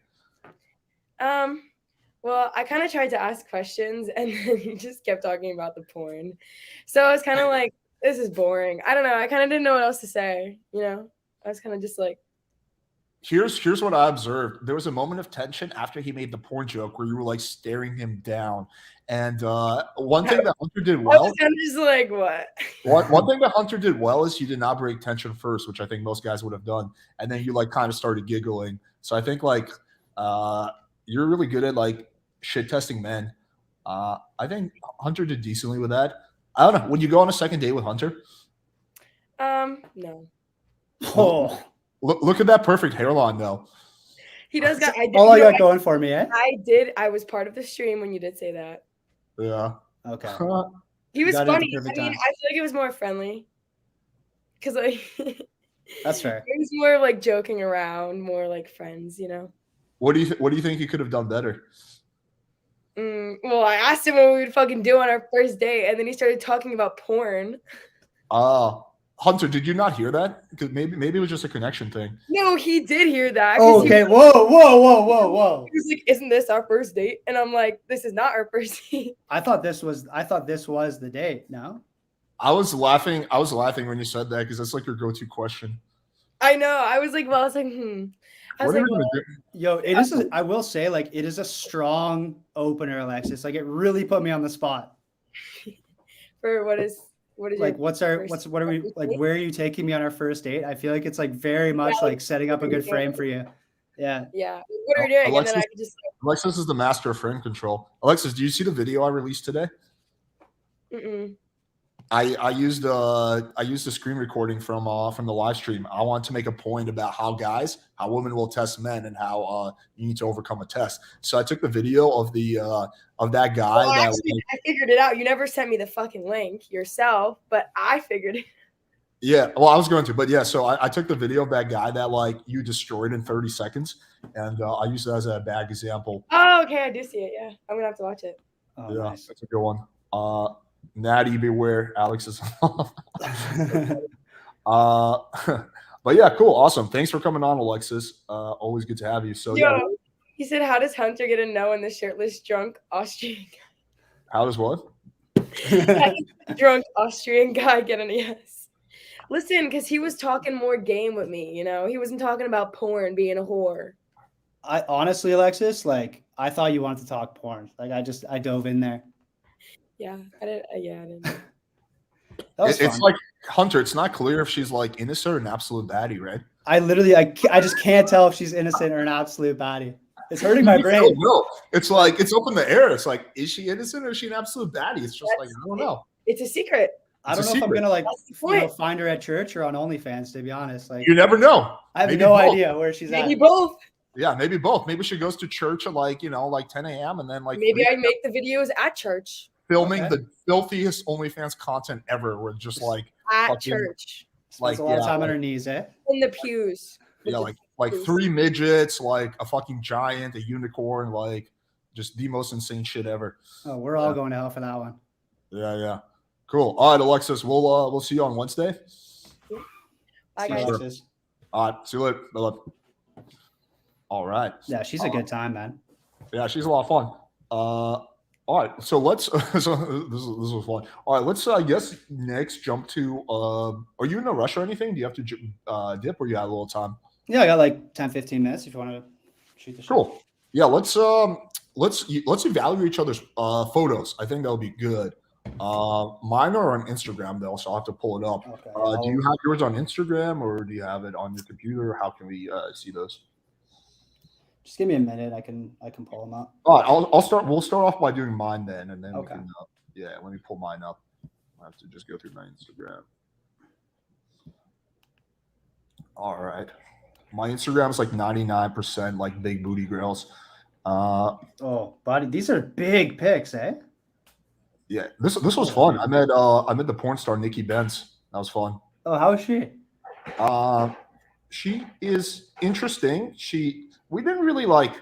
Well, I kind of tried to ask questions and then you just kept talking about the porn. So I was kind of like, this is boring. I don't know. I kind of didn't know what else to say, you know? I was kind of just like, Here's what I observed. There was a moment of tension after he made the porn joke where you were like staring him down. And one thing that Hunter did well. I was kind of just like, what? One thing that Hunter did well is you did not break tension first, which I think most guys would have done. And then you like kind of started giggling. So I think like you're really good at like shit testing men. I think Hunter did decently with that. I don't know. Would you go on a second date with Hunter? No. Oh, Look at that perfect hairline, though. He does got. all I got going for me, eh? I was part of the stream when you did say that. Yeah. Okay. He was got it at the funny. I perfect mean, time. I feel like it was more friendly. Cause like That's fair. it was more like joking around, more like friends, What do you think you could have done better? Well, I asked him what we would fucking do on our first date, and then he started talking about porn. Hunter, did you not hear that? Because maybe it was just a connection thing. No, he did hear that. Oh, okay. Whoa. He was like, "Isn't this our first date?" And I'm like, "This is not our first date." I thought this was the date. No. I was laughing when you said that because that's like your go-to question. I know. I was like, I was What like, are we gonna do? Yo, it is. I will say, like, it is a strong opener, Alexis. Like, it really put me on the spot. for what is Like, your first- what are we like? Where are you taking me on our first date? I feel like it's like very much like setting up a good frame for you. Yeah. Yeah. What are we doing? Alexis, And then I could just Alexis is the master of frame control. Alexis, do you see the video I released today? I used the screen recording from the live stream. I want to make a point about how women will test men and how you need to overcome a test. So I took the video of that guy. I figured it out. You never sent me the fucking link yourself, but I figured it. Yeah, well, I was going to, but yeah. So I took the video of that guy that like you destroyed in 30 seconds, and I used it as a bad example. Oh, okay, I do see it. Yeah, I'm gonna have to watch it. Oh, Yeah, nice. that's a good one. Natty, beware, Alex is off. But yeah, cool, awesome. Thanks for coming on, Alexis. Always good to have you. So yeah, he said, "How does Hunter get a no in the shirtless drunk Austrian guy?" How does what? Drunk Austrian guy get a yes? Listen, because he was talking more game with me. He wasn't talking about porn being a whore. I honestly, Alexis, like, I thought you wanted to talk porn. Like, I dove in there. Yeah, I didn't. That was It's fun. like Hunter. It's not clear if she's like innocent or an absolute baddie, right? I just can't tell if she's innocent or an absolute baddie. It's hurting my brain. No, it's like it's up in the air. It's like, is she innocent or is she an absolute baddie? It's just like, I don't know. It's a secret. I don't know if I'm gonna like That's the point. find her at church or on OnlyFans. To be honest, like, You never know. I have Maybe no both. idea where she's Maybe at. both. Yeah, maybe both. Maybe she goes to church at like 10 a.m. and then like Maybe I make the videos at church. filming Okay. the filthiest OnlyFans content ever. Where just like At fucking, church. Spends a lot of time on her knees, eh? In the pews. with yeah, the like pews. 3 midgets, like a fucking giant, a unicorn, like just the most insane shit ever. Oh, we're all going to hell for that one. Yeah. Cool. All right, Alexis, we'll see you on Wednesday. Bye, See you, guys. Sure. Alexis. All right, see you later. Bye-bye. All right. Yeah, she's a good time, man. Yeah, she's a lot of fun. All right, so let's. So this was fun. All right, let's. I guess next jump to. Are you in a rush or anything? Do you have to dip, or you have a little time? Yeah, I got like 10, 15 minutes if you want to shoot the shit. Cool. Yeah, let's evaluate each other's photos. I think that'll be good. Mine are on Instagram though, so I'll have to pull it up. Okay. Do you have yours on Instagram or do you have it on your computer? How can we see those? Just give me a minute. I can pull them up. All right, I'll start. We'll start off by doing mine then, and then Okay. we can. Yeah, let me pull mine up. I have to just go through my Instagram. All right, my Instagram is like 99% like big booty girls. Oh, buddy, these are big pics, eh? Yeah, this was fun. I met the porn star Nikki Benz. That was fun. Oh, how is she? She is interesting. We didn't really like.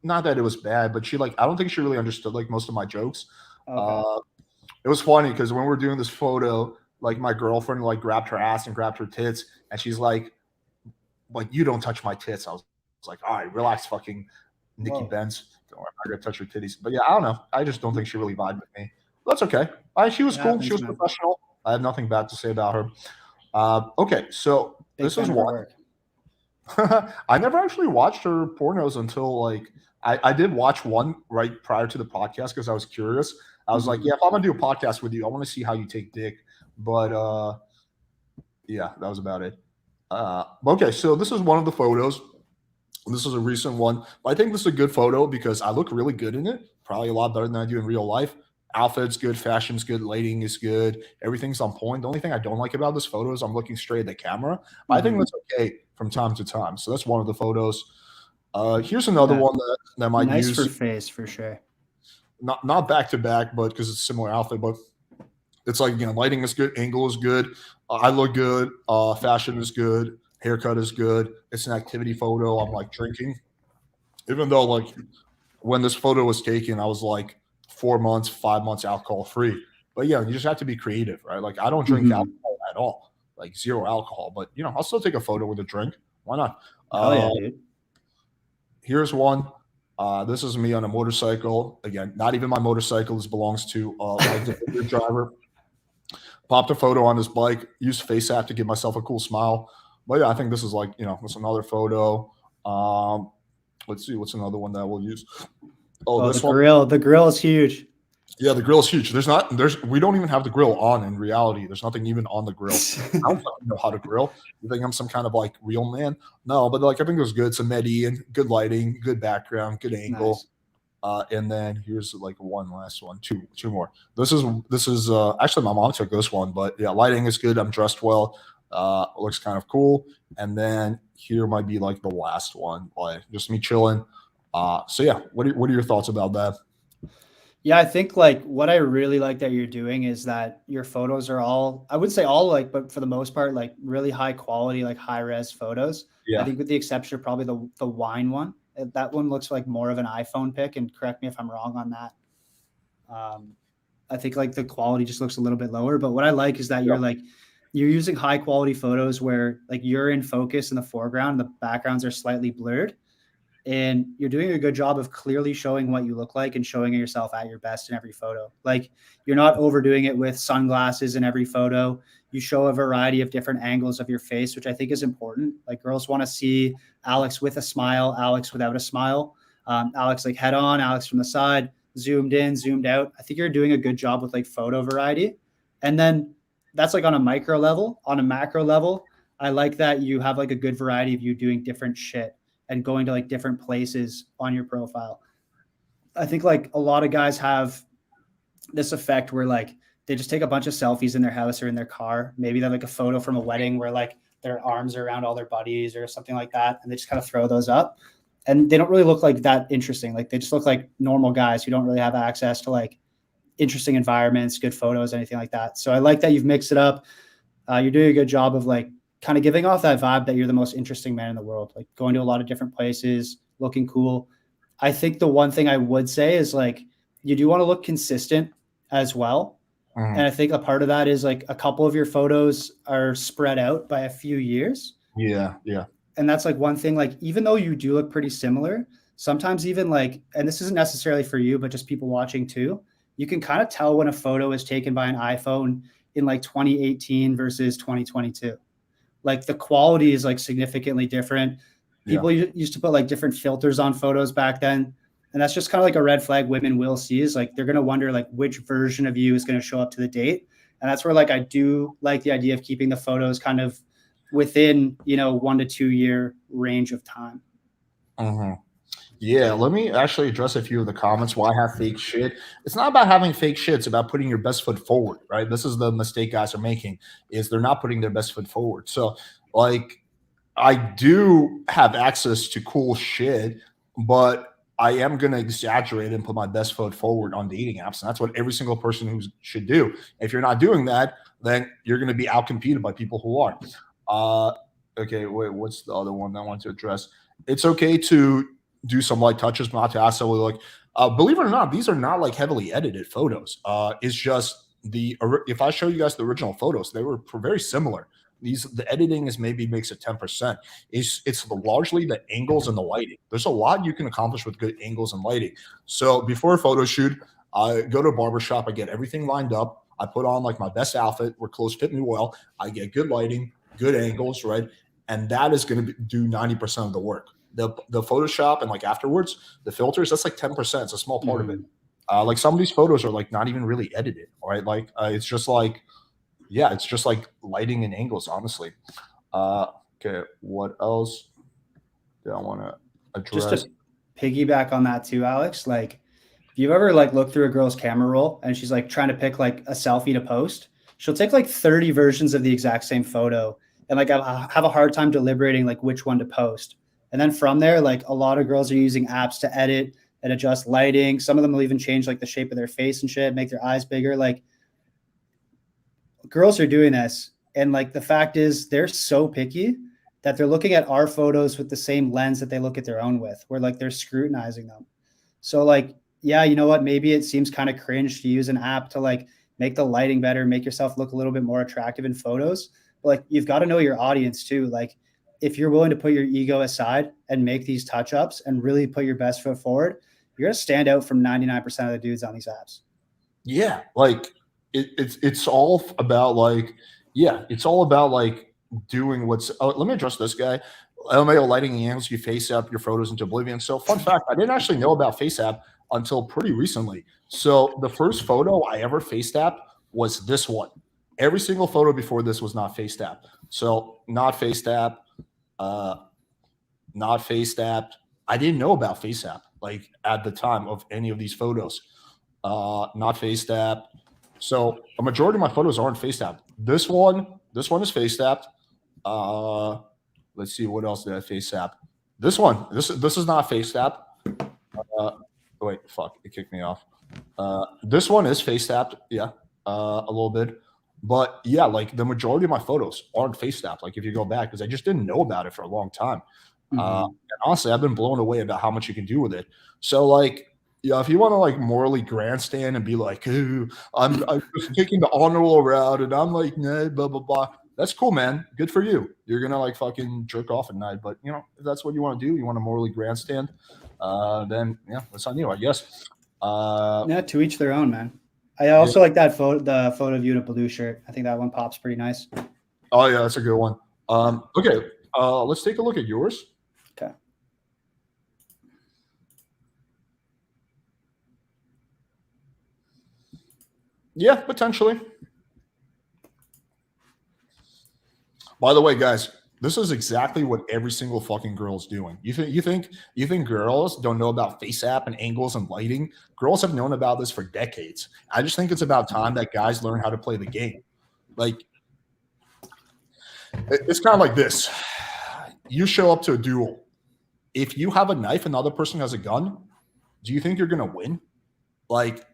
Not that it was bad, but I don't think she really understood like most of my jokes. Okay. It was funny because when we were doing this photo, like my girlfriend like grabbed her ass and grabbed her tits, and she's like you don't touch my tits. I was like, all right, relax, fucking Nikki Whoa. Benz. Don't worry, I'm not gonna touch her titties. But yeah, I don't know. I just don't think she really vibed with me. That's okay. She was It cool. happens, She was man. professional. I have nothing bad to say about her. Okay, so Big this is fan of her one. work. I never actually watched her pornos until like I did watch one right prior to the podcast because I was curious. I was like, yeah, if I'm gonna do a podcast with you, I want to see how you take dick. But yeah, that was about it. Okay, so this is one of the photos. This is a recent one. But I think this is a good photo because I look really good in it. Probably a lot better than I do in real life. Outfit's good, fashion's good, lighting is good, everything's on point. The only thing I don't like about this photo is I'm looking straight at the camera. I think that's okay from time to time. So that's one of the photos. Here's another one that I might nice use. for face for sure. Not back to back, but because it's a similar outfit, but it's like, lighting is good, angle is good, I look good, fashion is good, haircut is good. It's an activity photo. I'm like drinking, even though like when this photo was taken, I was like 4 months, 5 months alcohol free. But yeah, you just have to be creative, right? Like I don't drink alcohol at all, like zero alcohol. But I'll still take a photo with a drink. Why not? Oh yeah, dude. Here's one. This is me on a motorcycle. Again, not even my motorcycle. This belongs to my delivery driver. Popped a photo on his bike. Used Face App to give myself a cool smile. But yeah, I think this is like, that's another photo. Let's see, what's another one that we'll use? This the grill. The grill is huge. Yeah, the grill is huge. We don't even have the grill on in reality. There's nothing even on the grill. I don't fucking know how to grill. You think I'm some kind of like real man? No, but like I think it was good. It's a Median, good lighting, good background, good angle. Nice. And then here's like one last one, two more. This is actually my mom took this one, but yeah, lighting is good. I'm dressed well. Looks kind of cool. And then here might be like the last one, like just me chilling. So yeah, what are your thoughts about that? Yeah, I think like what I really like that you're doing is that your photos are all, I wouldn't say all like, but for the most part, like really high quality, like high res photos. Yeah. I think with the exception of probably the wine one, that one looks like more of an iPhone pic, and correct me if I'm wrong on that. I think like the quality just looks a little bit lower, but what I like is that you're using high quality photos where like you're in focus in the foreground, the backgrounds are slightly blurred. And you're doing a good job of clearly showing what you look like and showing yourself at your best in every photo. Like you're not overdoing it with sunglasses in every photo. You show a variety of different angles of your face, which I think is important. Like girls want to see Alex with a smile, Alex without a smile, Alex like head on, Alex from the side, zoomed in, zoomed out. I think you're doing a good job with like photo variety. And then that's like on a micro level. On a macro level, I like that you have like a good variety of you doing different shit and going to like different places on your profile. I think like a lot of guys have this effect where like they just take a bunch of selfies in their house or in their car. Maybe they have like a photo from a wedding where like their arms are around all their buddies or something like that. And they just kind of throw those up. And they don't really look like that interesting. Like they just look like normal guys who don't really have access to like interesting environments, good photos, anything like that. So I like that you've mixed it up. You're doing a good job of like kind of giving off that vibe that you're the most interesting man in the world, like going to a lot of different places, looking cool. I think the one thing I would say is like, you do want to look consistent as well. And I think a part of that is like a couple of your photos are spread out by a few years. Yeah. Yeah. And that's like one thing, like, even though you do look pretty similar, sometimes even like, and this isn't necessarily for you, but just people watching too, you can kind of tell when a photo is taken by an iPhone in like 2018 versus 2022. Like the quality is like significantly different. People used to put like different filters on photos back then. And that's just kind of like a red flag women will see, is like, they're going to wonder like which version of you is going to show up to the date. And that's where like, I do like the idea of keeping the photos kind of within, 1 to 2 year range of time. Yeah, let me actually address a few of the comments. Why have fake shit? It's not about having fake shit. It's about putting your best foot forward, right? This is the mistake guys are making, is they're not putting their best foot forward. So like, I do have access to cool shit, but I am going to exaggerate and put my best foot forward on dating apps. And that's what every single person who should do. If you're not doing that, then you're going to be outcompeted by people who are. Okay, wait, what's the other one that I want to address? It's okay to do some light touches, but not to ask someone like, believe it or not, these are not like heavily edited photos. It's just if I show you guys the original photos, they were very similar. The editing is maybe makes it 10%. It's largely the angles and the lighting. There's a lot you can accomplish with good angles and lighting. So before a photo shoot, I go to a barbershop, I get everything lined up. I put on like my best outfit where clothes fit me well. I get good lighting, good angles, right? And that is going to do 90% of the work. The Photoshop and like afterwards, the filters, that's like 10%. It's a small part of it. Like some of these photos are like not even really edited, right? Like it's just like, yeah, it's just like lighting and angles, honestly. Okay, what else do I want to address? Just to piggyback on that too, Alex, like If you ever like look through a girl's camera roll and she's like trying to pick like a selfie to post, she'll take like 30 versions of the exact same photo and like have a hard time deliberating like which one to post. And then from there, like a lot of girls are using apps to edit and adjust lighting. Some of them will even change like the shape of their face and shit, make their eyes bigger. Like girls are doing this. And like the fact is they're so picky that they're looking at our photos with the same lens that they look at their own with, where like they're scrutinizing them. So like, yeah, you know what? Maybe it seems kind of cringe to use an app to like make the lighting better, make yourself look a little bit more attractive in photos. But like you've got to know your audience too. Like if you're willing to put your ego aside and make these touch-ups and really put your best foot forward, you're going to stand out from 99% of the dudes on these apps. Yeah, like it's all about like, yeah, it's all about like doing what's. Oh, let me address this guy. LMAO lighting angles, you face app your photos into oblivion. So, fun fact, I didn't actually know about face app until pretty recently. So, the first photo I ever face app was this one. Every single photo before this was not face app. So, not face app, not face app. I didn't know about face app like at the time of any of these photos. Not face app. So a majority of my photos aren't face tapped. This one is face tapped. Let's see what else did I face tap. This one, this is not face tapped. Wait, fuck, it kicked me off. This one is face tapped, yeah, a little bit, but yeah, like the majority of my photos aren't face tapped. Like if you go back, because I just didn't know about it for a long time. And honestly, I've been blown away about how much you can do with it. So like, yeah, if you want to like morally grandstand and be like, "Ooh, I'm just taking the honorable route," and I'm like, "Nah, blah blah blah," that's cool, man. Good for you. You're gonna like fucking jerk off at night, but you know if that's what you want to do. You want to morally grandstand, then yeah, that's on you, I guess. Yeah, to each their own, man. I also like that photo, the photo of you in a blue shirt. I think that one pops pretty nice. Oh yeah, that's a good one. Okay, let's take a look at yours. Okay. Yeah, potentially. By the way, guys, this is exactly what every single fucking girl is doing. You think girls don't know about face app and angles and lighting? Girls have known about this for decades. I just think it's about time that guys learn how to play the game. Like it's kind of like this. You show up to a duel. If you have a knife and the other person has a gun, do you think you're gonna win? Like,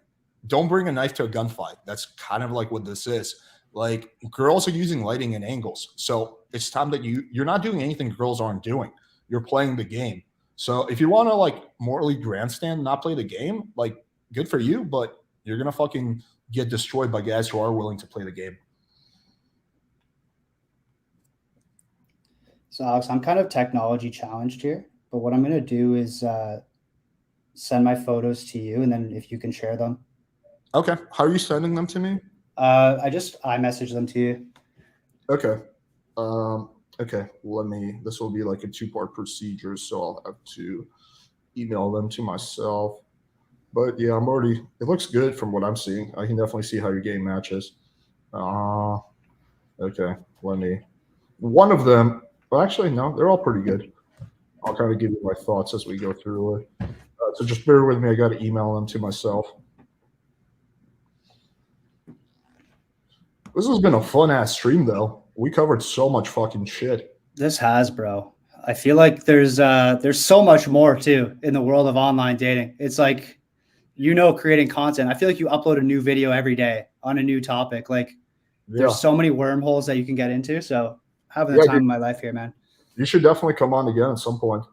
don't bring a knife to a gunfight. That's kind of like what this is. Like girls are using lighting and angles. So it's time that you're not doing anything girls aren't doing. You're playing the game. So if you want to like morally grandstand, not play the game, like good for you, but you're gonna fucking get destroyed by guys who are willing to play the game. So Alex, I'm kind of technology challenged here, but what I'm gonna do is send my photos to you, and then if you can share them. Okay. How are you sending them to me? I message them to you. Okay. Okay. This will be like a 2-part procedure. So I'll have to email them to myself. But yeah, it looks good from what I'm seeing. I can definitely see how your game matches. Okay. One of them, well, actually, no, they're all pretty good. I'll kind of give you my thoughts as we go through it. So just bear with me. I got to email them to myself. This has been a fun ass stream, though. We covered so much fucking shit. This has, bro. I feel like there's so much more too in the world of online dating. It's like, creating content. I feel like you upload a new video every day on a new topic. Like, there's so many wormholes that you can get into. So having the time of my life here, man. You should definitely come on again at some point.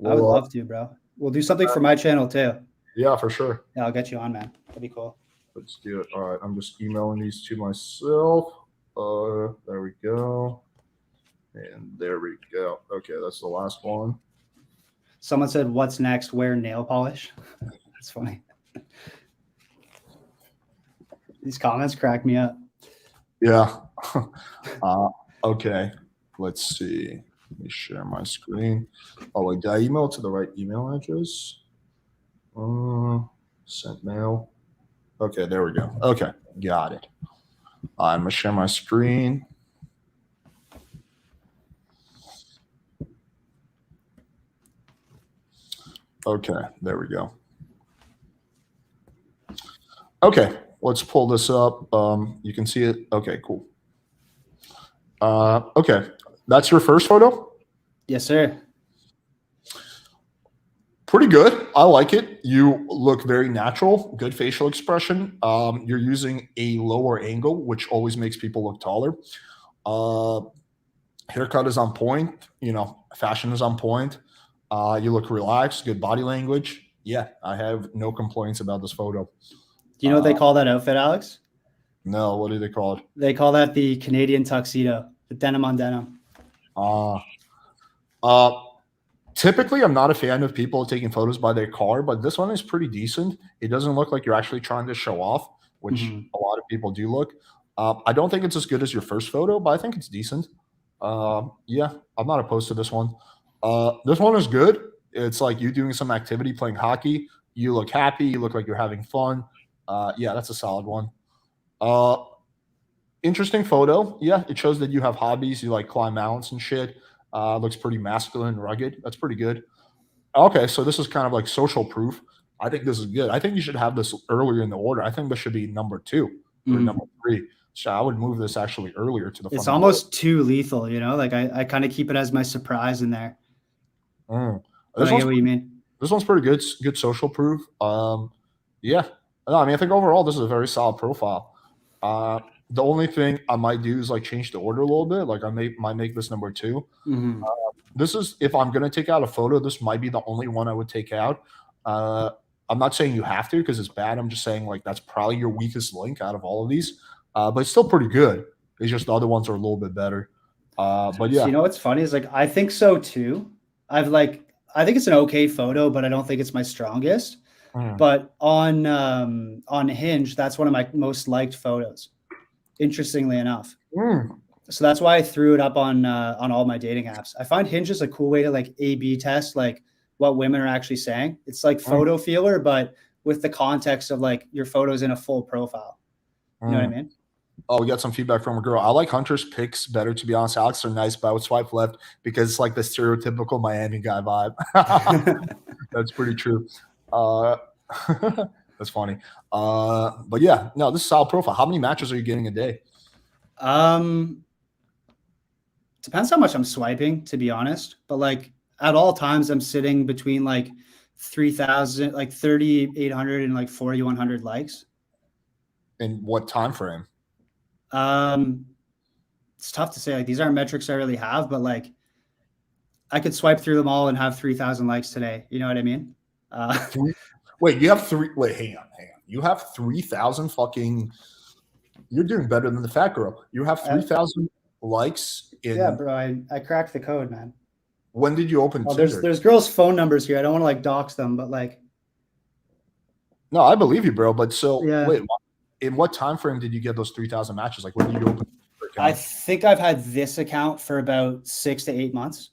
I would love to, bro. We'll do something for my channel too. Yeah, for sure. Yeah, I'll get you on, man. That'd be cool. Let's do it. All right, I'm just emailing these to myself. There we go. And there we go. Okay, that's the last one. Someone said, "What's next? Wear nail polish." That's funny. These comments crack me up. Yeah. Okay. Let's see. Let me share my screen. Oh, wait, did I email to the right email address? Sent mail. Okay, there we go. Okay, got it. I'm going to share my screen. Okay, there we go. Okay, let's pull this up. You can see it. Okay, cool. Okay, that's your first photo. Yes, sir. Pretty good. I like it. You look very natural. Good facial expression. You're using a lower angle, which always makes people look taller. Uh, Haircut is on point. Fashion is on point. You look relaxed. Good body language. Yeah, I have no complaints about this photo. Do you know what they call that outfit, Alex? No, what do they call it? They call that the Canadian tuxedo, the denim on denim. Typically, I'm not a fan of people taking photos by their car, but this one is pretty decent. It doesn't look like you're actually trying to show off, which a lot of people do look. I don't think it's as good as your first photo, but I think it's decent. Yeah, I'm not opposed to this one. This one is good. It's like you doing some activity, playing hockey. You look happy. You look like you're having fun. Yeah, that's a solid one. Interesting photo. Yeah, it shows that you have hobbies. You like climb mountains and shit. Looks pretty masculine, rugged. That's pretty good. Okay, so this is kind of like social proof. I think this is good. I think you should have this earlier in the order. I think this should be number 2 or number 3. So I would move this actually earlier to the front. It's almost too lethal, Like I kind of keep it as my surprise in there. I get what you mean. This one's pretty good. Good social proof. Yeah. No, I mean, I think overall this is a very solid profile. The only thing I might do is like change the order a little bit. Like I might make this number 2. This is, if I'm going to take out a photo, this might be the only one I would take out. I'm not saying you have to because it's bad. I'm just saying like that's probably your weakest link out of all of these. But it's still pretty good. It's just the other ones are a little bit better. But yeah. So, what's funny is like I think so too. I think it's an okay photo, but I don't think it's my strongest. But on Hinge, that's one of my most liked photos. Interestingly enough. So that's why I threw it up on all my dating apps. I find Hinge is a cool way to like A/B test like what women are actually saying. It's like photo feeler, but with the context of like your photos in a full profile. You know what I mean? Oh, we got some feedback from a girl. I like Hunter's pics better, to be honest. Alex are nice, but I would swipe left because it's like the stereotypical Miami guy vibe. That's pretty true. That's funny. But yeah, no, this is a solid profile. How many matches are you getting a day? Depends how much I'm swiping, to be honest. But like at all times, I'm sitting between like 3,000, like 3,800 and like 4,100 likes. In what time frame? It's tough to say. Like these aren't metrics I really have, but like I could swipe through them all and have 3,000 likes today. You know what I mean? Wait, you have three. Wait, hang on. You have 3,000 fucking. You're doing better than the fat girl. You have 3,000 likes. Yeah, bro. I cracked the code, man. When did you open Tinder? There's girls' phone numbers here. I don't want to like dox them, but like. No, I believe you, bro. But so yeah. Wait, in what time frame did you get those 3,000 matches? Like when did you open? I think I've had this account for about 6 to 8 months.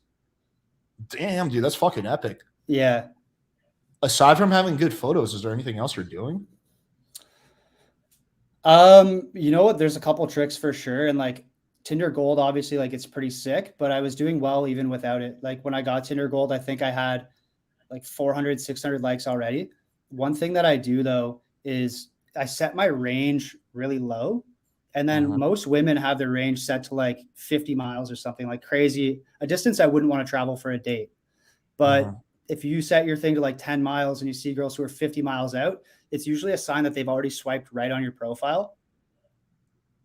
Damn, dude, that's fucking epic. Yeah. Aside from having good photos, is there anything else you're doing? You know what? There's a couple tricks for sure. And like Tinder Gold, obviously, like it's pretty sick, but I was doing well even without it. Like when I got Tinder Gold, I think I had like 400, 600 likes already. One thing that I do though is I set my range really low. And then most women have their range set to like 50 miles or something like crazy, a distance I wouldn't want to travel for a date. But if you set your thing to like 10 miles and you see girls who are 50 miles out, it's usually a sign that they've already swiped right on your profile.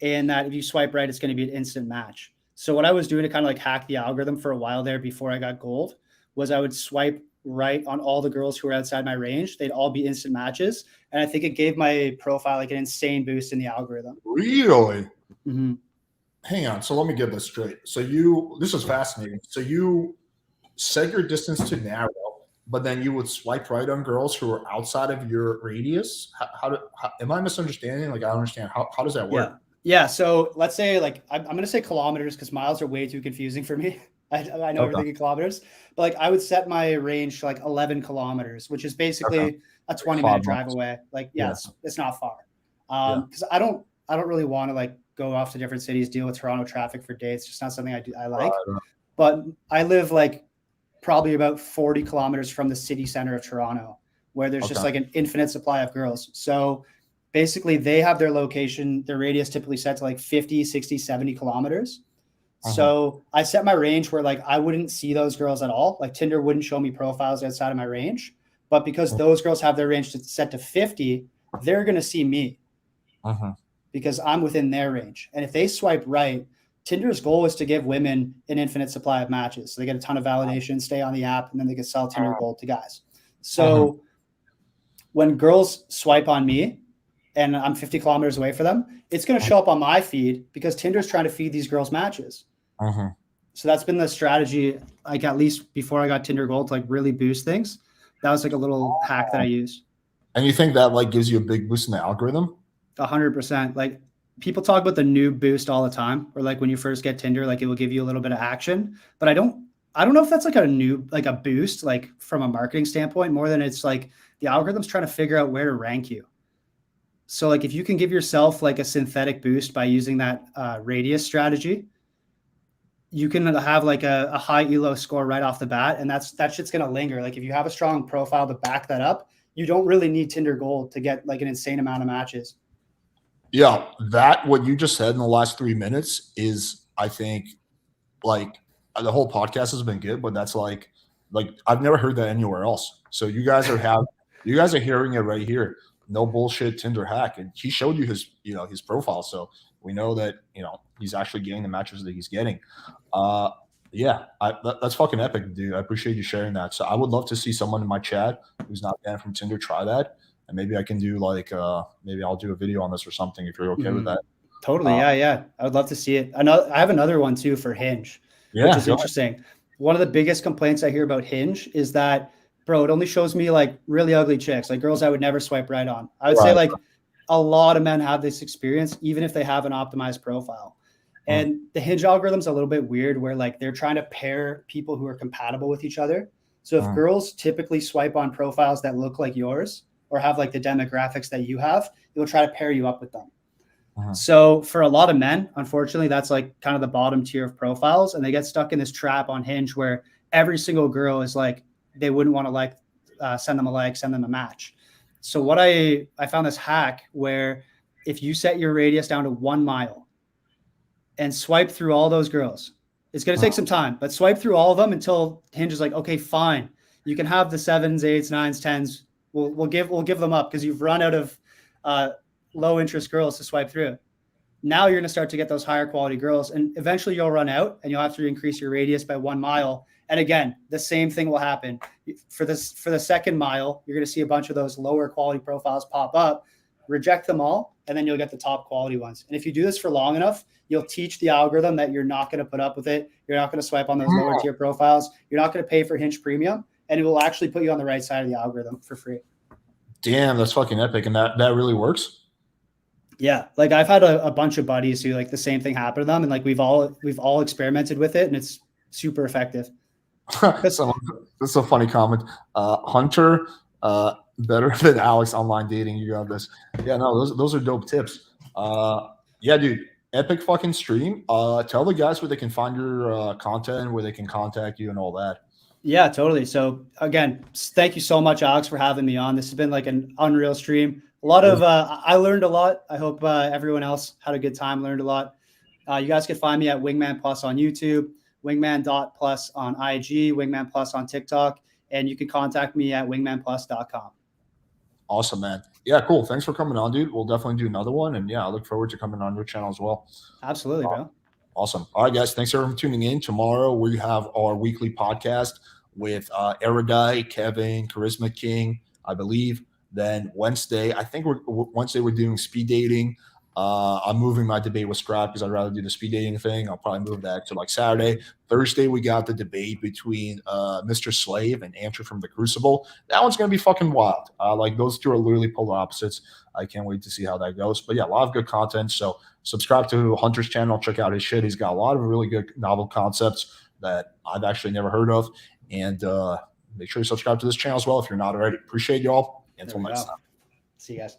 And that if you swipe right, it's going to be an instant match. So what I was doing to kind of like hack the algorithm for a while there before I got gold was I would swipe right on all the girls who were outside my range. They'd all be instant matches. And I think it gave my profile like an insane boost in the algorithm. Really? Hang on. So let me get this straight. So this is fascinating. So you set your distance to narrow, but then you would swipe right on girls who are outside of your radius. How am I misunderstanding? Like, I don't understand. How does that work? Yeah. So let's say like, I'm going to say kilometers because miles are way too confusing for me. I know everything in kilometers, but like I would set my range to like 11 kilometers, which is basically a 20-minute drive away. Like, it's not far. Because I don't really want to like go off to different cities, deal with Toronto traffic for days. It's just not something I like. But I live like probably about 40 kilometers from the city center of Toronto, where there's just like an infinite supply of girls. So basically they have their location, their radius typically set to like 50, 60, 70 kilometers. So I set my range where like I wouldn't see those girls at all. Like Tinder wouldn't show me profiles outside of my range. But because those girls have their range set to 50, they're going to see me because I'm within their range. And if they swipe right, Tinder's goal is to give women an infinite supply of matches. So they get a ton of validation, stay on the app, and then they can sell Tinder Gold to guys. So when girls swipe on me and I'm 50 kilometers away from them, it's going to show up on my feed because Tinder's trying to feed these girls matches. So that's been the strategy, like at least before I got Tinder Gold, to like really boost things. That was like a little hack that I use. And you think that like gives you a big boost in the algorithm? 100%. Like people talk about the noob boost all the time, or like when you first get Tinder, like it will give you a little bit of action. But I don't know if that's like a noob, like a boost, like from a marketing standpoint, more than it's like the algorithm's trying to figure out where to rank you. So like if you can give yourself like a synthetic boost by using that radius strategy, you can have like a high elo score right off the bat, and that shit's gonna linger. Like if you have a strong profile to back that up, you don't really need Tinder Gold to get like an insane amount of matches. Yeah, that what you just said in the last 3 minutes is, I think, like the whole podcast has been good, but that's like I've never heard that anywhere else. So you guys are hearing it right here. No bullshit Tinder hack, and he showed you his profile, so we know that he's actually getting the matches that he's getting. That's fucking epic, dude. I appreciate you sharing that. So I would love to see someone in my chat who's not banned from Tinder try that, and maybe I can do like maybe I'll do a video on this or something if you're okay with that. Totally, yeah. I would love to see it. I have another one too for Hinge, which is interesting. One of the biggest complaints I hear about Hinge is that, bro, it only shows me like really ugly chicks, like girls I would never swipe right on. I would say like a lot of men have this experience, even if they have an optimized profile. And the Hinge algorithm's a little bit weird where like they're trying to pair people who are compatible with each other. So if girls typically swipe on profiles that look like yours or have like the demographics that you have, it will try to pair you up with them. So for a lot of men, unfortunately, that's like kind of the bottom tier of profiles. And they get stuck in this trap on Hinge where every single girl is like, they wouldn't want to like send them a like, send them a match. So what I found this hack where if you set your radius down to 1 mile and swipe through all those girls, it's going to take some time, but swipe through all of them until Hinge is like, okay, fine. You can have the 7s, 8s, 9s, 10s. We'll give them up because you've run out of low interest girls to swipe through. Now you're going to start to get those higher quality girls, and eventually you'll run out and you'll have to increase your radius by 1 mile. And again, the same thing will happen for the 2nd mile. You're going to see a bunch of those lower quality profiles pop up, reject them all, and then you'll get the top quality ones. And if you do this for long enough, you'll teach the algorithm that you're not going to put up with it. You're not going to swipe on those lower tier profiles. You're not going to pay for Hinge Premium, and it will actually put you on the right side of the algorithm for free. Damn, that's fucking epic. And that really works? Yeah. Like I've had a bunch of buddies who like the same thing happened to them. And like we've all experimented with it, and it's super effective. That's a funny comment. Hunter, better than Alex online dating. You got this. Yeah, no, those are dope tips. Yeah, dude, epic fucking stream. Tell the guys where they can find your content, where they can contact you and all that. Yeah, totally. So again, thank you so much, Alex, for having me on. This has been like an unreal stream. A lot of, I learned a lot. I hope everyone else had a good time, learned a lot. You guys can find me at Wingman Plus on YouTube, wingman.plus on IG, Wingman Plus on TikTok, and you can contact me at wingmanplus.com. Awesome, man. Yeah, cool. Thanks for coming on, dude. We'll definitely do another one. And yeah, I look forward to coming on your channel as well. Absolutely, bro. Awesome. All right, guys. Thanks everyone for tuning in. Tomorrow we have our weekly podcast with Erudite, Kevin, Charisma King, I believe. Then Wednesday, I think we're doing speed dating. I'm moving my debate with Scrap because I'd rather do the speed dating thing. I'll probably move that to like Saturday. Thursday, we got the debate between Mr. Slave and Andrew from the Crucible. That one's going to be fucking wild. Like those two are literally polar opposites. I can't wait to see how that goes. But yeah, a lot of good content. So subscribe to Hunter's channel. Check out his shit. He's got a lot of really good novel concepts that I've actually never heard of. And make sure you subscribe to this channel as well if you're not already. Appreciate y'all. Until next time. See you guys.